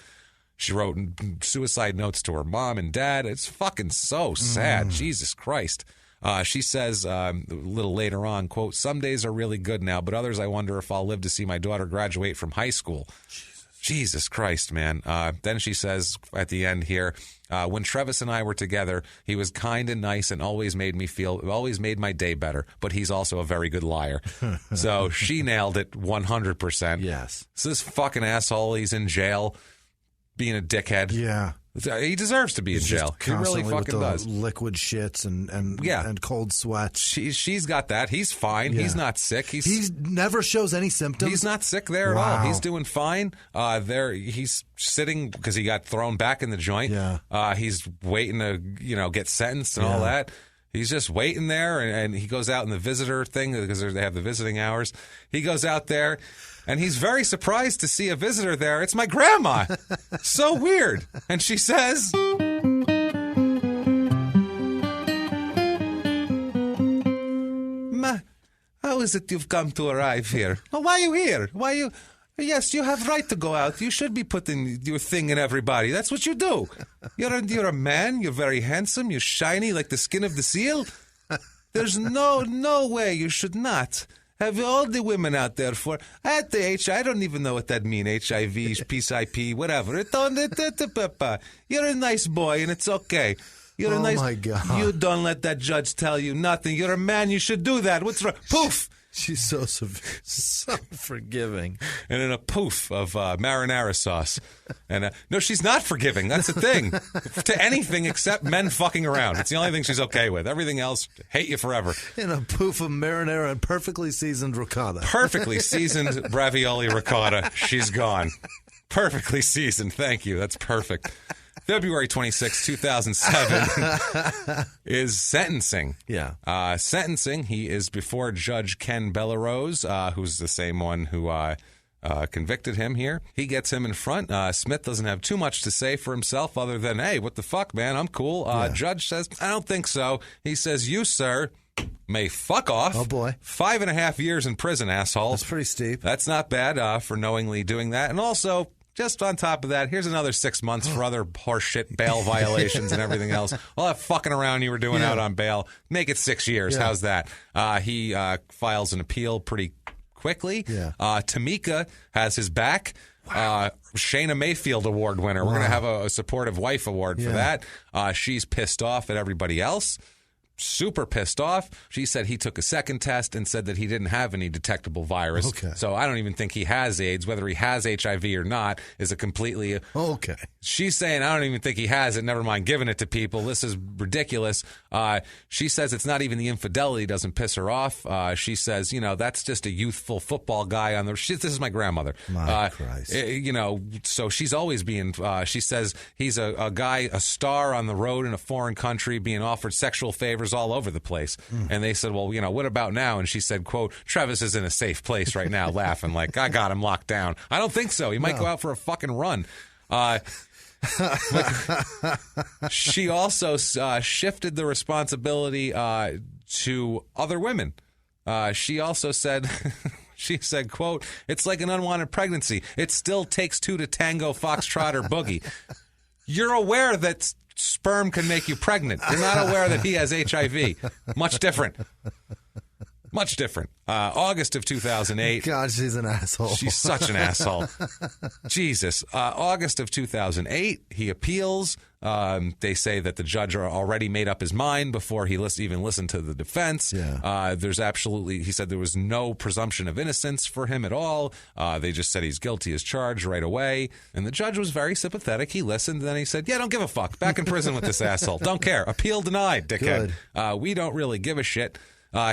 She wrote suicide notes to her mom and dad. It's fucking so sad. Jesus Christ. She says a little later on, quote, some days are really good now, but others I wonder if I'll live to see my daughter graduate from high school. Jesus Christ, man. Then she says at the end here, when Trevis and I were together, he was kind and nice and always made my day better, but he's also a very good liar. So she nailed it 100%. Yes. So this fucking asshole, he's in jail being a dickhead. Yeah. He deserves to be in jail. He really fucking does. Liquid shits and cold sweats. She's got that. He's fine. Yeah. He's not sick. He never shows any symptoms. He's not sick there at all. He's doing fine. He's sitting because he got thrown back in the joint. Yeah. He's waiting to get sentenced and all that. He's just waiting there, and he goes out in the visitor thing because they have the visiting hours. He goes out there, and he's very surprised to see a visitor there. It's my grandma. So weird. And she says, Ma, how is it you've come to arrive here? Oh, why are you here? Why you... Yes, you have right to go out. You should be putting your thing in everybody. That's what you do. You're a man. You're very handsome. You're shiny like the skin of the seal. There's no way you should not have all the women out there for at the I don't even know what that means. HIV, peace IP, whatever. You're a nice boy, and it's okay. You're a nice. Oh my God! You don't let that judge tell you nothing. You're a man. You should do that. What's wrong? Poof. She's so forgiving. And in a poof of marinara sauce. And no, she's not forgiving. That's the thing. To anything except men fucking around. It's the only thing she's okay with. Everything else, hate you forever. In a poof of marinara and perfectly seasoned ricotta. Perfectly seasoned ravioli ricotta. She's gone. Perfectly seasoned. Thank you. That's perfect. February 26, 2007 is sentencing. Yeah. Sentencing. He is before Judge Ken Bellerose, who's the same one who convicted him here. He gets him in front. Smith doesn't have too much to say for himself other than, hey, what the fuck, man? I'm cool. Judge says, I don't think so. He says, you, sir, may fuck off. Oh, boy. 5.5 years in prison, asshole. That's pretty steep. That's not bad for knowingly doing that. And also... just on top of that, here's another 6 months for other horseshit bail violations and everything else. All that fucking around you were doing out on bail, make it 6 years. Yeah. How's that? He files an appeal pretty quickly. Yeah. Tamika has his back. Shayna Mayfield Award winner. We're going to have a supportive wife award for that. She's pissed off at everybody else. Super pissed off. She said he took a second test and said that he didn't have any detectable virus. Okay. So I don't even think he has AIDS. Whether he has HIV or not is a completely... Okay. She's saying, I don't even think he has it. Never mind giving it to people. This is ridiculous. She says it's not even the infidelity doesn't piss her off. She says, that's just a youthful football guy on the... This is my grandmother. My Christ. So she's always being... she says he's a guy, a star on the road in a foreign country being offered sexual favors all over the place. And they said, well, what about now? And she said, quote, Trevis is in a safe place right now, laughing like, I got him locked down. I don't think so. He might go out for a fucking run. She also shifted the responsibility to other women. She also said... She said, quote, it's like an unwanted pregnancy. It still takes two to tango, foxtrot, or boogie. You're aware that sperm can make you pregnant. You're not aware that he has HIV. Much different. Much different. August of 2008. God, she's an asshole. She's such an asshole. Jesus. August of 2008, he appeals. They say that the judge already made up his mind before he even listened to the defense. Yeah. He said there was no presumption of innocence for him at all. They just said he's guilty as charged right away. And the judge was very sympathetic. He listened, and then he said, yeah, don't give a fuck. Back in prison with this asshole. Don't care. Appeal denied, dickhead. We don't really give a shit.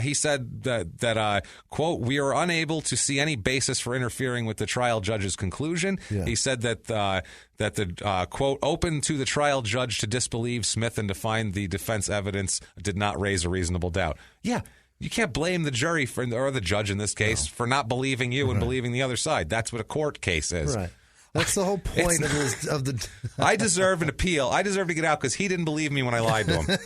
He said that quote, we are unable to see any basis for interfering with the trial judge's conclusion. Yeah. He said that the quote, open to the trial judge to disbelieve Smith and to find the defense evidence did not raise a reasonable doubt. Yeah. You can't blame the jury or the judge in this case for not believing you and believing the other side. That's what a court case is. Right. That's the whole point of the. I deserve an appeal. I deserve to get out because he didn't believe me when I lied to him.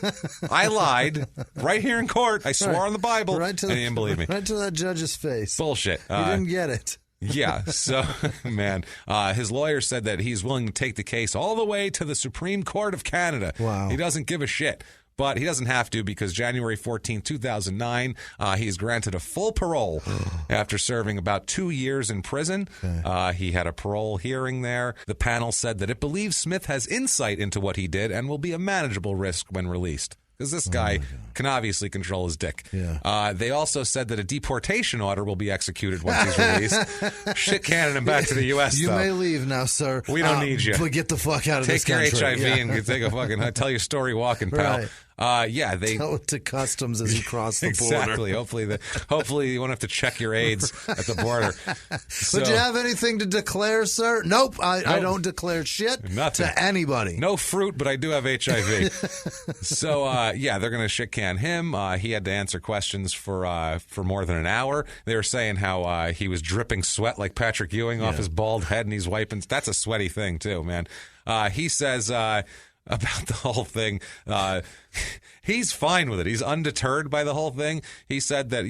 I lied right here in court. I swore on the Bible, and he didn't believe me. Right to that judge's face. Bullshit. He didn't get it. Yeah. So, man, his lawyer said that he's willing to take the case all the way to the Supreme Court of Canada. Wow. He doesn't give a shit. But he doesn't have to because January 14, 2009, he is granted a full parole after serving about 2 years in prison. He had a parole hearing there. The panel said that it believes Smith has insight into what he did and will be a manageable risk when released. Because this guy can obviously control his dick. Yeah. They also said that a deportation order will be executed once he's released. Shit cannon him back to the U.S., You though. may leave now, sir. We don't need you. But get the fuck out of this country. Take your HIV and take a fucking tell your story walking, pal. Right. They tell it to customs as you cross the exactly. border. Hopefully you won't have to check your AIDS at the border. Would you have anything to declare, sir? Nope. I don't declare shit to anybody. No fruit, but I do have HIV. So they're going to shit can him. He had to answer questions for more than an hour. They were saying how he was dripping sweat like Patrick Ewing off his bald head, and he's wiping. That's a sweaty thing too, man. He says. About the whole thing. He's fine with it. He's undeterred by the whole thing. He said that,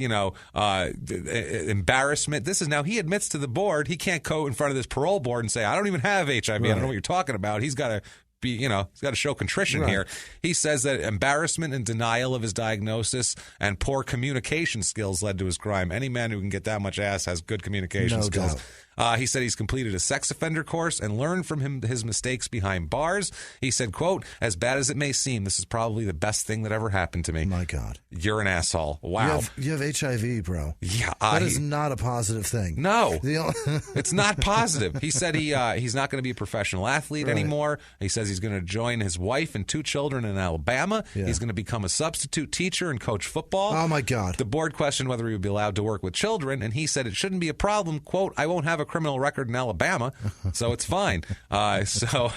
embarrassment. He admits to the board he can't go in front of this parole board and say, I don't even have HIV. I don't know what you're talking about. He's got to be, he's got to show contrition here. He says that embarrassment and denial of his diagnosis and poor communication skills led to his crime. Any man who can get that much ass has good communication skills. Doubt. He said he's completed a sex offender course and learned from his mistakes behind bars. He said, quote, as bad as it may seem, this is probably the best thing that ever happened to me. My God. You're an asshole. Wow. You have HIV, bro. Yeah. That is not a positive thing. No. It's not positive. He said he's not going to be a professional athlete anymore. He says he's going to join his wife and 2 children in Alabama. Yeah. He's going to become a substitute teacher and coach football. Oh, my God. The board questioned whether he would be allowed to work with children, and he said it shouldn't be a problem. Quote, I won't have a criminal record in Alabama, so it's fine. So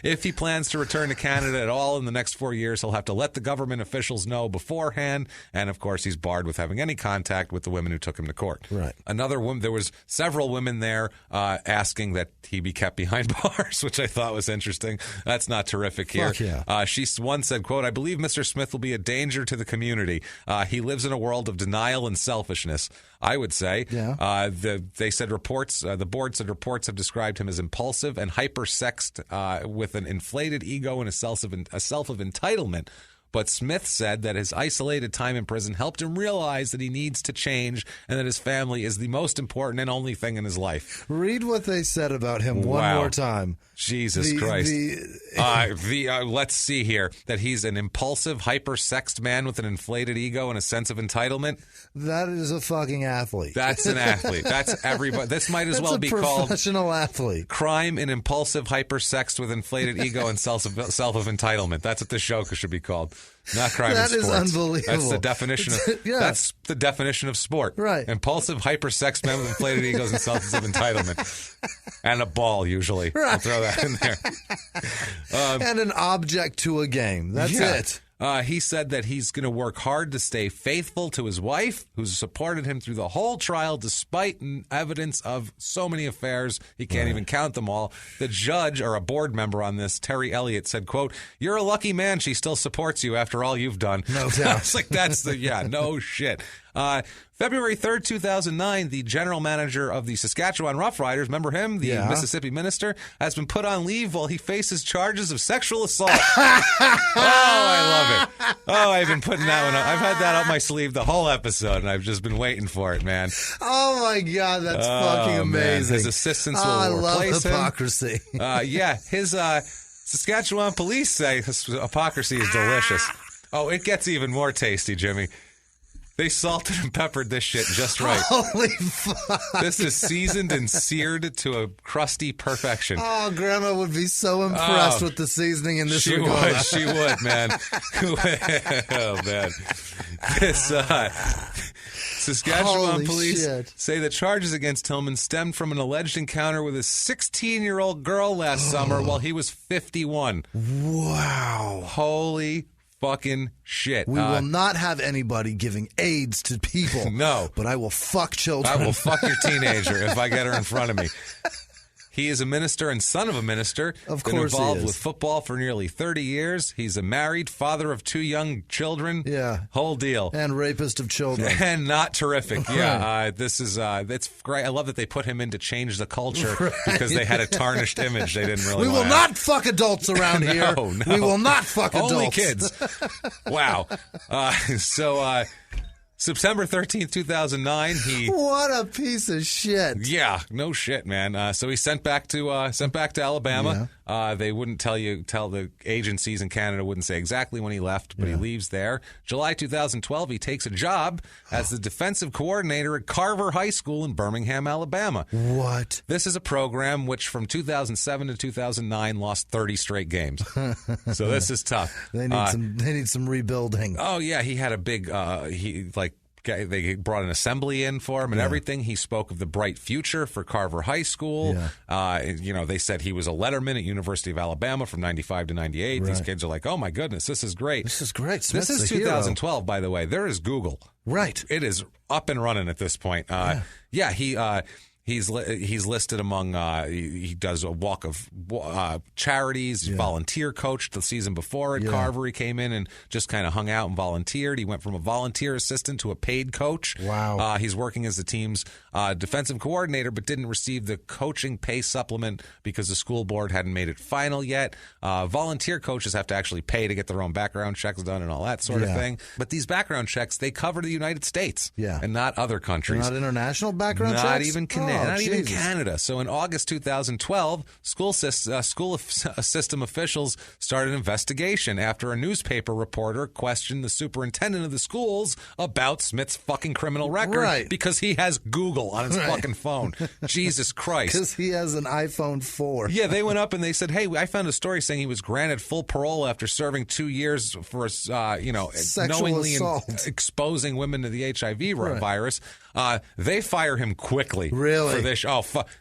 if he plans to return to Canada at all in the next 4 years, he'll have to let the government officials know beforehand. And of course, he's barred with having any contact with the women who took him to court. Right. Another woman, there was several women there asking that he be kept behind bars, which I thought was interesting. That's not terrific here. Fuck yeah. One said, quote, I believe Mr. Smith will be a danger to the community. He lives in a world of denial and selfishness, I would say. Yeah. They said the board said reports have described him as impulsive and hypersexed with an inflated ego and a self of entitlement. But Smith said that his isolated time in prison helped him realize that he needs to change and that his family is the most important and only thing in his life. Read what they said about him one more time. Jesus Christ. Let's see here. That he's an impulsive, hypersexed man with an inflated ego and a sense of entitlement. That is a fucking athlete. That's an athlete. That's everybody. This might as well be called professional athlete. Crime in impulsive, hypersexed with inflated ego and self of entitlement. That's what this show should be called. Not crime in sports. That is unbelievable. That's the definition that's the definition of sport. Right. Impulsive, hypersexed men with inflated egos and self of entitlement. And a ball, usually. Right. I'll throw that in there. And an object to a game. That's it. He said that he's going to work hard to stay faithful to his wife, who's supported him through the whole trial despite evidence of so many affairs. He can't even count them all. The judge, or a board member on this, Terry Elliott, said, quote, you're a lucky man she still supports you after all you've done. No doubt. It's like, no shit. February 3rd, 2009, the general manager of the Saskatchewan Roughriders, remember him, the Mississippi minister, has been put on leave while he faces charges of sexual assault. I love it. Oh, I've been putting that one up. I've had that up my sleeve the whole episode, and I've just been waiting for it, man. Oh, my God, that's fucking amazing. Man. His assistants will replace him. I love hypocrisy. His Saskatchewan police say his hypocrisy is delicious. Oh, it gets even more tasty, Jimmy. They salted and peppered this shit just right. Holy fuck. This is seasoned and seared to a crusty perfection. Oh, Grandma would be so impressed with the seasoning in this regard. She would, man. Oh, man. This Saskatchewan police say the charges against Tillman stemmed from an alleged encounter with a 16-year-old girl last summer while he was 51. Wow. Holy fucking shit. We will not have anybody giving AIDS to people. No. But I will fuck children. I will fuck your teenager if I get her in front of me. He is a minister and son of a minister. Of been course involved he is. with football for nearly 30 years. He's a married father of 2 young children. Yeah. Whole deal. And rapist of children. And not terrific. Yeah. This is, it's great. I love that they put him in to change the culture because they had a tarnished image they didn't really We will not fuck adults around here. No. We will not fuck adults. Only kids. Wow. September 13th, 2009, What a piece of shit. Yeah, no shit, man. So he's sent back to Alabama. Yeah. They wouldn't tell the agencies in Canada wouldn't say exactly when he left, but he leaves there. July 2012, he takes a job as the defensive coordinator at Carver High School in Birmingham, Alabama. What? This is a program which from 2007 to 2009 lost 30 straight games. So this is tough. They need some rebuilding. Oh yeah, he had a big they brought an assembly in for him and everything. He spoke of the bright future for Carver High School. Yeah. They said he was a letterman at University of Alabama from 95 to 98. Right. These kids are like, oh, my goodness, this is great. This is great. This is 2012, by the way. There is Google. Right. It is up and running at this point. He's listed among he does a walk of charities. He's volunteer coached the season before at Carver. He came in and just kind of hung out and volunteered. He went from a volunteer assistant to a paid coach. Wow. He's working as the team's defensive coordinator, but didn't receive the coaching pay supplement because the school board hadn't made it final yet. Volunteer coaches have to actually pay to get their own background checks done and all that sort of thing. But these background checks, they cover the United States and not other countries. Not international background checks? Not even even Canada. So in August 2012, school system officials started an investigation after a newspaper reporter questioned the superintendent of the schools about Smith's fucking criminal record because he has Google on his fucking phone. Jesus Christ. Because he has an iPhone 4. Yeah, they went up and they said, hey, I found a story saying he was granted full parole after serving 2 years for, knowingly exposing women to the HIV virus. They fire him quickly. Really? For this.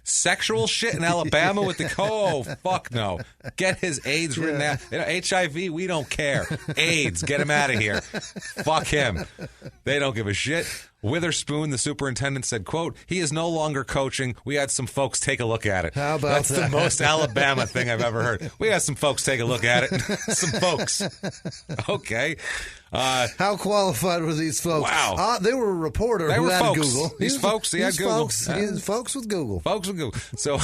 Sexual shit in Alabama with the... Oh, fuck no. Get his AIDS written out. HIV, we don't care. AIDS, get him out of here. Fuck him. They don't give a shit. Witherspoon, the superintendent, said, quote, he is no longer coaching. We had some folks take a look at it. How about That's the most Alabama thing I've ever heard. We had some folks take a look at it. Some folks. Okay. How qualified were these folks? Wow. They were a reporter who had folks. Google. These folks, he had Google. Folks with Google. Folks with Google. So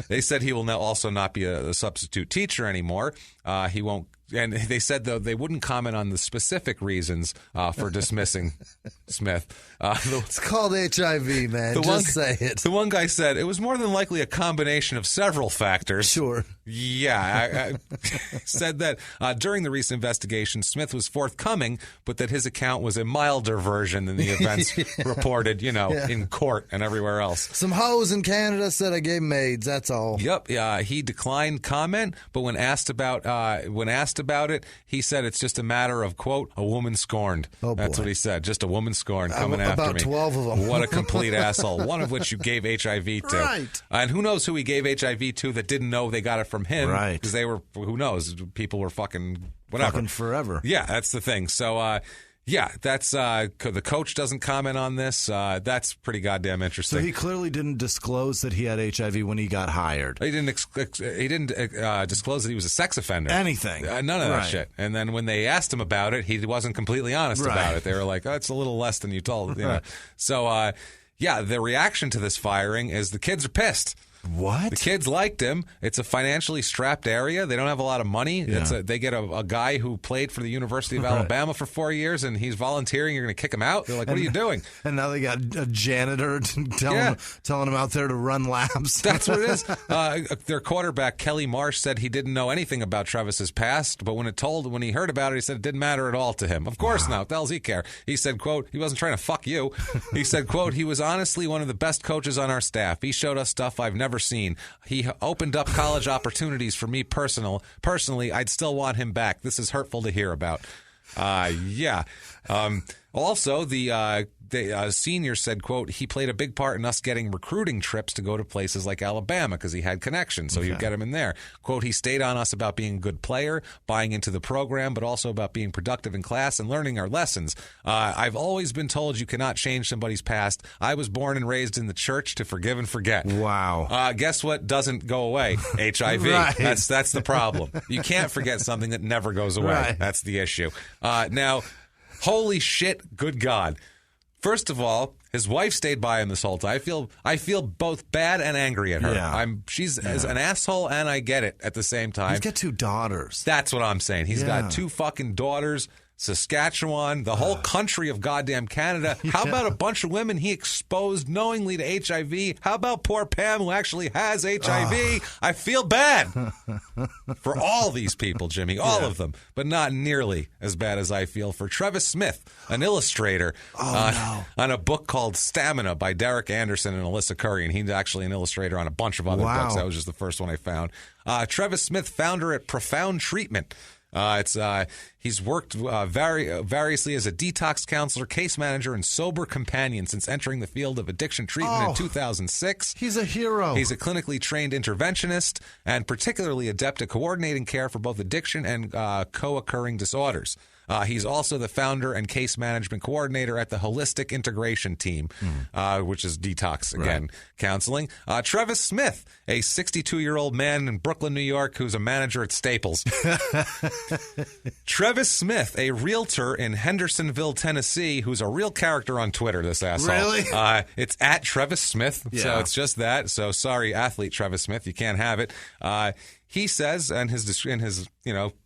they said he will now also not be a substitute teacher anymore. He won't. And they said, though, they wouldn't comment on the specific reasons for dismissing Smith. It's called HIV, man. Say it. The one guy said it was more than likely a combination of several factors. Sure. Yeah. I said that during the recent investigation, Smith was forthcoming, but that his account was a milder version than the events reported, in court and everywhere else. Some hoes in Canada said I gave AIDS. That's all. Yep. He declined comment, but when asked about it, he said it's just a matter of, quote, a woman scorned. Oh, boy. That's what he said. Just a woman scorned coming after me. About 12 of them. What a complete asshole. One of which you gave HIV to. Right. And who knows who he gave HIV to that didn't know they got it from him. Right. Because they were, who knows, people were fucking whatever. Fucking forever. Yeah, that's the thing. So, Yeah, that's the coach doesn't comment on this. That's pretty goddamn interesting. So he clearly didn't disclose that he had HIV when he got hired. He didn't disclose that he was a sex offender. Anything. None of that shit. And then when they asked him about it, he wasn't completely honest about it. They were like, "Oh, it's a little less than you told." You know? So, the reaction to this firing is the kids are pissed. What? The kids liked him. It's a financially strapped area. They don't have a lot of money. Yeah. They get a guy who played for the University of Alabama for 4 years, and he's volunteering. You're going to kick him out? They're like, what are you doing? And now they got a janitor telling him out there to run laps. That's what it is. Their quarterback, Kelly Marsh, said he didn't know anything about Trevis's past, but when he heard about it, he said it didn't matter at all to him. Of course not. What the hell does he care? He said, quote, he wasn't trying to fuck you. He said, quote, he was honestly one of the best coaches on our staff. He showed us stuff I've never seen. He opened up college opportunities for me personally. I'd still want him back. This is hurtful to hear about. Also, the senior said, quote, he played a big part in us getting recruiting trips to go to places like Alabama because he had connections, so he would get him in there. Quote, he stayed on us about being a good player, buying into the program, but also about being productive in class and learning our lessons. I've always been told you cannot change somebody's past. I was born and raised in the church to forgive and forget. Wow. Guess what doesn't go away? HIV. Right. That's the problem. You can't forget something that never goes away. Right. That's the issue. Now, holy shit, good God. First of all, his wife stayed by him this whole time. I feel both bad and angry at her. Yeah. She's an asshole, and I get it at the same time. He's got 2 daughters. That's what I'm saying. He's got 2 fucking daughters. Saskatchewan, the whole country of goddamn Canada. How about a bunch of women he exposed knowingly to HIV? How about poor Pam, who actually has HIV? I feel bad for all these people, Jimmy, all of them, but not nearly as bad as I feel for Trevis Smith, an illustrator on a book called Stamina by Derek Anderson and Alyssa Curry, and he's actually an illustrator on a bunch of other books. That was just the first one I found. Trevis Smith, founder at Profound Treatment. He's worked variously as a detox counselor, case manager, and sober companion since entering the field of addiction treatment in 2006. He's a hero. He's a clinically trained interventionist and particularly adept at coordinating care for both addiction and co-occurring disorders. He's also the founder and case management coordinator at the Holistic Integration Team, which is detox, again, counseling. Trevis Smith, a 62-year-old man in Brooklyn, New York, who's a manager at Staples. Trevis Smith, a realtor in Hendersonville, Tennessee, who's a real character on Twitter, this asshole. Really? It's at Trevis Smith, so it's just that. So sorry, athlete Trevis Smith, you can't have it. He says, in his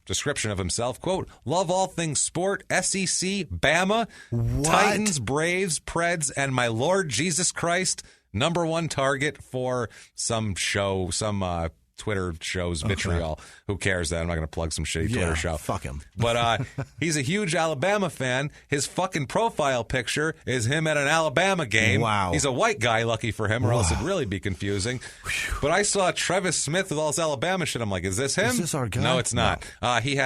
description of himself, quote, love all things sport, SEC, Bama, Titans, Braves, Preds, and my Lord Jesus Christ, #1 target for some show, some Twitter shows vitriol. Who cares that? I'm not going to plug some shitty Twitter show. Fuck him. But he's a huge Alabama fan. His fucking profile picture is him at an Alabama game. Wow. He's a white guy, lucky for him, or else it'd really be confusing. But I saw Trevis Smith with all his Alabama shit. I'm like, is this him? Is this our guy? No, it's not. No. He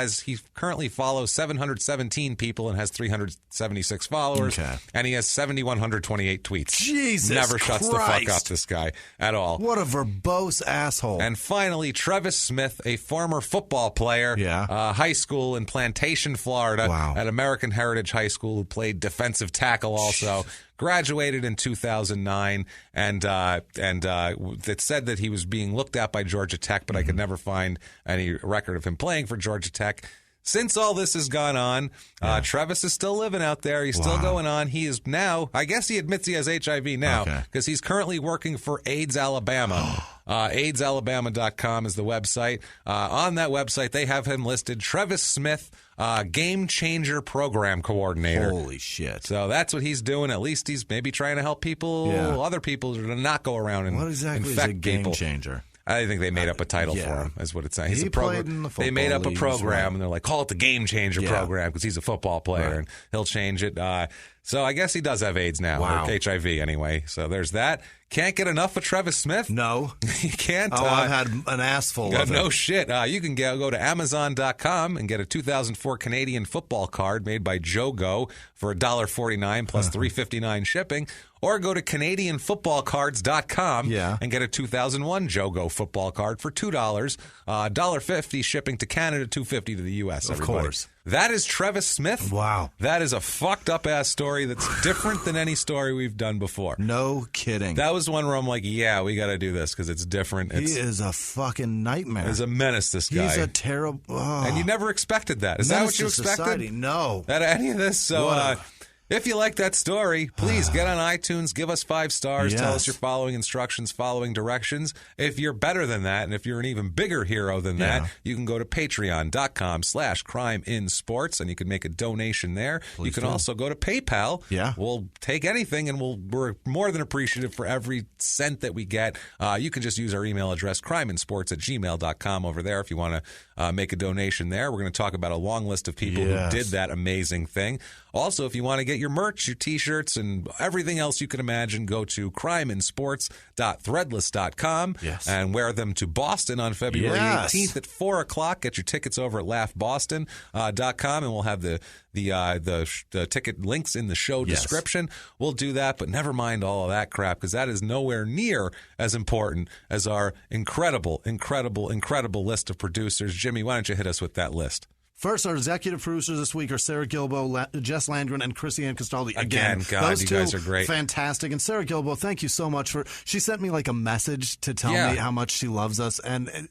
currently follows 717 people and has 376 followers. Okay. And he has 7,128 tweets. Jesus Never shuts the fuck up, this guy, at all. What a verbose asshole. And finally, Trevis Smith, a former football player, high school in Plantation, Florida, at American Heritage High School, who played defensive tackle also. Graduated in 2009, and it said that he was being looked at by Georgia Tech, but I could never find any record of him playing for Georgia Tech. Since all this has gone on, Trevis is still living out there. He's still going on. He is now, I guess he admits he has HIV now, because he's currently working for AIDS Alabama. AIDSalabama.com is the website. On that website, they have him listed Trevis Smith, Game Changer Program Coordinator. Holy shit. So that's what he's doing. At least he's maybe trying to help people, other people, to not go around and what exactly infect is a game people. Changer? I think they made up a title for him, is what it's saying. He played in the football They made up a leagues, program, and they're like, call it the Game Changer Program, because he's a football player, and he'll change it. So I guess he does have AIDS now, or HIV anyway. So there's that. Can't get enough of Trevis Smith? No. You can't? Oh, I've had an ass full of it. No shit. You can go to Amazon.com and get a 2004 Canadian football card made by Jogo for $1.49 plus $3.59 shipping. Or go to CanadianFootballCards.com and get a 2001 Jogo football card for $2, $1.50 shipping to Canada, $2.50 to the U.S. Of course. That is Trevis Smith. Wow. That is a fucked up ass story that's different than any story we've done before. No kidding. That was one where I'm like, yeah, we got to do this because it's different. He is a fucking nightmare. He's a menace, this guy. He's a terrible... Oh. And you never expected that. Is that what you expected? Society. No. That any of this? So, if you like that story, please get on iTunes, give us 5 stars, tell us you're following instructions, following directions. If you're better than that, and if you're an even bigger hero than that, you can go to patreon.com/crimeinsports, and you can make a donation there. You can also go to PayPal. Yeah. We'll take anything, and we're more than appreciative for every cent that we get. You can just use our email address, crimeinsports@gmail.com over there if you want to make a donation there. We're going to talk about a long list of people who did that amazing thing. Also, if you want to get your merch, your T-shirts, and everything else you can imagine, go to crimeinsports.threadless.com and wear them to Boston on February 18th at 4 o'clock. Get your tickets over at laughboston.com, and we'll have the ticket links in the show description. We'll do that, but never mind all of that crap, because that is nowhere near as important as our incredible list of producers. Jimmy, why don't you hit us with that list? First, our executive producers this week are Sarah Gilbo, Jess Landgren, and Chrissy-Ann Castaldi. Again, God, those you two, guys are great. Fantastic. And Sarah Gilbo, thank you so much for... She sent me like a message to tell me how much she loves us. And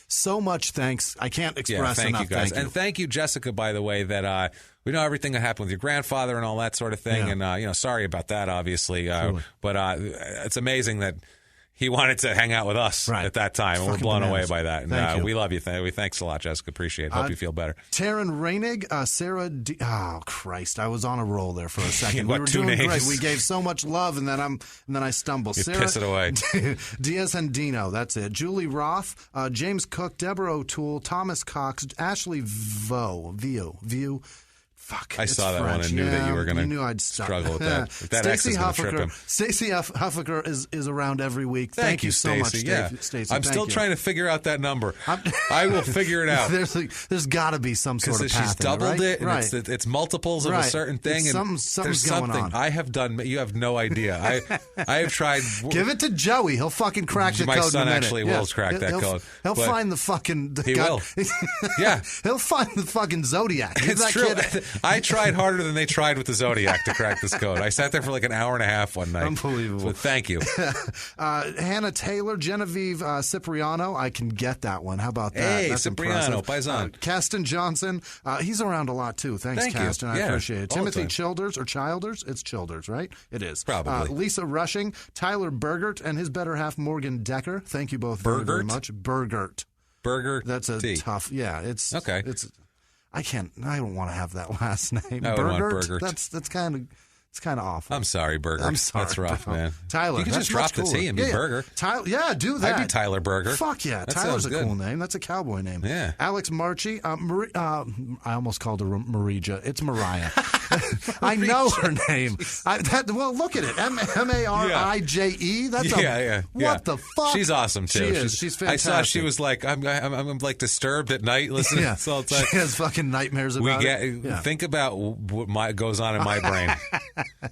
so much thanks. I can't express thank enough. You guys. Thank you. And thank you, Jessica, by the way, that... we know everything that happened with your grandfather and all that sort of thing. And, sorry about that, obviously. But it's amazing that he wanted to hang out with us at that time. And we're blown away by that. And we love you. Thanks a lot, Jessica. Appreciate it. Hope you feel better. Taryn Reinig, Sarah Oh, Christ. I was on a roll there for a second. We were two doing names. Great. We gave so much love, and then I stumble. You Sarah, piss it away. Diaz and Dino. That's it. Julie Roth, James Cook, Deborah O'Toole, Thomas Cox, Ashley View. Fuck, I saw that one and knew that you were going to struggle with that. That X is going to trip him. Stacey Huffaker is around every week. Thank you so much, Stacey. I'm still trying to figure out that number. I will figure it out. There's got to be some sort of path. She's doubled it, and right. it's multiples of a certain thing. Something's going on. I have done. You have no idea. I have tried. Give it to Joey. He'll fucking crack the code. My son actually will crack that code. He'll find the fucking. He will. Yeah. He'll find the fucking Zodiac. It's true. I tried harder than they tried with the Zodiac to crack this code. I sat there for like an hour and a half one night. Unbelievable. So thank you. Hannah Taylor, Genevieve Cipriano. I can get that one. How about that? Hey, That's Cipriano, Paisan. Caston Johnson. He's around a lot too. Thanks, Caston. I appreciate it. Timothy Childers or Childers? It's Childers, right? It is. Probably. Lisa Rushing, Tyler Bergert, and his better half, Morgan Decker. Thank you both very much. Bergert. That's a tough. Yeah, it's okay. I don't want to have that last name. Bergert. That's kind of awful. I'm sorry, Berger. I'm sorry. That's rough, man. Tyler. You can just drop the T and be Berger. Tyler, do that. I'd be Tyler Berger. Fuck yeah. Tyler's a cool name. That's a cowboy name. Yeah. Alex Marchi. I almost called her Marija. It's Mariah. I know her name. Look at it. Marije. That's what the fuck? She's awesome too. She's fantastic. I saw she was like, I'm like disturbed at night listening. Yeah. So it's like, she has fucking nightmares about it. Think about what goes on in my brain.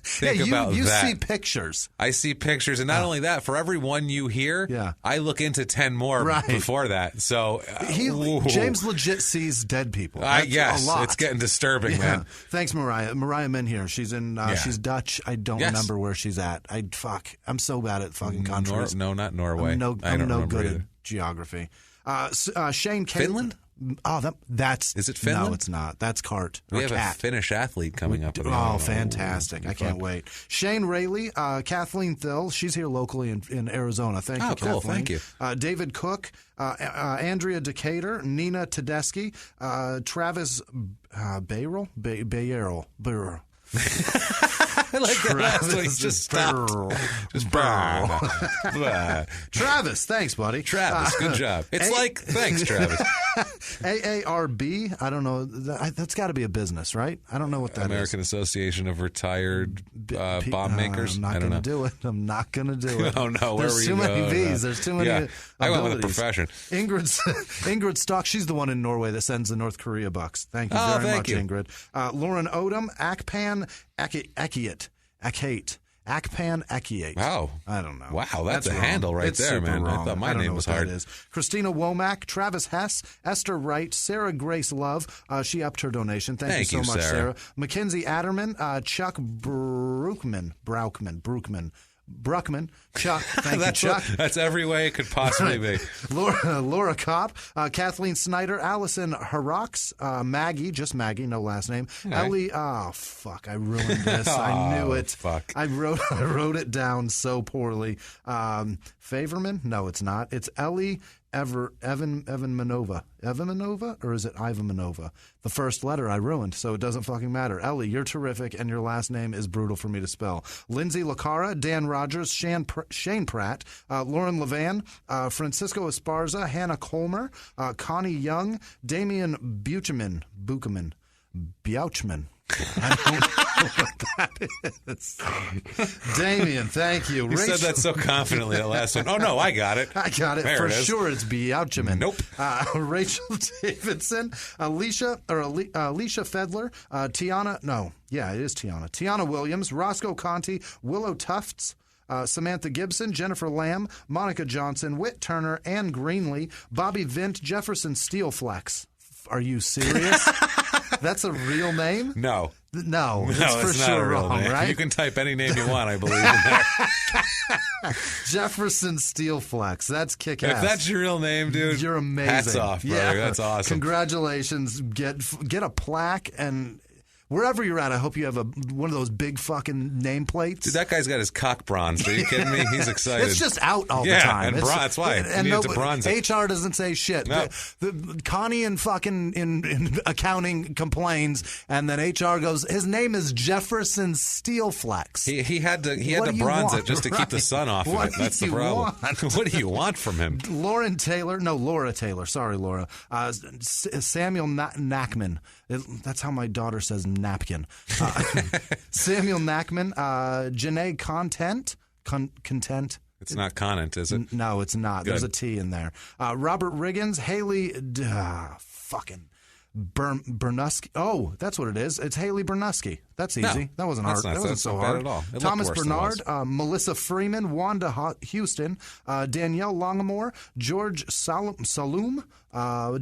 Think about you that. See pictures. I see pictures, and not only that, for every one you hear, I look into 10 more before that. So James legit sees dead people. Yes, a lot. It's getting disturbing, man. Thanks, Mariah. Mariah Menhier. She's in. She's Dutch. I don't remember where she's at. I'm so bad at fucking countries. No, not Norway. I'm no good either. at geography. Shane Catlin. Finland? Oh, that's... Is it Finland? No, it's not. That's Cart. We have a Finnish athlete coming up. Fantastic. I can't wait. Shane Rayleigh, Kathleen Thill. She's here locally in Arizona. Thank you, cool. Kathleen. Thank you. David Cook, Andrea Decatur, Nina Tedeschi, Travis Bayerl. I like that last one. He's just stopped. Just Travis, thanks, buddy. Travis, good job. It's like, thanks, Travis. AARB, I don't know. That's got to be a business, right? I don't know what that American Association of Retired Bomb Makers. I'm not going to do it. I'm not going to do it. Oh, no. There's too many V's. There's too many I went with a profession. Ingrid Stock, she's the one in Norway that sends the North Korea bucks. Thank you very much, Ingrid. Lauren Odom, Akpan Akate. Akpan Ekiate. Wow. I don't know. Wow, that's a wrong. handle right It's there, super man. Wrong. I thought my name was hard. Christina Womack, Travis Hess, Esther Wright, Sarah Grace Love. She upped her donation. Thank you so much, Sarah. Mackenzie Adderman, Chuck Brookman. Chuck, thank you, Chuck. That's every way it could possibly be. Laura Kopp, Kathleen Snyder, Allison Harax, Maggie, just Maggie, no last name. Okay. Ellie, fuck, I ruined this. I knew it. Fuck. I wrote it down so poorly. Favorman? No, it's not. It's Ellie Evan Manova. Evan Manova? Or is it Ivan Manova? The first letter I ruined, so it doesn't fucking matter. Ellie, you're terrific, and your last name is brutal for me to spell. Lindsay Lacara, Dan Rogers, Shane Pratt, Lauren Levan, Francisco Esparza, Hannah Colmer, Connie Young, Damian Buchman. I don't know what that is. Damien, thank you. You said that so confidently, that last one. Oh, no, I got it. I got it. There For sure, it's Biauchman. Nope. Rachel Davidson, Alicia Fedler, Tiana. No, yeah, it is Tiana. Tiana Williams, Roscoe Conti, Willow Tufts, Samantha Gibson, Jennifer Lamb, Monica Johnson, Whit Turner, Ann Greenlee, Bobby Vint, Jefferson Steelflex. Are you serious? That's a real name? No. No, it's not sure a real wrong, name. right? You can type any name you want, I believe, in there. Jefferson Steelflex. That's kick-ass. If that's your real name, dude, you're amazing. Hats off, brother. Yeah. That's awesome. Congratulations. Get a plaque, and wherever you're at, I hope you have one of those big fucking nameplates. Dude, that guy's got his cock bronzed. Are you kidding me? He's excited. It's just out all the time. And that's why. He needs to bronze it. HR doesn't say shit. No. Connie in fucking in accounting complains, and then HR goes, his name is Jefferson Steelflex. He had to bronze it just to keep the sun off of it. That's the problem. What do you want from him? Laura Taylor. Sorry, Laura. Samuel Nackman. That's how my daughter says napkin. Samuel Nackman, Janae Content. It's not Conant, is it? No, it's not. Good. There's a T in there. Robert Riggins, Haley, fucking Bernusky. Oh, that's what it is. It's Haley Bernusky. That's easy. No, that wasn't hard. That wasn't so hard at all. Thomas Bernard, Melissa Freeman, Wanda Houston, Danielle Longamore, George Saloom,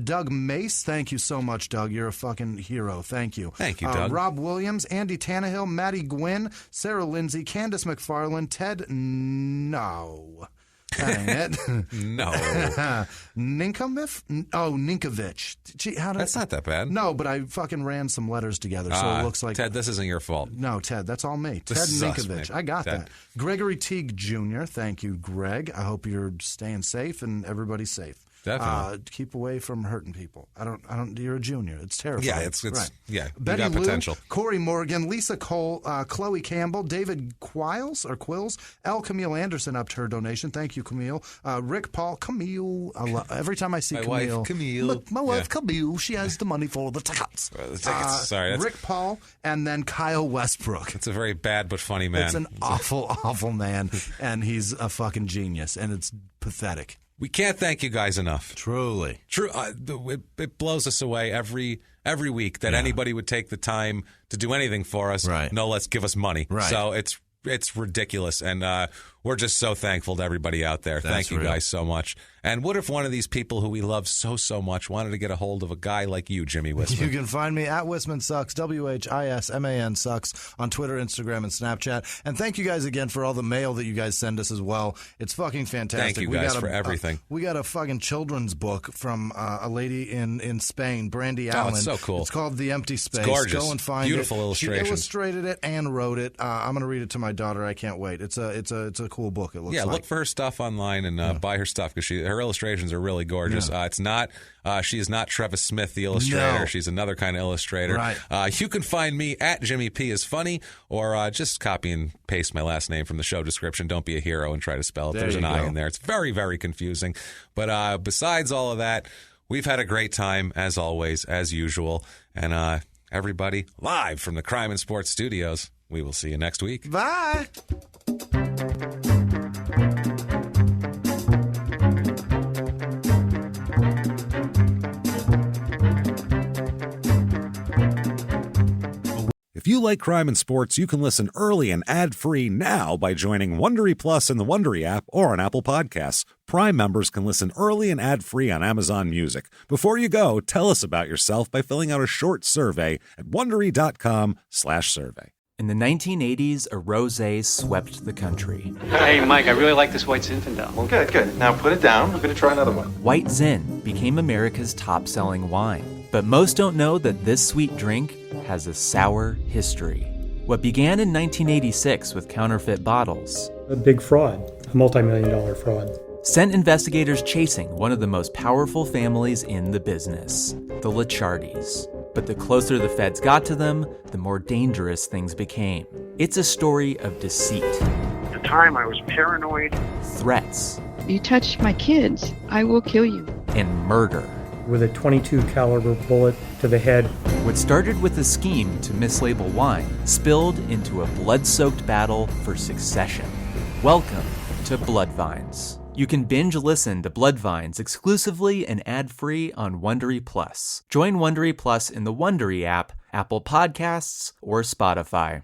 Doug Mace. Thank you so much, Doug. You're a fucking hero. Thank you. Thank you, Doug. Rob Williams, Andy Tannehill, Maddie Gwynn, Sarah Lindsay, Candace McFarland, Ted. No. That ain't it. No. Ninkovich. Gee, that's not that bad. No, but I fucking ran some letters together, so it looks like... Ted, this isn't your fault. No, Ted, that's all me. Ted Ninkovich. I got that. Gregory Teague Jr. Thank you, Greg. I hope you're staying safe and everybody's safe. Definitely. Keep away from hurting people. I don't. You're a junior. It's terrifying. Yeah, it's right. Yeah. Betty got Lou, potential. Corey Morgan, Lisa Cole, Chloe Campbell, David Quills, L. Camille Anderson upped her donation. Thank you, Camille. Rick Paul, Camille. Every time I see Camille, my wife Camille, she has the money for the tickets. Sorry, Rick Paul, and then Kyle Westbrook. It's a very bad but funny man. It's an awful man, and he's a fucking genius, and it's pathetic. We can't thank you guys enough. Truly. True. It blows us away every week that anybody would take the time to do anything for us. Right. No, let's give us money. Right. So it's ridiculous, and we're just so thankful to everybody out there. Thank you guys so much. And what if one of these people who we love so much wanted to get a hold of a guy like you, Jimmy Wisman? You can find me at Wisman Sucks, WHISMAN Sucks, on Twitter, Instagram, and Snapchat. And thank you guys again for all the mail that you guys send us as well. It's fucking fantastic. Thank you guys for everything. We got a fucking children's book from a lady in Spain, Brandy Allen. Oh, it's so cool. It's called The Empty Space. It's gorgeous. Go and find Beautiful it. illustrations. She illustrated it and wrote it. I'm going to read it to my daughter. I can't wait. It's a cool book. It looks like. Look for her stuff online and buy her stuff because her illustrations are really gorgeous. It's not. She is not Trevis Smith, the illustrator. No. She's another kind of illustrator. Right. You can find me at Jimmy P is funny, or just copy and paste my last name from the show description. Don't be a hero and try to spell it. There's an I in there. It's very, very confusing. But besides all of that, we've had a great time as always, as usual. And everybody, live from the Crime and Sports Studios. We will see you next week. Bye. If you like crime and sports, you can listen early and ad-free now by joining Wondery Plus in the Wondery app or on Apple Podcasts. Prime members can listen early and ad-free on Amazon Music. Before you go, tell us about yourself by filling out a short survey at Wondery.com/survey. In the 1980s, a rosé swept the country. Hey, Mike, I really like this white Zinfandel. Well, good. Now put it down. We're going to try another one. White Zin became America's top-selling wine. But most don't know that this sweet drink has a sour history. What began in 1986 with counterfeit bottles, A big fraud, a multi-million-dollar fraud, sent investigators chasing one of the most powerful families in the business, the Licciardis. But the closer the feds got to them, the more dangerous things became. It's a story of deceit. At the time, I was paranoid. Threats. You touch my kids, I will kill you. And murder. with a .22 caliber bullet to the head. What started with a scheme to mislabel wine spilled into a blood-soaked battle for succession. Welcome to Bloodvines. You can binge listen to Bloodvines exclusively and ad-free on Wondery Plus. Join Wondery Plus in the Wondery app, Apple Podcasts, or Spotify.